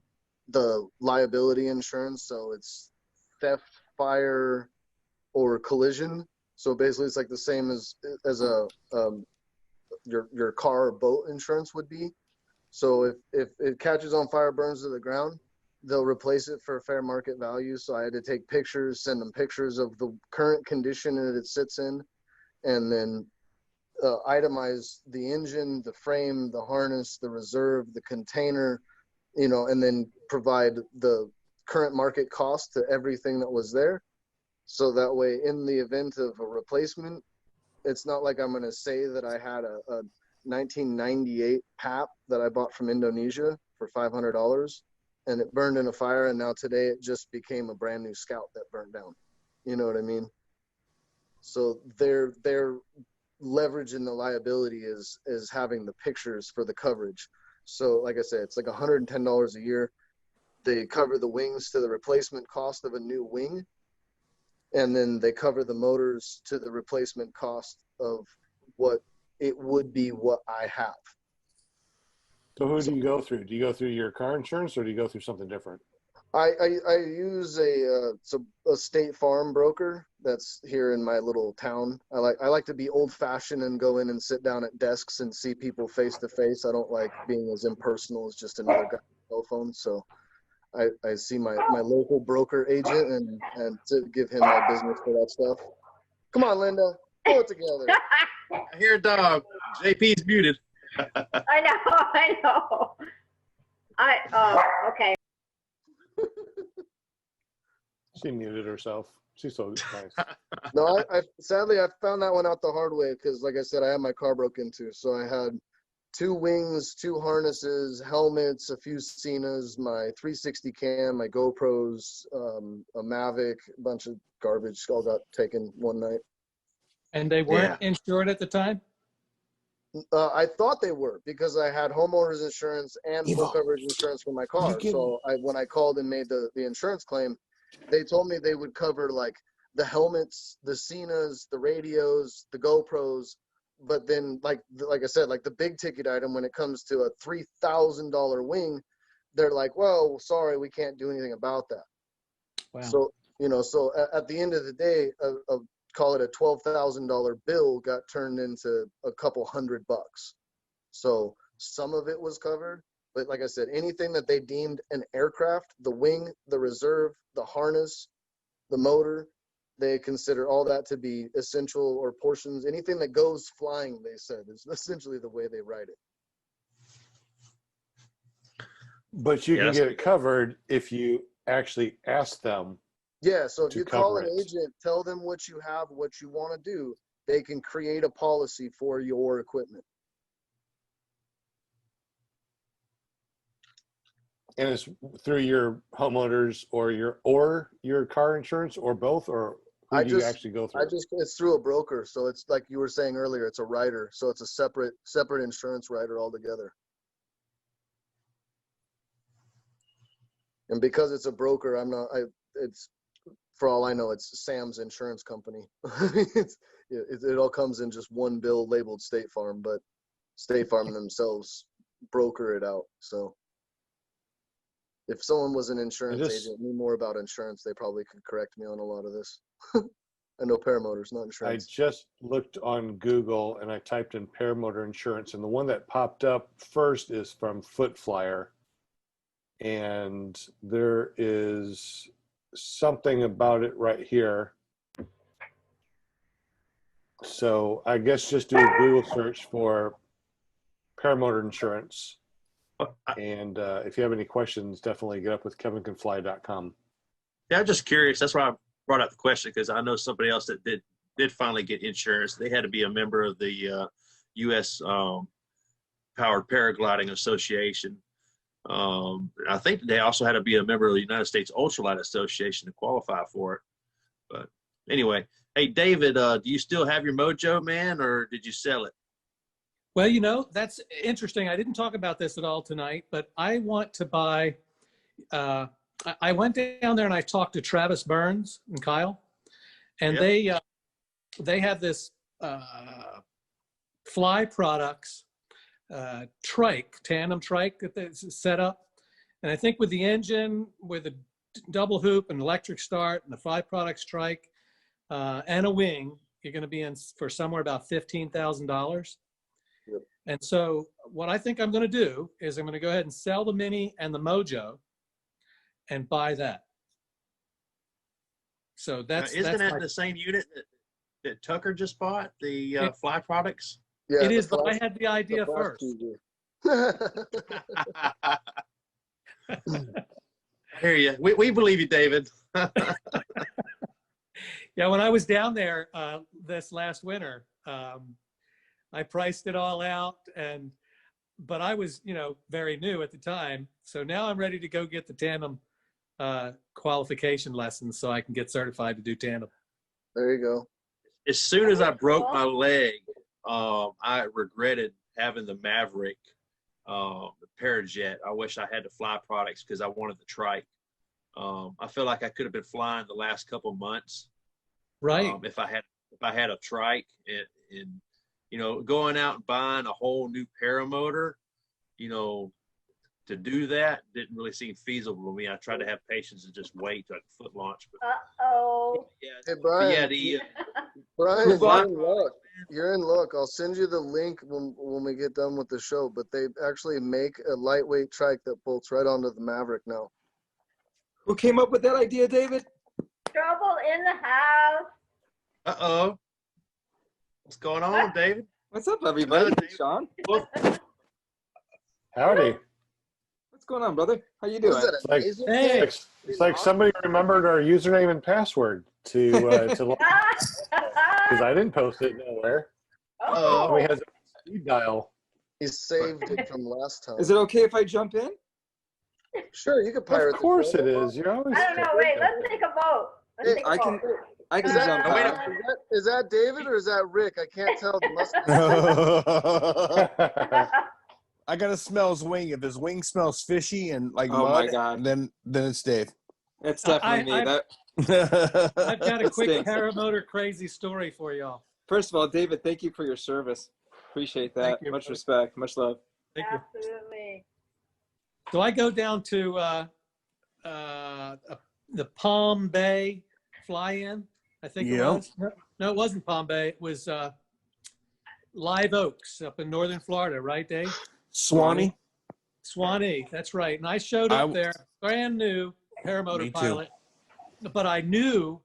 the liability insurance. So it's theft, fire, or collision. So basically it's like the same as a your car or boat insurance would be. So if it catches on fire, burns to the ground, they'll replace it for fair market value. So I had to take pictures, send them pictures of the current condition that it sits in, and then itemize the engine, the frame, the harness, the reserve, the container, and then provide the current market cost to everything that was there. So that way, in the event of a replacement, it's not like I'm going to say that I had a 1998 PAP that I bought from Indonesia for $500 and it burned in a fire, and now today it just became a brand new Scout that burned down. You know what I mean? So their leverage in the liability is having the pictures for the coverage. So like I said, it's like $110 a year. They cover the wings to the replacement cost of a new wing, and then they cover the motors to the replacement cost of what it would be what I have.
So who do you go through? Do you go through your car insurance or do you go through something different?
I use a State Farm broker that's here in my little town. I like to be old fashioned and go in and sit down at desks and see people face to face. I don't like being as impersonal as just another guy on the cell phone. So I see my local broker agent and to give him my business for that stuff. Come on, Linda, pull it together.
I hear a dog. JP's muted.
I know. Okay.
She muted herself. She's so nice.
No, I sadly I found that one out the hard way because, like I said, I had my car broke into. So I had 2 wings, 2 harnesses, helmets, a few Cenas, my 360 cam, my GoPros, a Mavic, a bunch of garbage all got taken one night.
And they weren't insured at the time?
I thought they were because I had homeowners insurance and full coverage insurance for my car. So when I called and made the insurance claim, they told me they would cover like the helmets, the Cenas, the radios, the GoPros. But then, like I said, like the big ticket item, when it comes to a $3,000 wing, they're like, well, sorry, we can't do anything about that.
Wow.
So, so at the end of the day, call it a $12,000 bill got turned into a couple $100. So some of it was covered. But like I said, anything that they deemed an aircraft, the wing, the reserve, the harness, the motor, they consider all that to be essential or portions. Anything that goes flying, they said, is essentially the way they write it.
But you can get it covered if you actually ask them.
Yeah, so if you call an
it.
agent, tell them what you have, what you want to do, they can create a policy for your equipment.
And it's through your homeowners or your car insurance or both, or who do you actually go through?
It's through a broker. So it's like you were saying earlier, it's a rider. So it's a separate insurance rider altogether. And because it's a broker, it's for all I know, it's Sam's insurance company. It all comes in just one bill labeled State Farm, but State Farm themselves broker it out. So if someone was an insurance agent, knew more about insurance, they probably could correct me on a lot of this. I know Paramotors, not insurance.
I just looked on Google and I typed in Paramotor insurance, and the one that popped up first is from Foot Flyer. And there is something about it right here. So I guess just do a Google search for Paramotor insurance. And if you have any questions, definitely get up with kevincanfly.com.
Yeah, I'm just curious. That's why I brought up the question, because I know somebody else that did finally get insurance. They had to be a member of the U.S. Powered Paragliding Association. I think they also had to be a member of the United States Ultralight Association to qualify for it. But anyway, hey, David, do you still have your Mojo, man, or did you sell it?
Well, that's interesting. I didn't talk about this at all tonight, but I want to buy, I went down there and I talked to Travis Burns and Kyle, and they have this Fly Products trike, tandem trike that's set up. And I think with the engine, with a double hoop and electric start and the Fly Products trike and a wing, you're going to be in for somewhere about $15,000.
Yep.
And so what I think I'm going to do is I'm going to go ahead and sell the Mini and the Mojo and buy that. So that's
isn't that the same unit that Tucker just bought, the Fly Products?
Yeah,
it is, but I had the idea first.
I hear you. We believe you, David.
Yeah, when I was down there this last winter, I priced it all out, but I was, very new at the time. So now I'm ready to go get the tandem qualification lessons so I can get certified to do tandem.
There you go.
As soon as I broke my leg, I regretted having the Maverick, the Parajet. I wish I had the Fly Products because I wanted the trike. I feel like I could have been flying the last couple of months,
right?
If I had a trike and going out and buying a whole new paramotor, to do that didn't really seem feasible to me. I tried to have patience and just wait till I could foot launch. But,
Hey, Brian. Brian, you're in luck. I'll send you the link when we get done with the show. But they actually make a lightweight trike that bolts right onto the Maverick now.
Who came up with that idea, David?
Trouble in the house.
Uh-oh. What's going on, David?
What's up, everybody?
Hello, David.
Sean,
Howdy.
what's going on, brother? How you
Was
doing?
that
Like-
amazing?
Hey.
It's like somebody remembered our username and password to because I didn't post it nowhere.
Oh,
Somebody has a speed dial.
He saved it from last time.
Is it okay if I jump in?
Sure, you could pirate
Of course
the
it is. You're always.
I don't know. Wait, let's take a vote. Let's
Hey,
take a
I
vote.
can- I can
Is that,
jump
Oh, wait
in.
is that David or is that Rick? I can't tell. The mustache.
I gotta smell his wing. If his wing smells fishy and like
Oh
mud,
my God.
then it's Dave.
It's definitely me.
I've got a quick
Stinks.
paramotor crazy story for y'all.
First of all, David, thank you for your service. Appreciate that.
Thank you,
Much
brother.
respect. Much love.
Thank you.
Absolutely.
So I go down to the Palm Bay fly-in, I think it
Yeah.
was. No, it wasn't Palm Bay. It was Live Oaks up in northern Florida, right, Dave?
Swanee.
Swanee, that's right. And I showed up
I-
there, brand new
Me
paramotor
too.
pilot, but I knew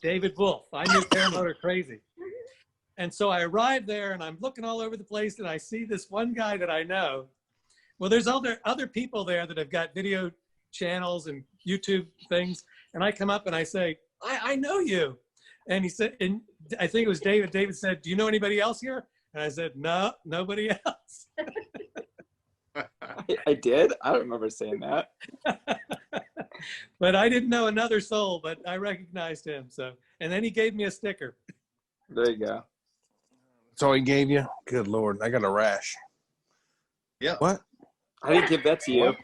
David Wolf. I knew paramotor crazy. And so I arrived there and I'm looking all over the place and I see this one guy that I know. Well, there's other people there that have got video channels and YouTube things. And I come up and I say, I know you. And he said, and I think it was David. David said, do you know anybody else here? And I said, no, nobody else.
I did? I don't remember saying that.
But I didn't know another soul, but I recognized him. So, and then he gave me a sticker.
There you go.
That's all he gave you? Good Lord. I got a rash.
Yeah.
What?
I didn't give that to you.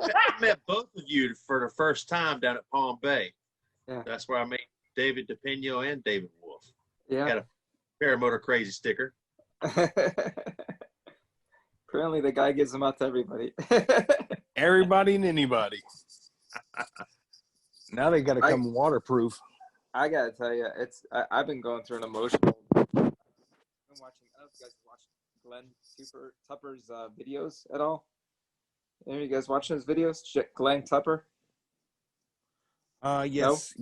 I met both of you for the first time down at Palm Bay.
Yeah.
That's where I met David DePinio and David Wolf.
Yeah.
Got a Paramotor crazy sticker.
Apparently the guy gives them out to everybody.
Everybody and anybody. Now they got to come waterproof.
I gotta tell you, I've been going through an emotional. I've been watching. I don't know if you guys watch Glenn Tupper's videos at all. Any of you guys watching his videos? Glenn Tupper.
Yes.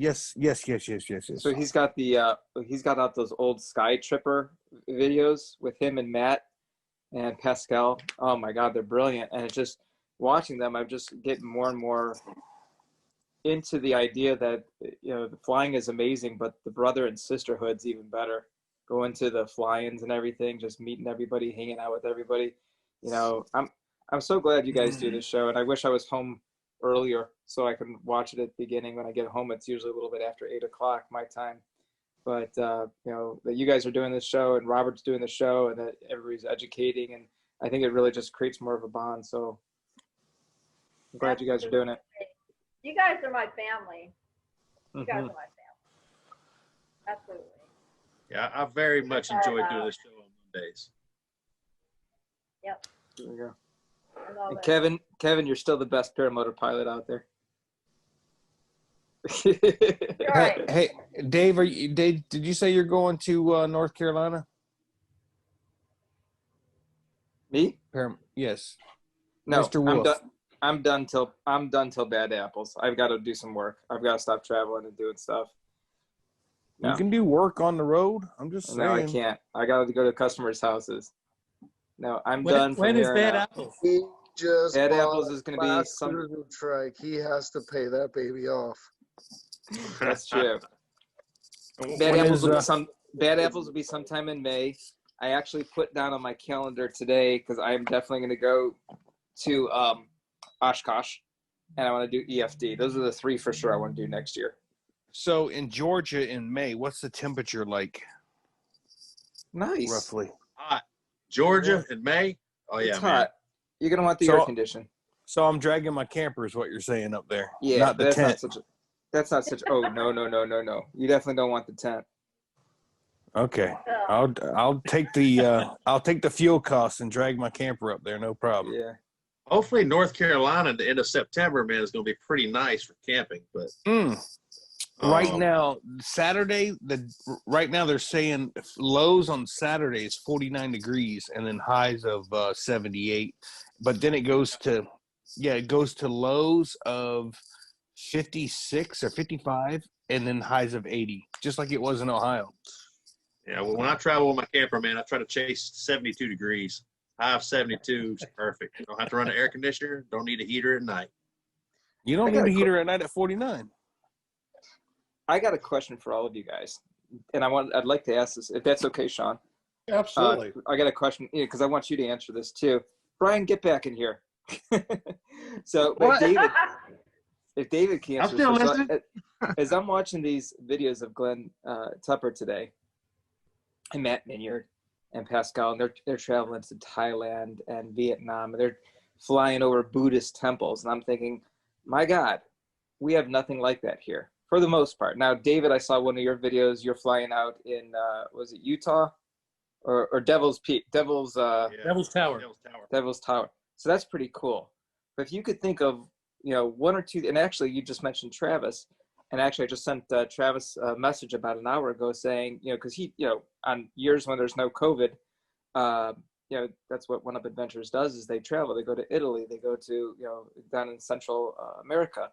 So he's got he's got out those old Sky Tripper videos with him and Matt and Pascal. Oh my God, they're brilliant. And it's just watching them, I'm just getting more and more into the idea that, you know, the flying is amazing, but the brother and sisterhood's even better. Going to the fly-ins and everything, just meeting everybody, hanging out with everybody. You know, I'm so glad you guys do this show, and I wish I was home earlier so I can watch it at the beginning. When I get home, it's usually a little bit after 8 o'clock my time. But you know, that you guys are doing this show and Robert's doing the show and that everybody's educating, and I think it really just creates more of a bond. So I'm glad you guys are doing it.
You guys are my family. You guys are
Mhm.
my family. Absolutely.
Yeah, I very much enjoyed doing this show on Mondays.
Yep.
There we go.
I love
And
it.
Kevin, you're still the best paramotor pilot out there.
You're right.
Hey, Dave, Dave, did you say you're going to North Carolina?
Me?
Yes.
No,
Mr.
I'm
Wolf.
done. I'm done till Bad Apples. I've got to do some work. I've got to stop traveling and doing stuff. No.
You can do work on the road. I'm just saying.
No, I can't. I got to go to customers' houses. No, I'm done.
When
from
is
here
Bad
on out.
Apples?
He just
Bad
bought
Apples is going to be
last
some.
cruising trike. He has to pay that baby off.
That's true.
When
Bad Apples
is,
will be Bad Apples will be sometime in May. I actually put down on my calendar today because I am definitely going to go to Oshkosh, and I want to do EFD. Those are the three for sure I want to do next year.
So in Georgia in May, what's the temperature like
Nice.
roughly?
Hot. Georgia in May? Oh, yeah,
It's
man.
hot. You're going to want the
So-
air condition.
So I'm dragging my camper is what you're saying up there.
Yeah,
Not the
that's
tent.
that's not such. Oh, no. You definitely don't want the tent.
Okay.
So,
I'll take the fuel costs and drag my camper up there, no problem.
Yeah.
Hopefully North Carolina at the end of September, man, is going to be pretty nice for camping. But
Right now, Saturday, right now they're saying lows on Saturday is 49 degrees and then highs of 78. But then it goes to Yeah, it goes to lows of 56 or 55 and then highs of 80, just like it was in Ohio.
Yeah, well, when I travel with my camper, man, I try to chase 72 degrees. High of 72 is perfect. Don't have to run an air conditioner. Don't need a heater at night.
You don't need a heater at night at 49.
I got a question for all of you guys, and I'd like to ask this, if that's okay, Sean.
Absolutely.
I got a question because I want you to answer this too. Brian, get back in here. So, but David, if David can answer,
I'm still listening.
As I'm watching these videos of Glenn Tupper today, and Matt Minyard and Pascal, and they're traveling to Thailand and Vietnam, and they're flying over Buddhist temples, and I'm thinking, my God, we have nothing like that here for the most part. Now, David, I saw one of your videos. You're flying out in was it Utah or Devil's Peak, Devil's Tower. Devil's Tower. So that's pretty cool. But if you could think of, you know, one or two, and actually you just mentioned Travis, and actually I just sent Travis a message about an hour ago saying, you know, because he, you know, on years when there's no COVID, you know, that's what One Up Adventures does is they travel. They go to Italy. They go to, you know, down in Central America.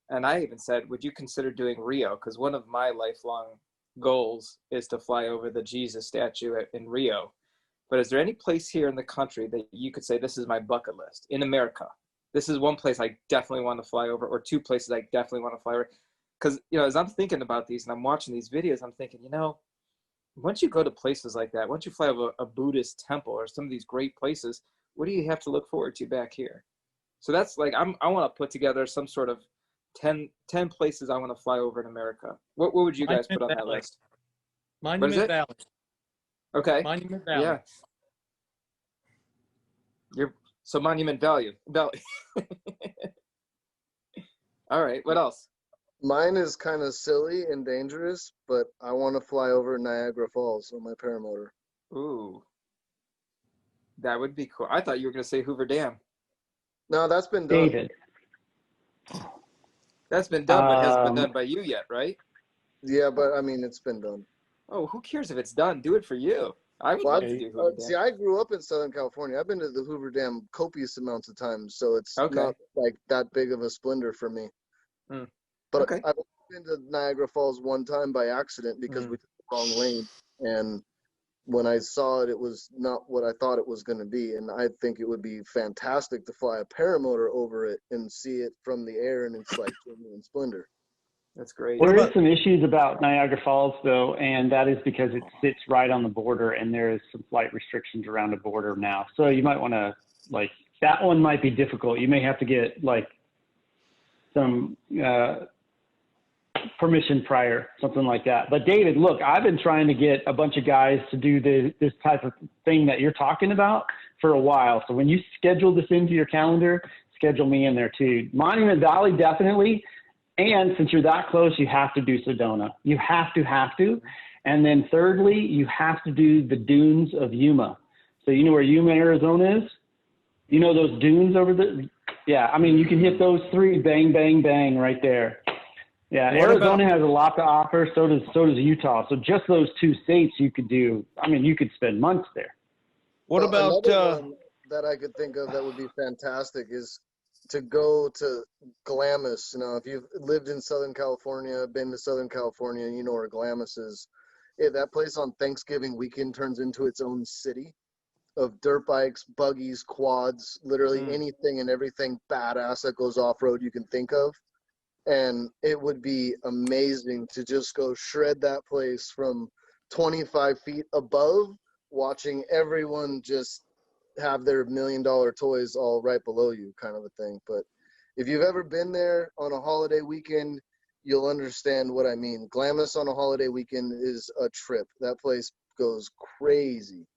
And I even said, would you consider doing Rio? Because one of my lifelong goals is to fly over the Jesus statue in Rio. But is there any place here in the country that you could say, this is my bucket list in America? This is one place I definitely want to fly over, or two places I definitely want to fly over. Because, you know, as I'm thinking about these and I'm watching these videos, I'm thinking, you know, once you go to places like that, once you fly over a Buddhist temple or some of these great places, what do you have to look forward to back here? So that's like, I want to put together some sort of 10 places I want to fly over in America. What would you guys put on that list?
Monument Valley.
Okay.
Monument Valley.
Yeah. So Monument Valley. All right. What else?
Mine is kind of silly and dangerous, but I want to fly over Niagara Falls on my paramotor.
Ooh. That would be cool. I thought you were going to say Hoover Dam.
No, that's been done.
David.
That's been done, but it hasn't been done by you yet, right?
Yeah, but I mean, it's been done.
Oh, who cares if it's done? Do it for you. I would love to do Hoover Dam.
See, I grew up in Southern California. I've been to the Hoover Dam copious amounts of times, so it's not like that big of a splendor for me. But I've been to Niagara Falls one time by accident because we took the wrong lane, and when I saw it, it was not what I thought it was going to be. And I think it would be fantastic to fly a paramotor over it and see it from the air, and it's like genuine splendor.
That's great.
There is some issues about Niagara Falls, though, and that is because it sits right on the border, and there is some flight restrictions around the border now. So you might want to, like, that one might be difficult. You may have to get, like, some permission prior, something like that. But David, look, I've been trying to get a bunch of guys to do this type of thing that you're talking about for a while. So when you schedule this into your calendar, schedule me in there too. Monument Valley, definitely. And since you're that close, you have to do Sedona. You have to. And then thirdly, you have to do the dunes of Yuma. So you know where Yuma, Arizona is? You know those dunes over there? Yeah, I mean, you can hit those three, bang, bang, bang, right there. Yeah, Arizona has a lot to offer. So does Utah. So just those two states you could do. I mean, you could spend months there.
What about
another one that I could think of that would be fantastic is to go to Glamis. You know, if you've lived in Southern California, been to Southern California, you know where Glamis is. Yeah, that place on Thanksgiving weekend turns into its own city of dirt bikes, buggies, quads, literally anything and everything badass that goes off-road you can think of. And it would be amazing to just go shred that place from 25 feet above, watching everyone just have their $1 million toys all right below you, kind of a thing. But if you've ever been there on a holiday weekend, you'll understand what I mean. Glamis on a holiday weekend is a trip. That place goes crazy.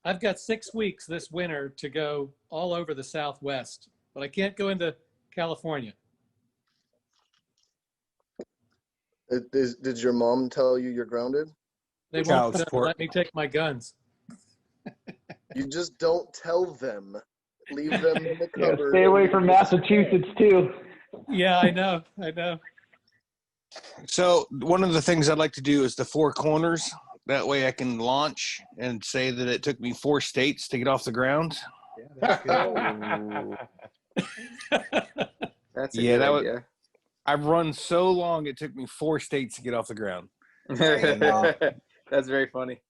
I've got 6 weeks this winter to go all over the Southwest, but I can't go into California.
Did your mom tell you you're grounded?
They won't let me take my guns.
You just don't tell them. Leave them in the cupboard.
Stay away from Massachusetts too.
Yeah, I know.
So one of the things I'd like to do is the 4 corners. That way I can launch and say that it took me 4 states to get off the ground.
Yeah, that's a
Yeah,
good
that was.
idea.
I've run so long, it took me 4 states to get off the ground.
That's very funny.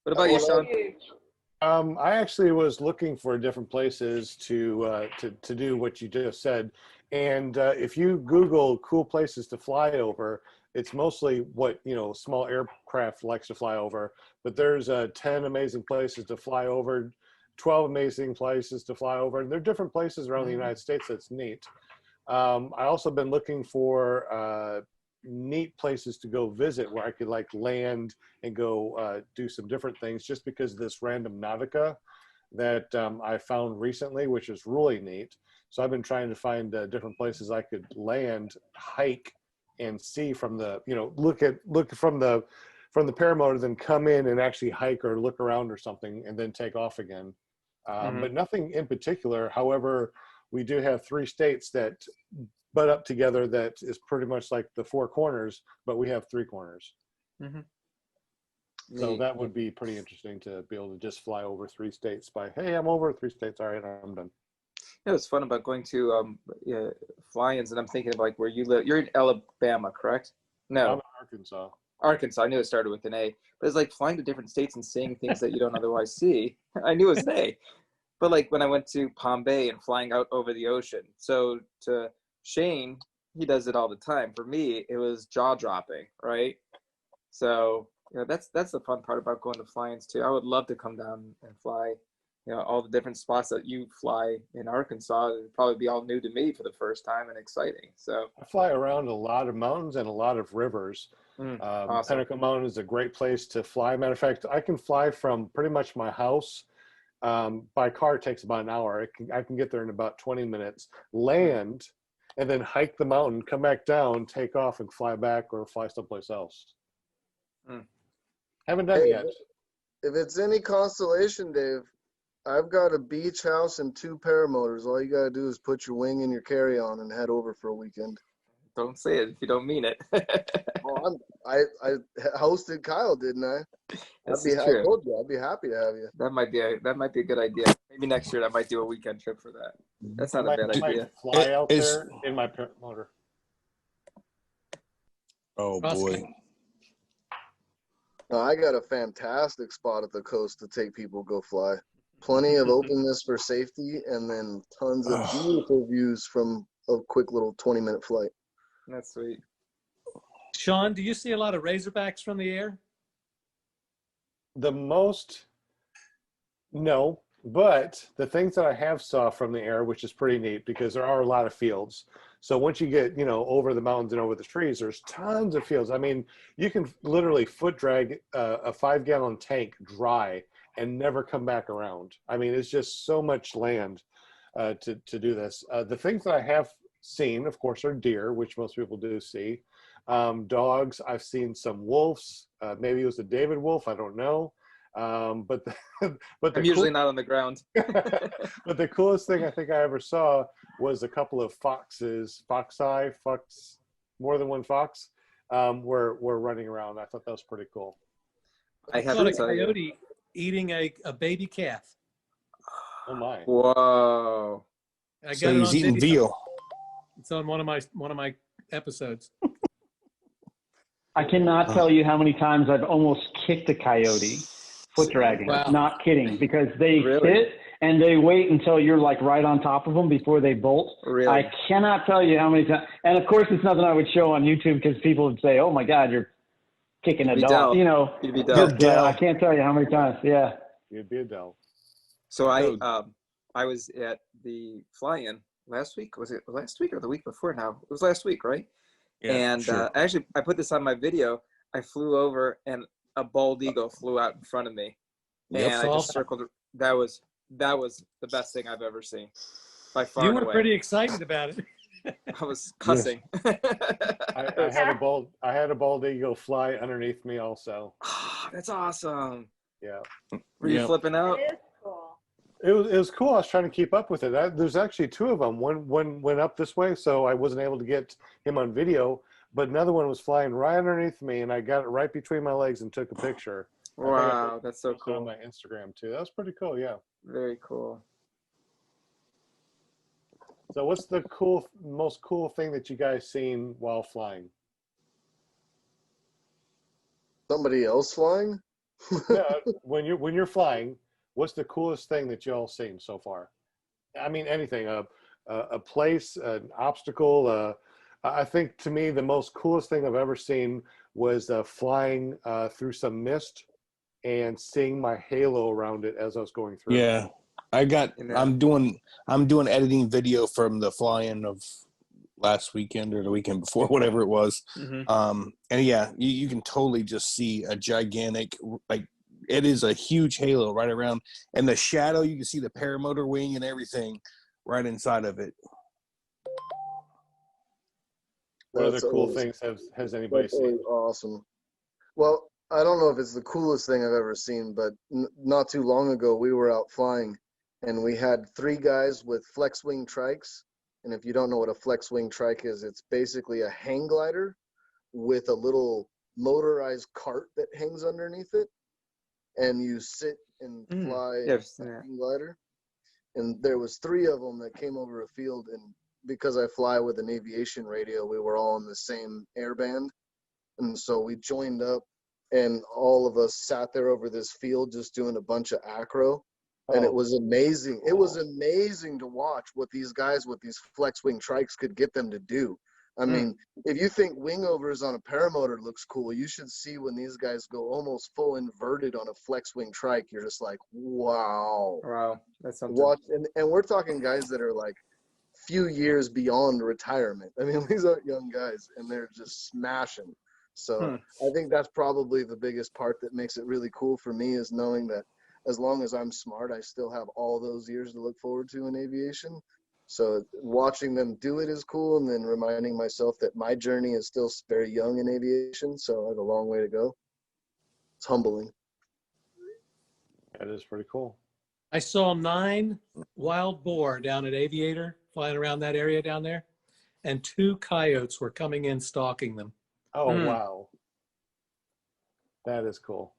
What about you, Sean?
I actually was looking for different places to do what you just said, and if you Google cool places to fly over, it's mostly what small aircraft likes to fly over. But there's 10 amazing places to fly over, 12 amazing places to fly over, and there are different places around the United States that's neat. I also been looking for neat places to go visit where I could like land and go do some different things, just because of this random Nautica that I found recently, which is really neat. So I've been trying to find different places I could land, hike, and see from the look from the paramotor, then come in and actually hike or look around or something, and then take off again. But nothing in particular. However, we do have 3 states that butt up together that is pretty much like the 4 corners, but we have 3 corners. So that would be pretty interesting to be able to just fly over 3 states by, hey, I'm over 3 states. All right, I'm done.
You know, it's fun about going to fly-ins, and I'm thinking of like where you live. You're in Alabama, correct? No,
I'm in Arkansas.
Arkansas. I knew it started with an A, but it's like flying to different states and seeing things that you don't otherwise see. I knew it was an A, but like when I went to Palm Bay and flying out over the ocean. So to Shane, he does it all the time. For me, it was jaw-dropping, right? So that's the fun part about going to fly-ins too. I would love to come down and fly. All the different spots that you fly in Arkansas, it would probably be all new to me for the first time and exciting. So
I fly around a lot of mountains and a lot of rivers.
Awesome.
Pinnacle Mountain is a great place to fly. Matter of fact, I can fly from pretty much my house. By car, it takes about an hour. I can get there in about 20 minutes, land, and then hike the mountain, come back down, take off, and fly back or fly someplace else. Haven't done it yet.
If it's any consolation, Dave, I've got a beach house and 2 paramotors. All you gotta do is put your wing in your carry-on and head over for a weekend.
Don't say it if you don't mean it.
I hosted Kyle, didn't I? I told you I'd be happy to have you.
That might be a good idea. Maybe next year I might do a weekend trip for that. That's not a bad idea.
Fly out there in my paramotor.
Oh boy.
No, I got a fantastic spot at the coast to take people go fly. Plenty of openness for safety, and then tons of beautiful views from a quick little 20-minute flight.
That's sweet.
Sean, do you see a lot of Razorbacks from the air?
No, but the things that I have saw from the air, which is pretty neat because there are a lot of fields. So once you get, over the mountains and over the trees, there's tons of fields. I mean, you can literally foot drag a 5-gallon tank dry and never come back around. I mean, it's just so much land to do this. The things that I have seen, of course, are deer, which most people do see. Dogs, I've seen some wolves. Maybe it was a David wolf, I don't know. But
I'm usually not on the ground.
But the coolest thing I think I ever saw was a couple of foxes, more than one fox, were running around. I thought that was pretty cool.
I saw a coyote eating a baby calf.
Oh my!
Whoa!
So he's eating veal.
It's on one of my episodes.
I cannot tell you how many times I've almost kicked a coyote foot dragging.
Wow.
Not kidding, because they sit and they wait until you're like right on top of them before they bolt.
Really?
I cannot tell you how many times. And of course, it's nothing I would show on YouTube because people would say, "Oh my God, you're kicking a dog."
You'd be Del.
I can't tell you how many times. Yeah.
You'd be a Del.
So I was at the fly-in last week. Was it last week or the week before now? It was last week, right?
Yeah,
and
sure.
Actually, I put this on my video. I flew over and a bald eagle flew out in front of me.
Yep.
And I just circled. That was the best thing I've ever seen. By far
You
and
were
away.
pretty excited about it.
I was cussing.
I had a bald eagle fly underneath me also.
That's awesome.
Yeah.
Were you flipping out?
It is cool.
It was cool. I was trying to keep up with it. There's actually 2 of them. One went up this way, so I wasn't able to get him on video. But another one was flying right underneath me, and I got it right between my legs and took a picture.
Wow, that's so cool.
On my Instagram too. That was pretty cool. Yeah.
Very cool.
So what's the most cool thing that you guys seen while flying?
Somebody else flying?
Yeah, when you're flying, what's the coolest thing that y'all seen so far? I mean, anything, a place, an obstacle. I think to me, the most coolest thing I've ever seen was flying through some mist and seeing my halo around it as I was going through.
Yeah, I'm doing editing video from the fly-in of last weekend or the weekend before, whatever it was.
Mm-hmm.
And yeah, you can totally just see a gigantic, like, it is a huge halo right around, and the shadow, you can see the paramotor wing and everything right inside of it.
What other cool things has anybody seen?
Awesome. Well, I don't know if it's the coolest thing I've ever seen, but not too long ago we were out flying, and we had 3 guys with flex wing trikes. And if you don't know what a flex wing trike is, it's basically a hang glider with a little motorized cart that hangs underneath it, and you sit and fly a hang glider. And there was 3 of them that came over a field, and because I fly with an aviation radio, we were all in the same air band, and so we joined up, and all of us sat there over this field just doing a bunch of acro. And it was amazing. It was amazing to watch what these guys with these flex wing trikes could get them to do. I mean, if you think wing overs on a paramotor looks cool, you should see when these guys go almost full inverted on a flex wing trike. You're just like, wow.
Wow, that's something.
And we're talking guys that are like few years beyond retirement. I mean, these aren't young guys, and they're just smashing. So I think that's probably the biggest part that makes it really cool for me, is knowing that as long as I'm smart, I still have all those years to look forward to in aviation. So watching them do it is cool, and then reminding myself that my journey is still very young in aviation, so I have a long way to go. It's humbling.
That is pretty cool.
I saw 9 wild boar down at Aviator, flying around that area down there, and 2 coyotes were coming in stalking them.
Oh, wow. That is cool.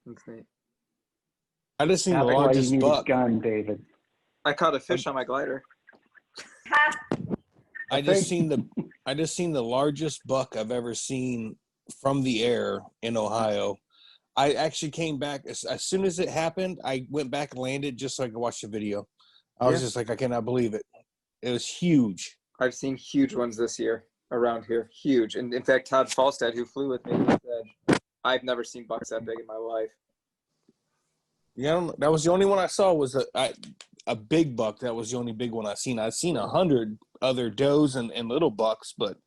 That's neat.
I just seen the
That's why
largest
you need a
buck.
gun, David.
I caught a fish on my glider.
I just seen the largest buck I've ever seen from the air in Ohio. I actually came back as soon as it happened. I went back and landed just so I could watch the video. I was just like, I cannot believe it. It was huge.
I've seen huge ones this year around here. Huge. And in fact, Todd Falstad, who flew with me, said, I've never seen bucks that big in my life.
Yeah, that was the only one I saw was a big buck. That was the only big one I've seen. I've seen 100 other does and little bucks, but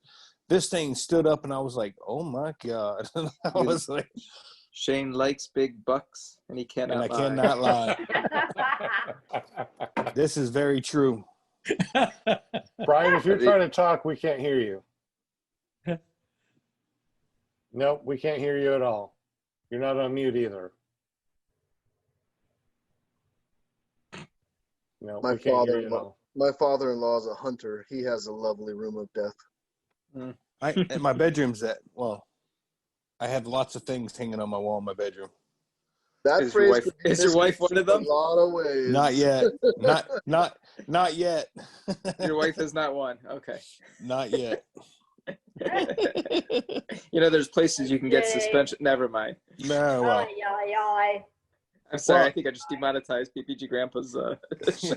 this thing stood up and I was like, oh my God. I was like,
Shane likes big bucks and he cannot lie.
I cannot lie. This is very true.
Brian, if you're trying to talk, we can't hear you. Nope, we can't hear you at all. You're not on mute either. No,
My father-in-law is a hunter. He has a lovely room of death.
My bedroom's I have lots of things hanging on my wall in my bedroom.
That phrase
is your wife one of them?
A lot of ways.
Not yet. Not yet.
Your wife is not one. Okay.
Not yet.
You know, there's places you can get suspension. Never mind.
No. Well.
I'm sorry. I think I just demonetized PPG Grandpa's show.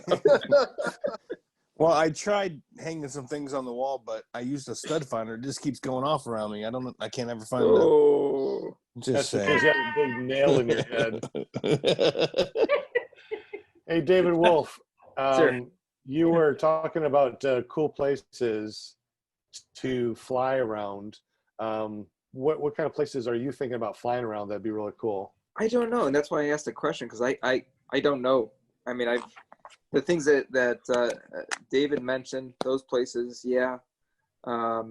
Well, I tried hanging some things on the wall, but I used a stud finder. It just keeps going off around me. I can't ever find it. Just saying.
Because you have a big nail in your head. Hey, David Wolf,
Sure.
You were talking about cool places to fly around. What kind of places are you thinking about flying around that'd be really cool?
I don't know, and that's why I asked the question, because I don't know. I mean, the things that David mentioned, those places, yeah, but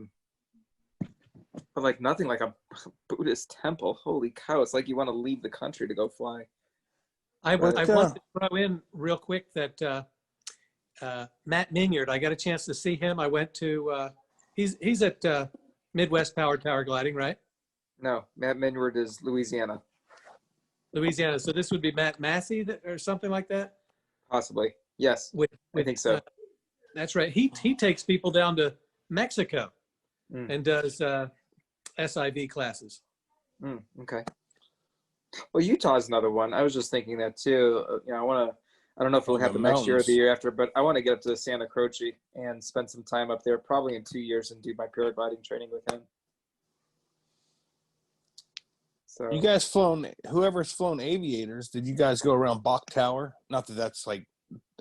like nothing like a Buddhist temple. Holy cow! It's like you want to leave the country to go fly.
I want to throw in real quick that Matt Minyard, I got a chance to see him. I went to he's at Midwest Powered Paragliding, right?
No, Matt Minyard is Louisiana.
So this would be Matt Massey or something like that?
Possibly. Yes, I think so.
That's right. He takes people down to Mexico
Mm.
and does SIV classes.
Okay. Well, Utah's another one. I was just thinking that too. I don't know if it'll
Oh, the
happen next year or the
mountains.
year after, but I want to get up to Santa Croce and spend some time up there, probably in 2 years, and do my paragliding training with him. So
You guys whoever's flown aviators, did you guys go around Bach Tower? Not that that's like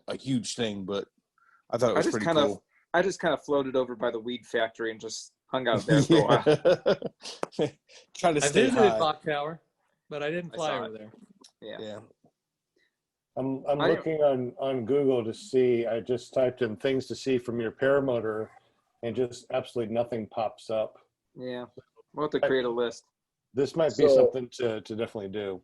a huge thing, but I thought it was pretty cool.
I just kind of floated over by the weed factory and just hung out there for a while.
Try to
I
stay
visited
high.
Bach Tower, but I didn't fly
saw
over
it.
there.
Yeah.
I'm looking on Google to see. I just typed in things to see from your paramotor, and just absolutely nothing pops up.
Yeah. We'll have to create a list.
This might be
So-
something to definitely do.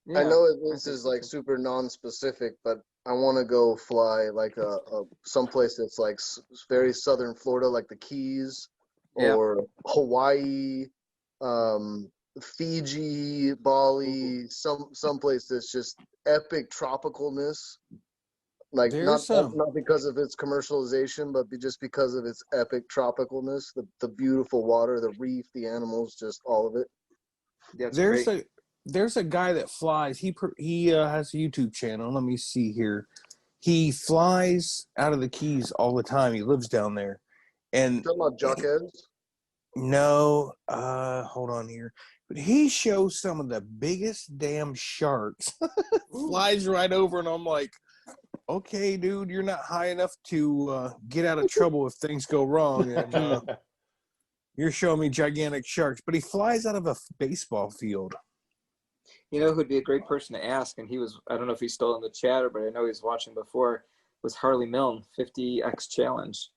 Yeah.
I know this is like super non-specific, but I want to go fly like a someplace that's like very southern Florida, like the Keys
Yeah.
or Hawaii, Fiji, Bali, someplace that's just epic tropicalness. Like not because of its commercialization, but just because of its epic tropicalness, the beautiful water, the reef, the animals, just all of it.
That's
There's
great.
there's a guy that flies. He has a YouTube channel. Let me see here. He flies out of the Keys all the time. He lives down there. And
Talking about Jaquez?
no, hold on here. But he shows some of the biggest damn sharks. Flies right over, and I'm like, okay, dude, you're not high enough to get out of trouble if things go wrong. And you're showing me gigantic sharks. But he flies out of a baseball field.
You know who'd be a great person to ask, and I don't know if he's still in the chatter, but I know he was watching before, was Harley Milne, 50X Challenge.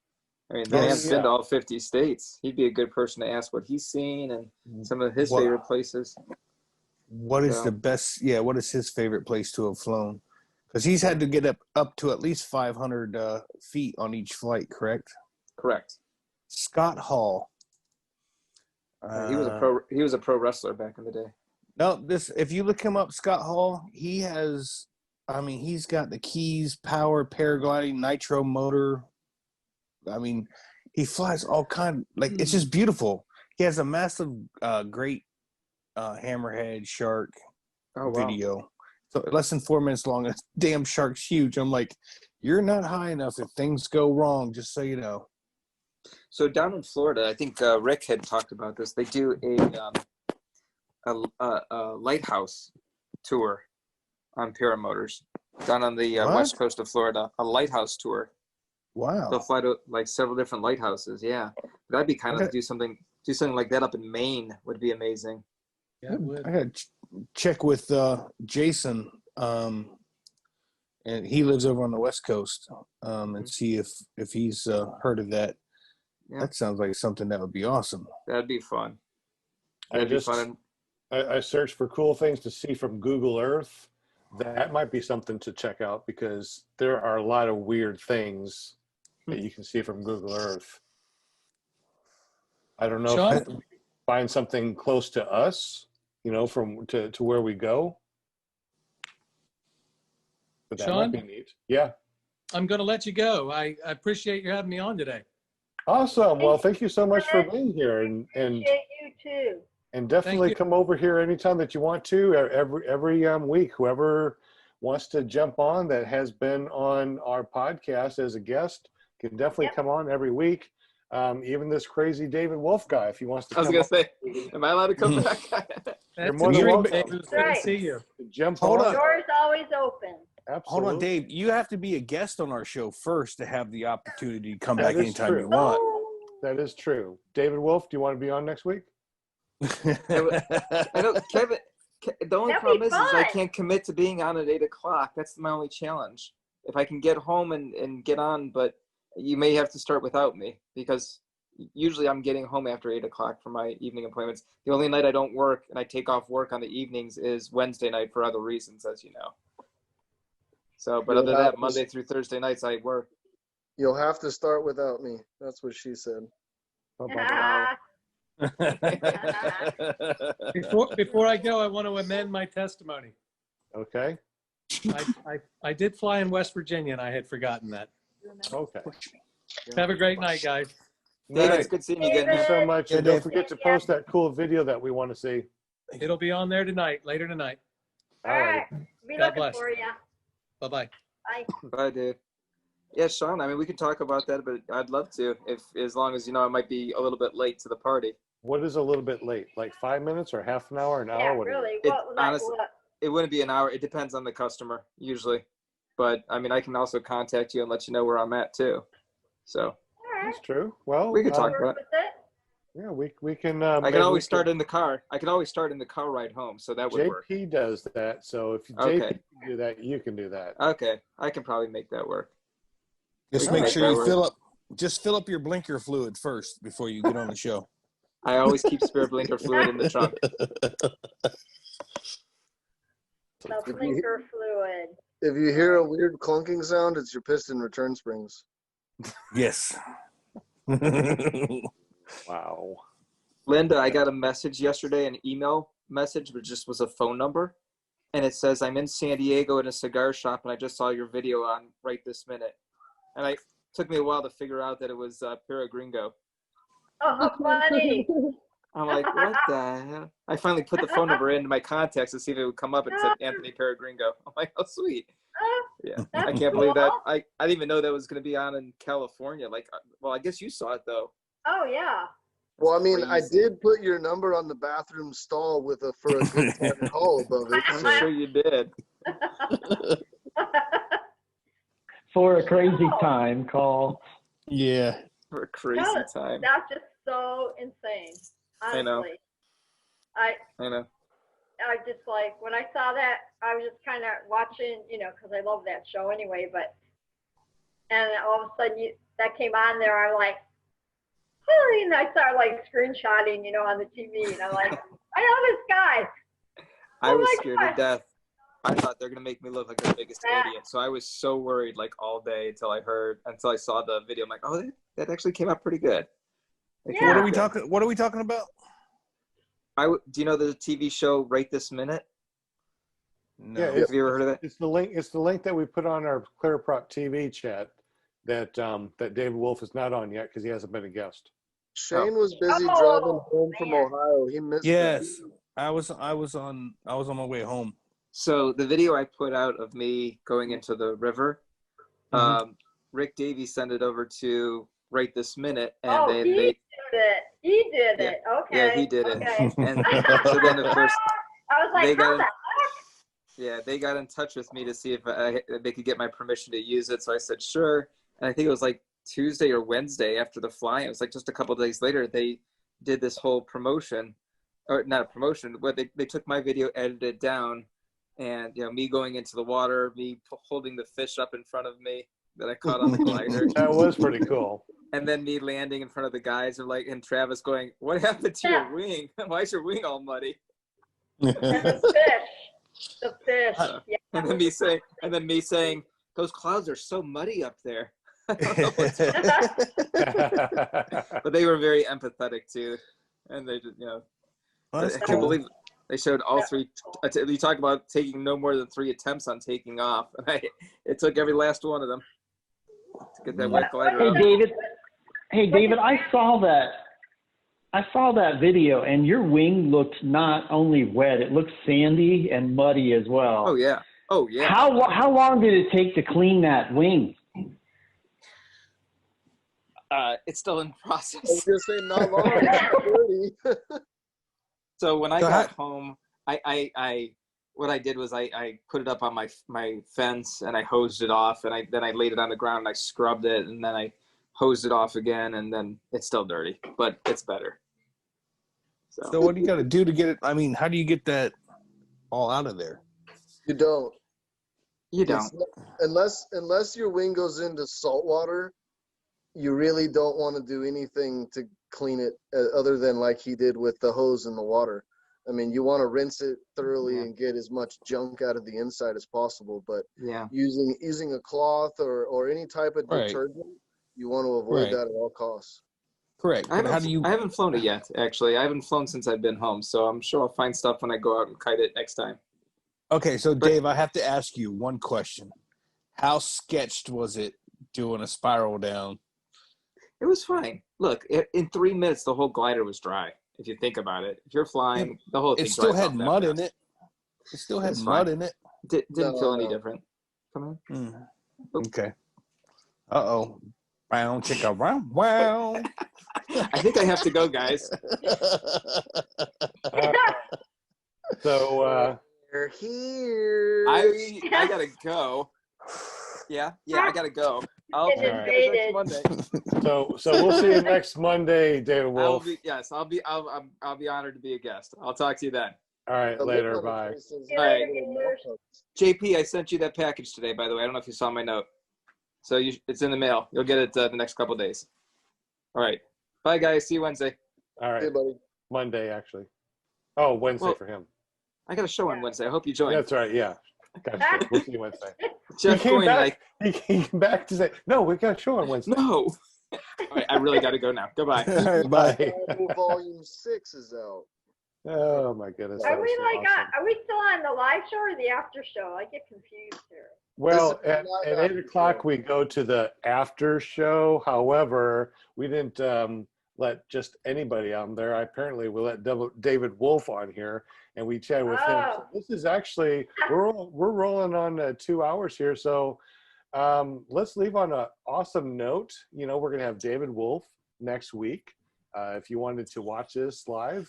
I mean, the man's been to all 50 states. He'd be a good person to ask what he's seen and some of his favorite places.
What is the best? Yeah, what is his favorite place to have flown? Because he's had to get up to at least 500 feet on each flight, correct?
Correct.
Scott Hall.
He was a pro wrestler back in the day.
No, if you look him up, Scott Hall, he's got the Keys, power, paragliding, nitro motor. I mean, he flies all kind. Like, it's just beautiful. He has a massive, great hammerhead shark video. So less than 4 minutes long. And damn shark's huge. I'm like, you're not high enough if things go wrong, just so you know.
So down in Florida, I think Rick had talked about this. They do a lighthouse tour on paramotors down on the west coast of Florida. A lighthouse tour.
Wow.
They'll fly to like several different lighthouses. Yeah, that'd be kind of do something like that up in Maine would be amazing.
Yeah, it would.
I got to check with Jason, and he lives over on the west coast, and see if he's heard of that. Yeah. That sounds like something that would be awesome.
That'd be fun.
I searched for cool things to see from Google Earth. That might be something to check out because there are a lot of weird things that you can see from Google Earth. I don't know if we can find something close to us, from to where we go. But that might be neat. Yeah.
I'm going to let you go. I appreciate you having me on today.
Awesome. Well, thank you so much for being here, and
Appreciate you too.
And definitely come over here anytime that you want to. Every week, whoever wants to jump on that has been on our podcast as a guest can definitely come on every week. Even this crazy David Wolf guy, if he wants to.
I was going to say, am I allowed to come back?
You're more than welcome.
It's good to see you.
Jump
on.
on.
Doors always open.
Absolutely.
Hold on, Dave. You have to be a guest on our show first to have the opportunity to come back anytime you want.
That is true. David Wolf, do you want to be on next week?
I know, Kevin. The only problem is I can't commit to being on at 8 o'clock. That's my only challenge. If I can get home and get on, but you may have to start without me because usually I'm getting home after 8 o'clock for my evening appointments. The only night I don't work and I take off work on the evenings is Wednesday night for other reasons, as you know. So, but other than that, Monday through Thursday nights I work.
You'll have to start without me. That's what she said.
Before I go, I want to amend my testimony.
Okay.
I did fly in West Virginia, and I had forgotten that.
Okay.
Have a great night, guys.
David, it's
Night.
good seeing you again.
Thank you so much.
Yeah,
And don't
Dave.
forget to post that cool video that we want to see.
It'll be on there tonight, later tonight.
All right. Be
God
looking
bless.
for you.
Bye-bye.
Bye.
Bye, Dave. Yeah, Sean, I mean, we can talk about that, but I'd love to, as long as, I might be a little bit late to the party.
What is a little bit late? Like 5 minutes or half an hour, an
Yeah,
hour? What is it?
really.
It,
What, like,
honestly,
what?
it wouldn't be an hour. It depends on the customer, usually. But, I mean, I can also contact you and let you know where I'm at, too. So
All right.
That's true. Well,
we can talk
Work
about
with
it.
it.
Yeah, we can.
I
maybe
can always
we
start in the car. I can always start in the car ride home, so that would work.
JP does that, so if
Okay.
JP can do that, you can do that.
Okay, I can probably make that work.
Just
We can
make sure
that
you
work.
fill up your blinker fluid first before you get on the show.
I always keep spare blinker fluid in the trunk.
The blinker fluid.
If you hear a weird clunking sound, it's your piston return springs.
Yes.
Wow.
Linda, I got a message yesterday, an email message, but just was a phone number. And it says, I'm in San Diego in a cigar shop, and I just saw your video on right this minute. And it took me a while to figure out that it was Paragringo.
Oh, how funny.
I'm like, what the hell? I finally put the phone number into my contacts to see if it would come up. It said Anthony Paragringo. I'm like, oh, sweet. Yeah, I
That's
can't believe that.
cool.
I didn't even know that was going to be on in California. Like, well, I guess you saw it, though.
Oh, yeah.
Well, I mean, I
Crazy.
did put your number on the bathroom stall with a for a good time call above it.
I'm
So.
sure you did.
For a crazy time call.
Yeah.
For a crazy
No,
time.
That's just so insane. Honestly.
I know. I know.
I just like, when I saw that, I was just kind of watching, because I love that show anyway, and all of a sudden that came on there, I'm like, oh, and I started like screenshotting, on the TV, and I'm like, I know this guy.
I
Oh
was
my
scared
God.
to death. I thought they're going to make me look like the biggest idiot. So I was so worried like all day until I saw the video. I'm like, oh, that actually came out pretty good. It came
Yeah.
out good.
What are we talking about?
Do you know the TV show Right This Minute?
No.
Yeah,
Have you ever heard of it?
It's the link. It's the link that we put on our ClearProp TV chat that that David Wolf is not on yet because he hasn't been a guest.
Shane was busy
Oh,
driving home from
man.
Ohio. He missed
Yes.
that.
I was on my way home.
So the video I put out of me going into the river, Rick Davies sent it over to Right This Minute, and
He did it. He did
Yeah.
it. Okay.
Yeah, he did it.
Okay.
And so then of course
I was like,
they
how
got
the
they got in touch with me to see if they could get my permission to use it. So I said sure, and I think it was like Tuesday or Wednesday after the fly. It was like just a couple of days later they did this whole promotion, or not a promotion, but they took my video, edited it down, and me going into the water, me holding the fish up in front of me that I caught on the glider.
That was pretty cool.
And then me landing in front of the guys and Travis going, what happened to your wing? Why is your wing all muddy?
And the fish. The fish. Yeah.
And then me saying, those clouds are so muddy up there. I don't know what's but they were very empathetic too. And they just,
That's
I can't
cool.
believe they showed all three. You talk about taking no more than 3 attempts on taking off. It took every last one of them to get that wet glider
Hey,
out.
David. Hey, David, I saw that video, and your wing looked not only wet, it looked sandy and muddy as well.
Oh yeah.
How long did it take to clean that wing?
It's still in
I was
process.
just saying, not long. It's 30.
So when I
So
got home, what I did was I put it up on my fence and I hosed it off, and then I laid it on the ground and I scrubbed it, and then I hosed it off again, and then it's still dirty, but it's better.
So what do you got to do to get it? I mean, how do you get that all out of there?
You don't.
You don't.
Unless your wing goes into salt water, you really don't want to do anything to clean it other than like he did with the hose in the water. I mean, you want to rinse it thoroughly and get as much junk out of the inside as possible. But
Yeah.
using a cloth or any type of
Right.
detergent, you want to avoid
Right.
that at all costs.
Correct.
I
But how do you?
haven't flown it yet, actually. I haven't flown since I've been home, so I'm sure I'll find stuff when I go out and kite it next time.
Okay, so Dave, I have to ask you one question. How sketched was it doing a spiral down?
It was fine. Look, in 3 minutes, the whole glider was dry. If you think about it, if you're flying, the whole thing
It still
dries
had
off that
mud
fast.
in it. It still had
It's
mud
fine.
in it.
Didn't feel any different. Come on.
Okay. Uh-oh. Wow, chicka, wow, wow.
I think I have to go, guys.
So
We're here.
I gotta go. Yeah, I gotta go. I'll
Get
see you guys next
invaded.
Monday.
so we'll see you next Monday, David Wolf.
I'll be honored to be a guest. I'll talk to you then.
All right, later. Bye.
All right. JP, I sent you that package today, by the way. I don't know if you saw my note. So it's in the mail. You'll get it the next couple days. All right. Bye, guys. See you Wednesday.
All right.
Hey, buddy.
Monday, actually. Oh, Wednesday
Well,
for him.
I got a show on Wednesday. I hope you join.
That's right. Yeah. Gotcha. We'll see you Wednesday.
Jeff
he came
Coyne,
back. He came back to say, "No, we got a show on Wednesday."
No. All right, I really got to go now. Goodbye.
All right, bye.
Volume 6 is out.
Oh my goodness.
Are
that
we
was so
like
awesome.
are we still on the live show or the after show? I get confused here.
Well,
This is
at
not
8
after
o'clock
show.
we go to the after show. However, we didn't let just anybody on there. Apparently, we let David Wolf on here, and we chatted with him. So
Oh.
this is actually we're rolling on 2 hours here. So let's leave on an awesome note. You know, we're gonna have David Wolf next week. If you wanted to watch this live,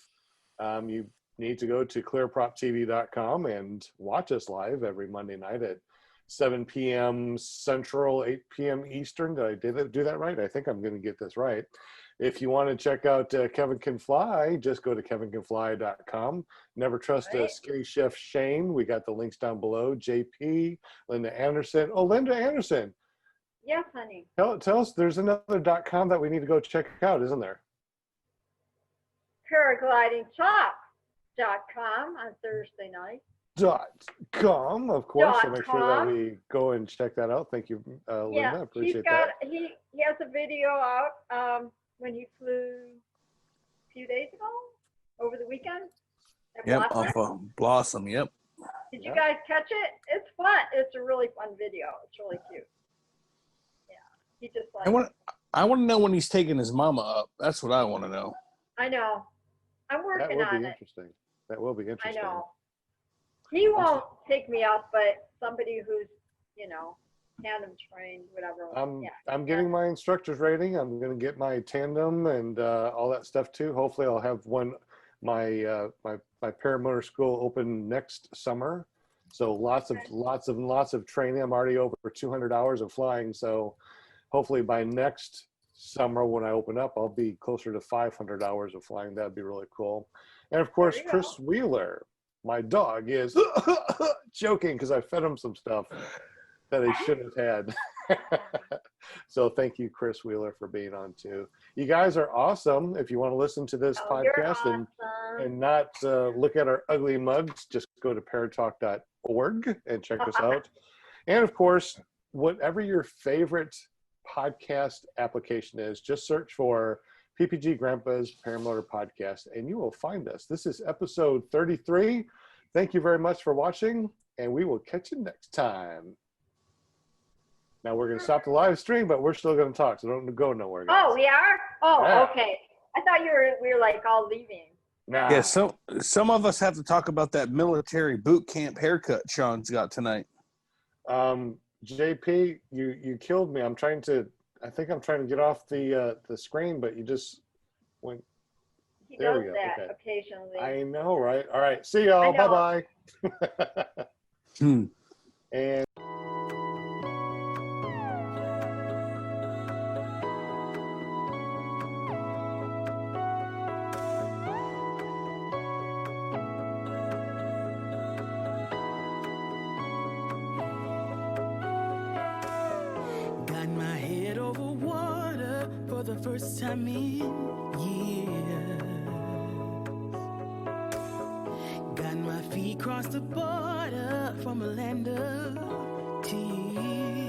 you need to go to clearproptv.com and watch us live every Monday night at 7 p.m. Central, 8 p.m. Eastern. Did I do that right? I think I'm going to get this right. If you want to check out Kevin Can Fly, just go to kevincanfly.com. Never trust
Right.
Skinny Chef Shane. We got the links down below. JP, Linda Anderson. Oh, Linda Anderson.
Yes, honey.
Tell us, there's another .com that we need to go check out, isn't there?
Paraglidingtalk.com on Thursday night.
.com, of course. So make sure that
.com.
we go and check that out. Thank you, Linda.
Yeah,
Appreciate that.
he has a video out when he flew a few days ago, over the weekend. at
Yep,
Blossom.
off of Blossom, yep.
Did you guys catch it? It's fun. It's a really fun video. It's really cute. Yeah, he just like.
I want to know when he's taking his mama up. That's what I want to know.
I know. I'm
That
working
will
on
be
it.
interesting. That will be
I
interesting.
know. He won't take me up, but somebody who's, tandem trained, whatever.
I'm getting my instructor's rating. I'm going to get my tandem and all that stuff too. Hopefully, I'll have my paramotor school open next summer. So lots of training. I'm already over 200 hours of flying. So hopefully by next summer when I open up, I'll be closer to 500 hours of flying. That'd be really cool. And of course,
There you
Chris Wheeler, my dog, is joking because I fed him some stuff that he shouldn't have had. So thank you, Chris Wheeler, for being on too. You guys are awesome. If you want to listen to this
You're
podcast
awesome.
and not look at our ugly mugs, just go to paratalk.org and check us out. And of course, whatever your favorite podcast application is, just search for PPG Grandpa's Paramotor Podcast and you will find us. This is episode 33. Thank you very much for watching, and we will catch you next time. Now we're going to stop the live stream, but we're still going to talk, so don't go nowhere, guys.
Oh, we are? Oh,
Yeah.
okay. I thought we were like all leaving.
Nah.
Yeah, some of us have to talk about that military boot camp haircut Sean's got tonight.
JP, you killed me. I think I'm trying to get off the screen, but you just went.
He
There
does
we go.
that
Okay.
occasionally.
I know, right? All right. See y'all.
I know.
Bye-bye. And
Got my head over water for the first time in years. Got my feet across the border from a land of tears.